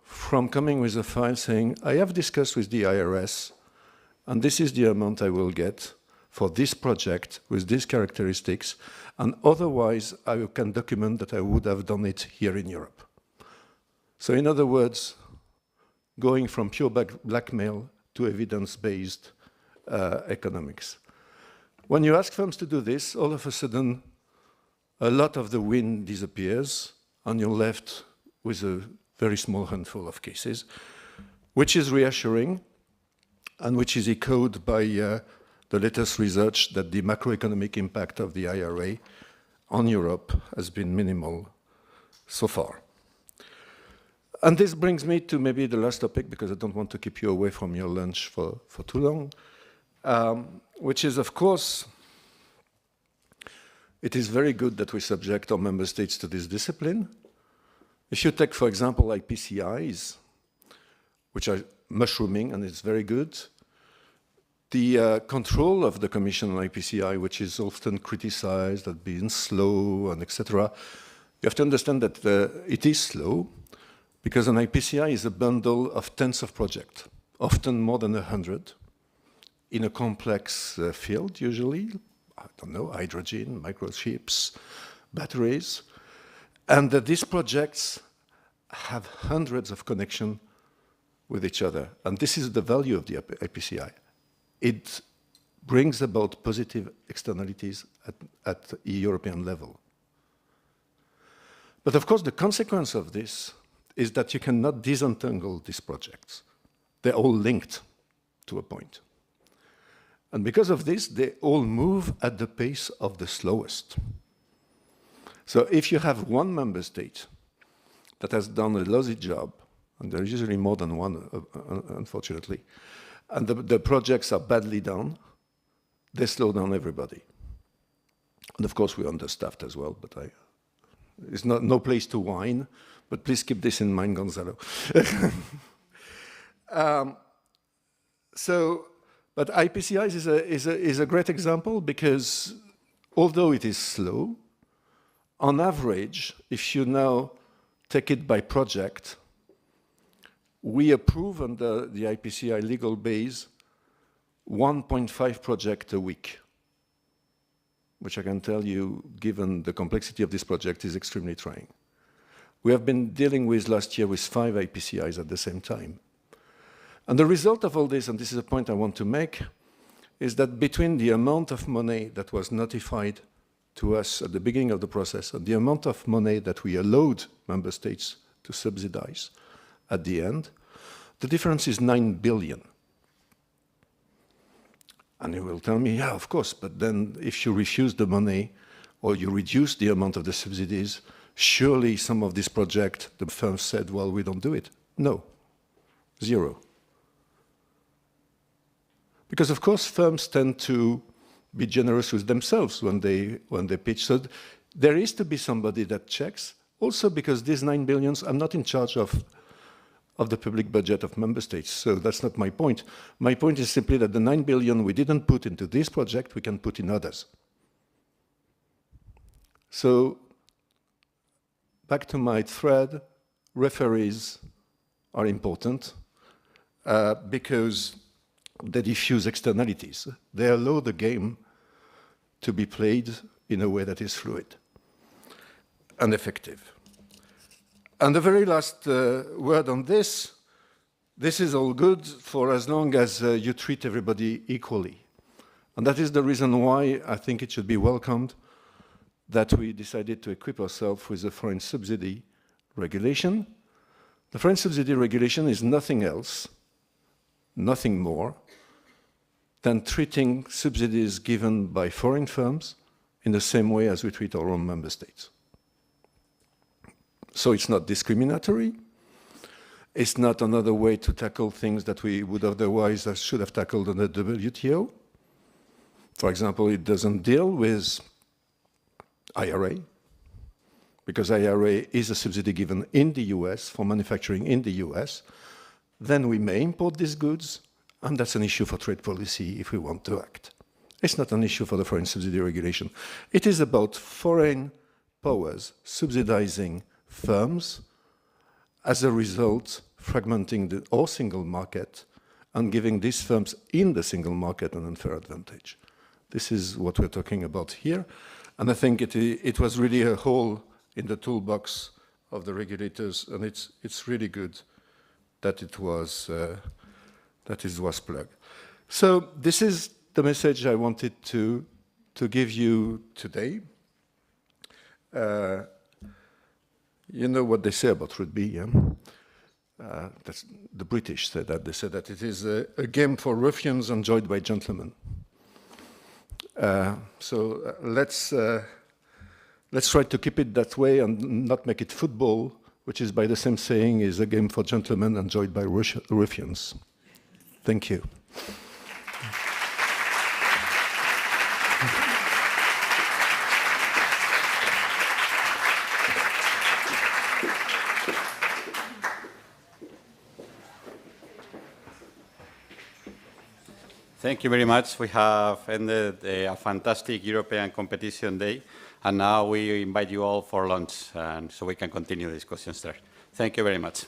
from coming with a file saying, I have discussed with the IRS, and this is the amount I will get for this project with these characteristics, and otherwise I can document that I would have done it here in Europe. So in other words, going from pure blackmail to evidence-based economics. When you ask firms to do this, all of a sudden, a lot of the wind disappears, and you're left with a very small handful of cases, which is reassuring, and which is echoed by the latest research that the macroeconomic impact of the IRA on Europe has been minimal so far. And this brings me to maybe the last topic, because I don't want to keep you away from your lunch for too long, which is, of course, it is very good that we subject our member states to this discipline. If you take, for example, IPCIs, which are mushrooming, and it's very good, the control of the Commission on IPCI, which is often criticized as being slow and etc., you have to understand that it is slow, Because an IPCI is a bundle of tens of projects, often more than 100, in a complex field, usually, I don't know, hydrogen, microchips, batteries, and that these projects have hundreds of connections with each other. And this is the value of the IPCI. It brings about positive externalities at the European level. But of course, the consequence of this is that you cannot disentangle these projects. They're all linked to a point. And because of this, they all move at the pace of the slowest. So if you have one member state that has done a lousy job, and there is usually more than one, unfortunately, and the projects are badly done, they slow down everybody. And of course, we're understaffed as well, but it's no place to whine, but please keep this in mind, Gonzalo. But IPCIs is a great example because although it is slow, on average, if you now take it by project, we approve under the IPCI legal base 1.5 projects a week, which I can tell you, given the complexity of this project, is extremely trying. We have been dealing with last year with 5 IPCIs at the same time. And the result of all this, and this is a point I want to make, is that between the amount of money that was notified to us at the beginning of the process and the amount of money that we allowed member states to subsidize at the end, the difference is 9 billion. And you will tell me, yeah, of course, but then if you refuse the money or you reduce the amount of the subsidies, surely some of this project, the firms said, well, we don't do it. No, 0. Because of course firms tend to be generous with themselves when they pitch. So there is to be somebody that checks. Also because these 9 billions, I'm not in charge of the public budget of member states. So that's not my point. My point is simply that the 9 billion we didn't put into this project, we can put in others. So back to my thread, referees are important because they diffuse externalities. They allow the game to be played in a way that is fluid and effective. And the very last word on this is all good for as long as you treat everybody equally. And that is the reason why I think it should be welcomed that we decided to equip ourselves with a foreign subsidy regulation. The foreign subsidy regulation is nothing else, nothing more, than treating subsidies given by foreign firms in the same way as we treat our own member states. So it's not discriminatory. It's not another way to tackle things that we would otherwise should have tackled under the WTO. For example, it doesn't deal with IRA, because IRA is a subsidy given in the US for manufacturing in the US. Then we may import these goods, and that's an issue for trade policy if we want to act. It's not an issue for the foreign subsidy regulation. It is about foreign powers subsidizing firms, as a result, fragmenting our single market and giving these firms in the single market an unfair advantage. This is what we're talking about here. And I think it was really a hole in the toolbox of the regulators, and it's really good that it was plugged. So this is the message I wanted to give you today. You know what they say about rugby, yeah? That's the British said that. They said that it is a game for ruffians enjoyed by gentlemen. So let's try to keep it that way and not make it football, which is by the same saying is a game for gentlemen enjoyed by ruffians. Thank you. Thank you very much. We have ended a fantastic European Competition Day. And now we invite you all for lunch, and so we can continue the discussions there. Thank you very much.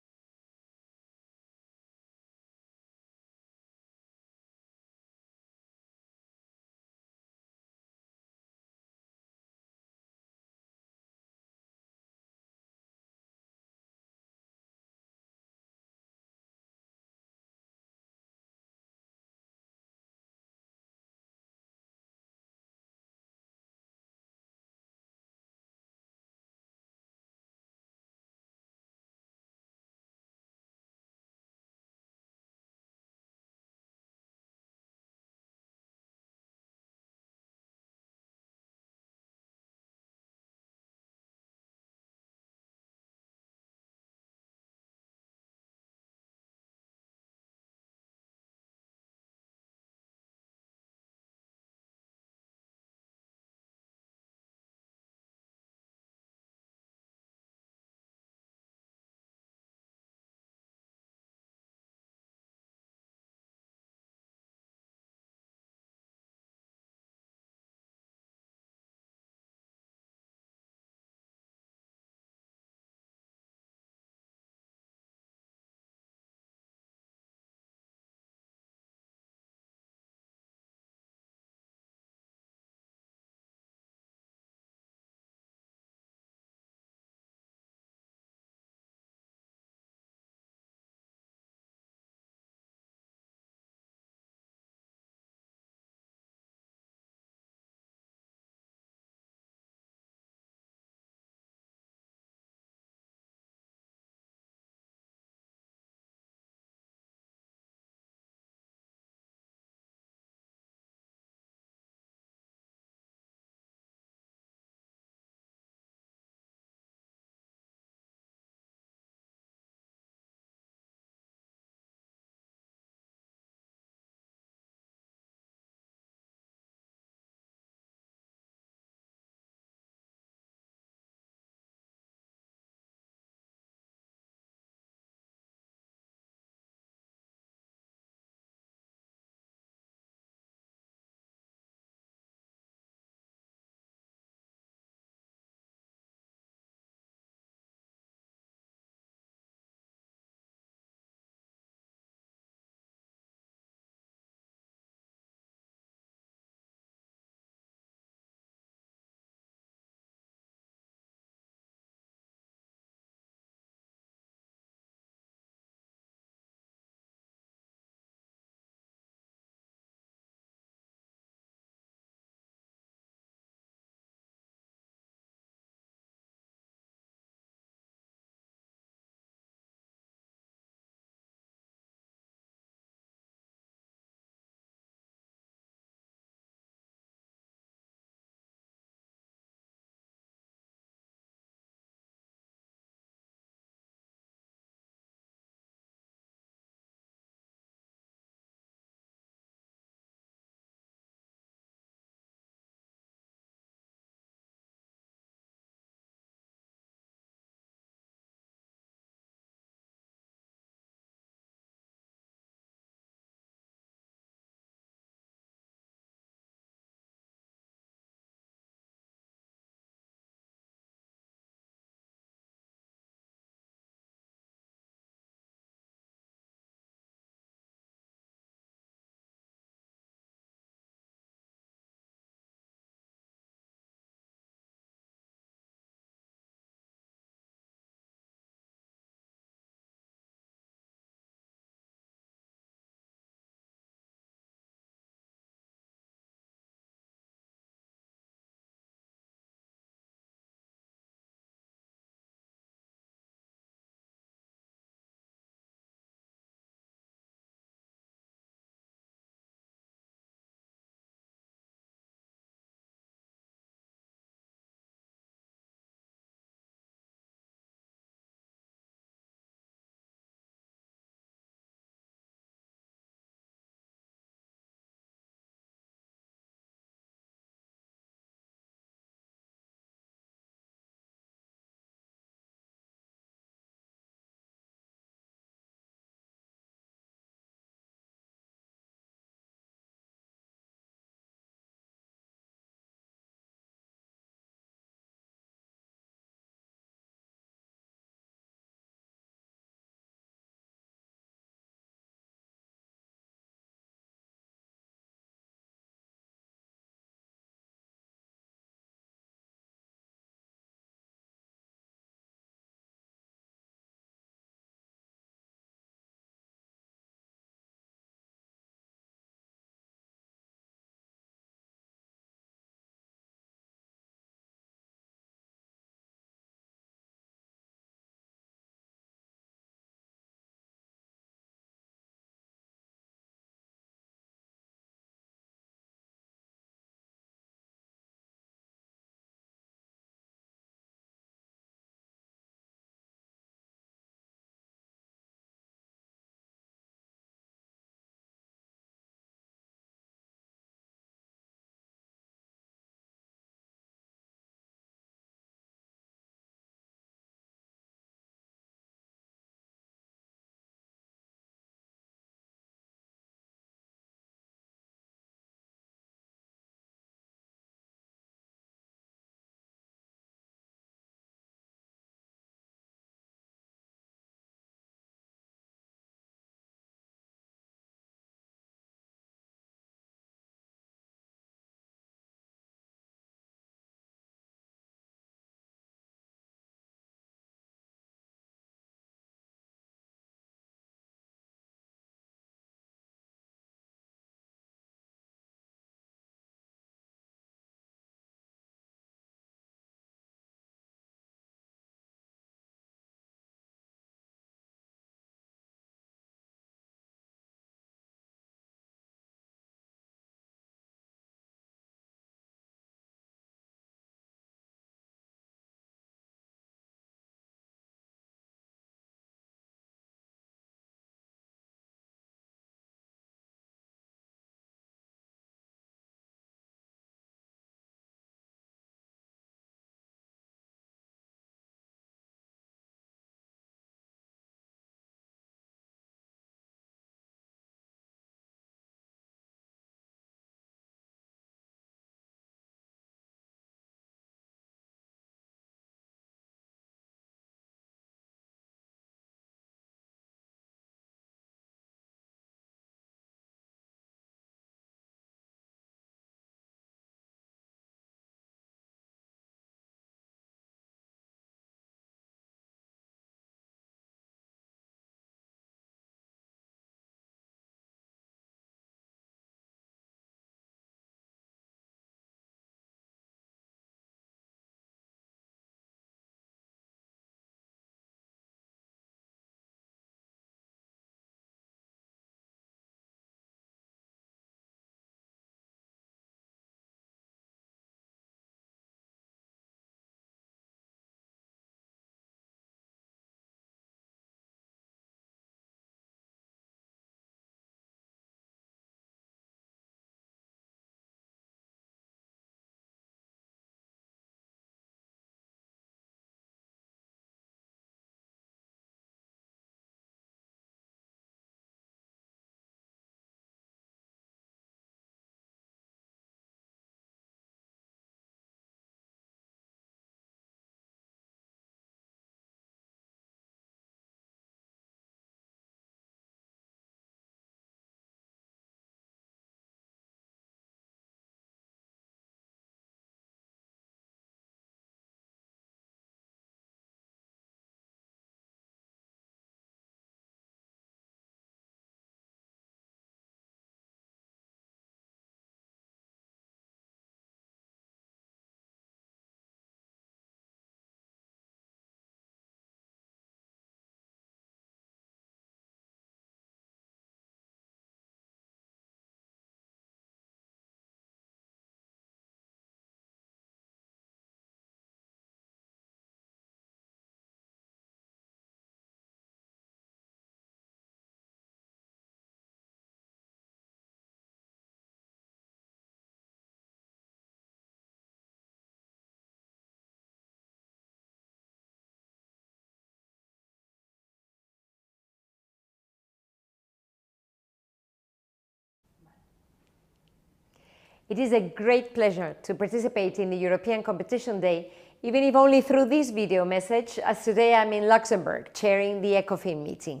It is a great pleasure to participate in the European Competition Day, even if only through this video message, as today I'm in Luxembourg, chairing the ECOFIN meeting.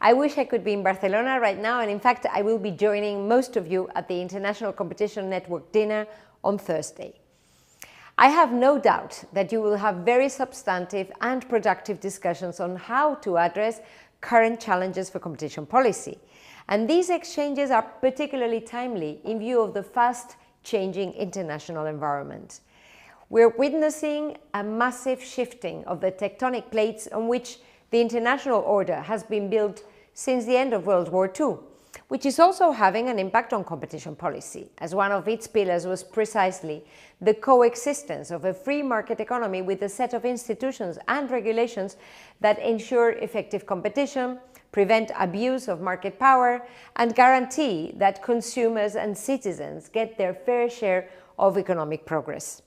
I wish I could be in Barcelona right now, and in fact, I will be joining most of you at the International Competition Network dinner on Thursday. I have no doubt that you will have very substantive and productive discussions on how to address current challenges for competition policy. And these exchanges are particularly timely in view of the fast-changing international environment. We're witnessing a massive shifting of the tectonic plates on which the international order has been built since the end of World War II, which is also having an impact on competition policy, as one of its pillars was precisely the coexistence of a free market economy with a set of institutions and regulations that ensure effective competition, prevent abuse of market power, and guarantee that consumers and citizens get their fair share of economic progress.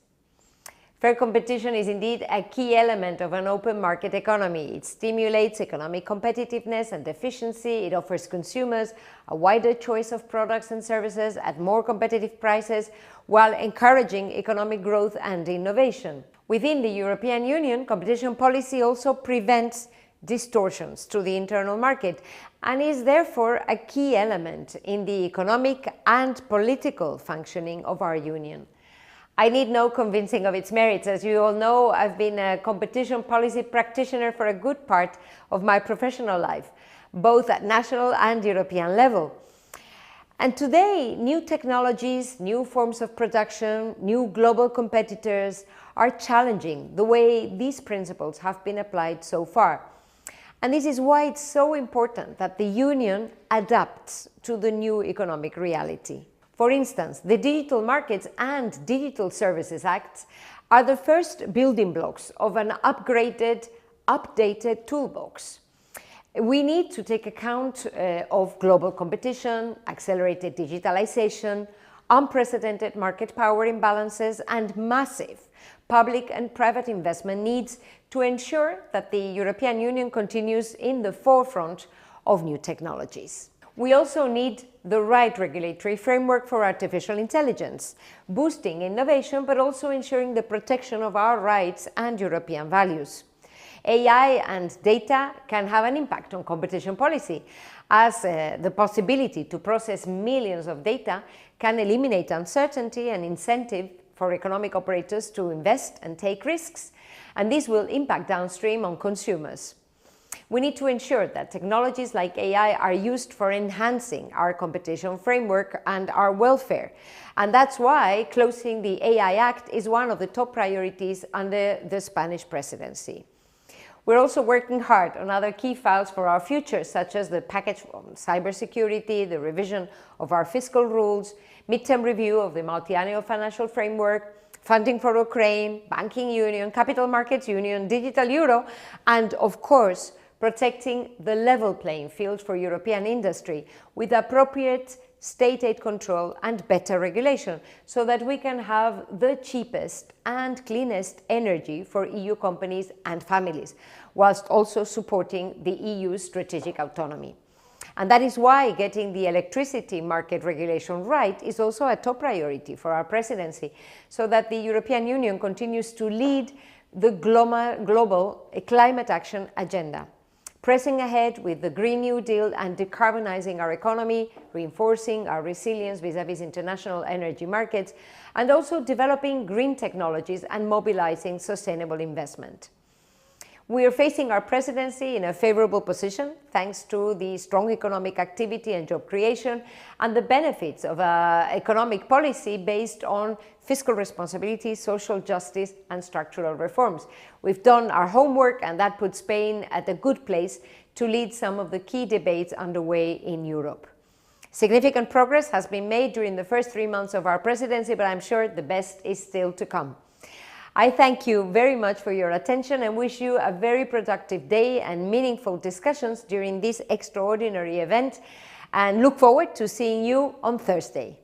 Fair competition is indeed a key element of an open market economy. It stimulates economic competitiveness and efficiency. It offers consumers a wider choice of products and services at more competitive prices, while encouraging economic growth and innovation. Within the European Union, competition policy also prevents distortions to the internal market and is therefore a key element in the economic and political functioning of our union. I need no convincing of its merits. As you all know, I've been a competition policy practitioner for a good part of my professional life, both at national and European level. And today, new technologies, new forms of production, new global competitors are challenging the way these principles have been applied so far. And this is why it's so important that the Union adapts to the new economic reality. For instance, the Digital Markets and Digital Services Acts are the first building blocks of an upgraded, updated toolbox. We need to take account of global competition, accelerated digitalization, unprecedented market power imbalances, and massive public and private investment needs to ensure that the European Union continues in the forefront of new technologies. We also need the right regulatory framework for artificial intelligence, boosting innovation but also ensuring the protection of our rights and European values. AI and data can have an impact on competition policy, as the possibility to process millions of data can eliminate uncertainty and incentive for economic operators to invest and take risks, and this will impact downstream on consumers. We need to ensure that technologies like AI are used for enhancing our competition framework and our welfare. And that's why closing the AI Act is one of the top priorities under the Spanish presidency. We're also working hard on other key files for our future, such as the package on cybersecurity, the revision of our fiscal rules, midterm review of the multi-annual financial framework, funding for Ukraine, banking union, capital markets union, digital euro, and of course, protecting the level playing field for European industry with appropriate state aid control and better regulation, so that we can have the cheapest and cleanest energy for EU companies and families, whilst also supporting the EU's strategic autonomy. And that is why getting the electricity market regulation right is also a top priority for our presidency, so that the European Union continues to lead the global climate action agenda, pressing ahead with the Green New Deal and decarbonizing our economy, reinforcing our resilience vis-à-vis international energy markets, and also developing green technologies and mobilizing sustainable investment. We are facing our presidency in a favorable position, thanks to the strong economic activity and job creation, and the benefits of economic policy based on fiscal responsibility, social justice, and structural reforms. We've done our homework, and that puts Spain at a good place to lead some of the key debates underway in Europe. Significant progress has been made during the first 3 months of our presidency, but I'm sure the best is still to come. I thank you very much for your attention and wish you a very productive day and meaningful discussions during this extraordinary event, and look forward to seeing you on Thursday.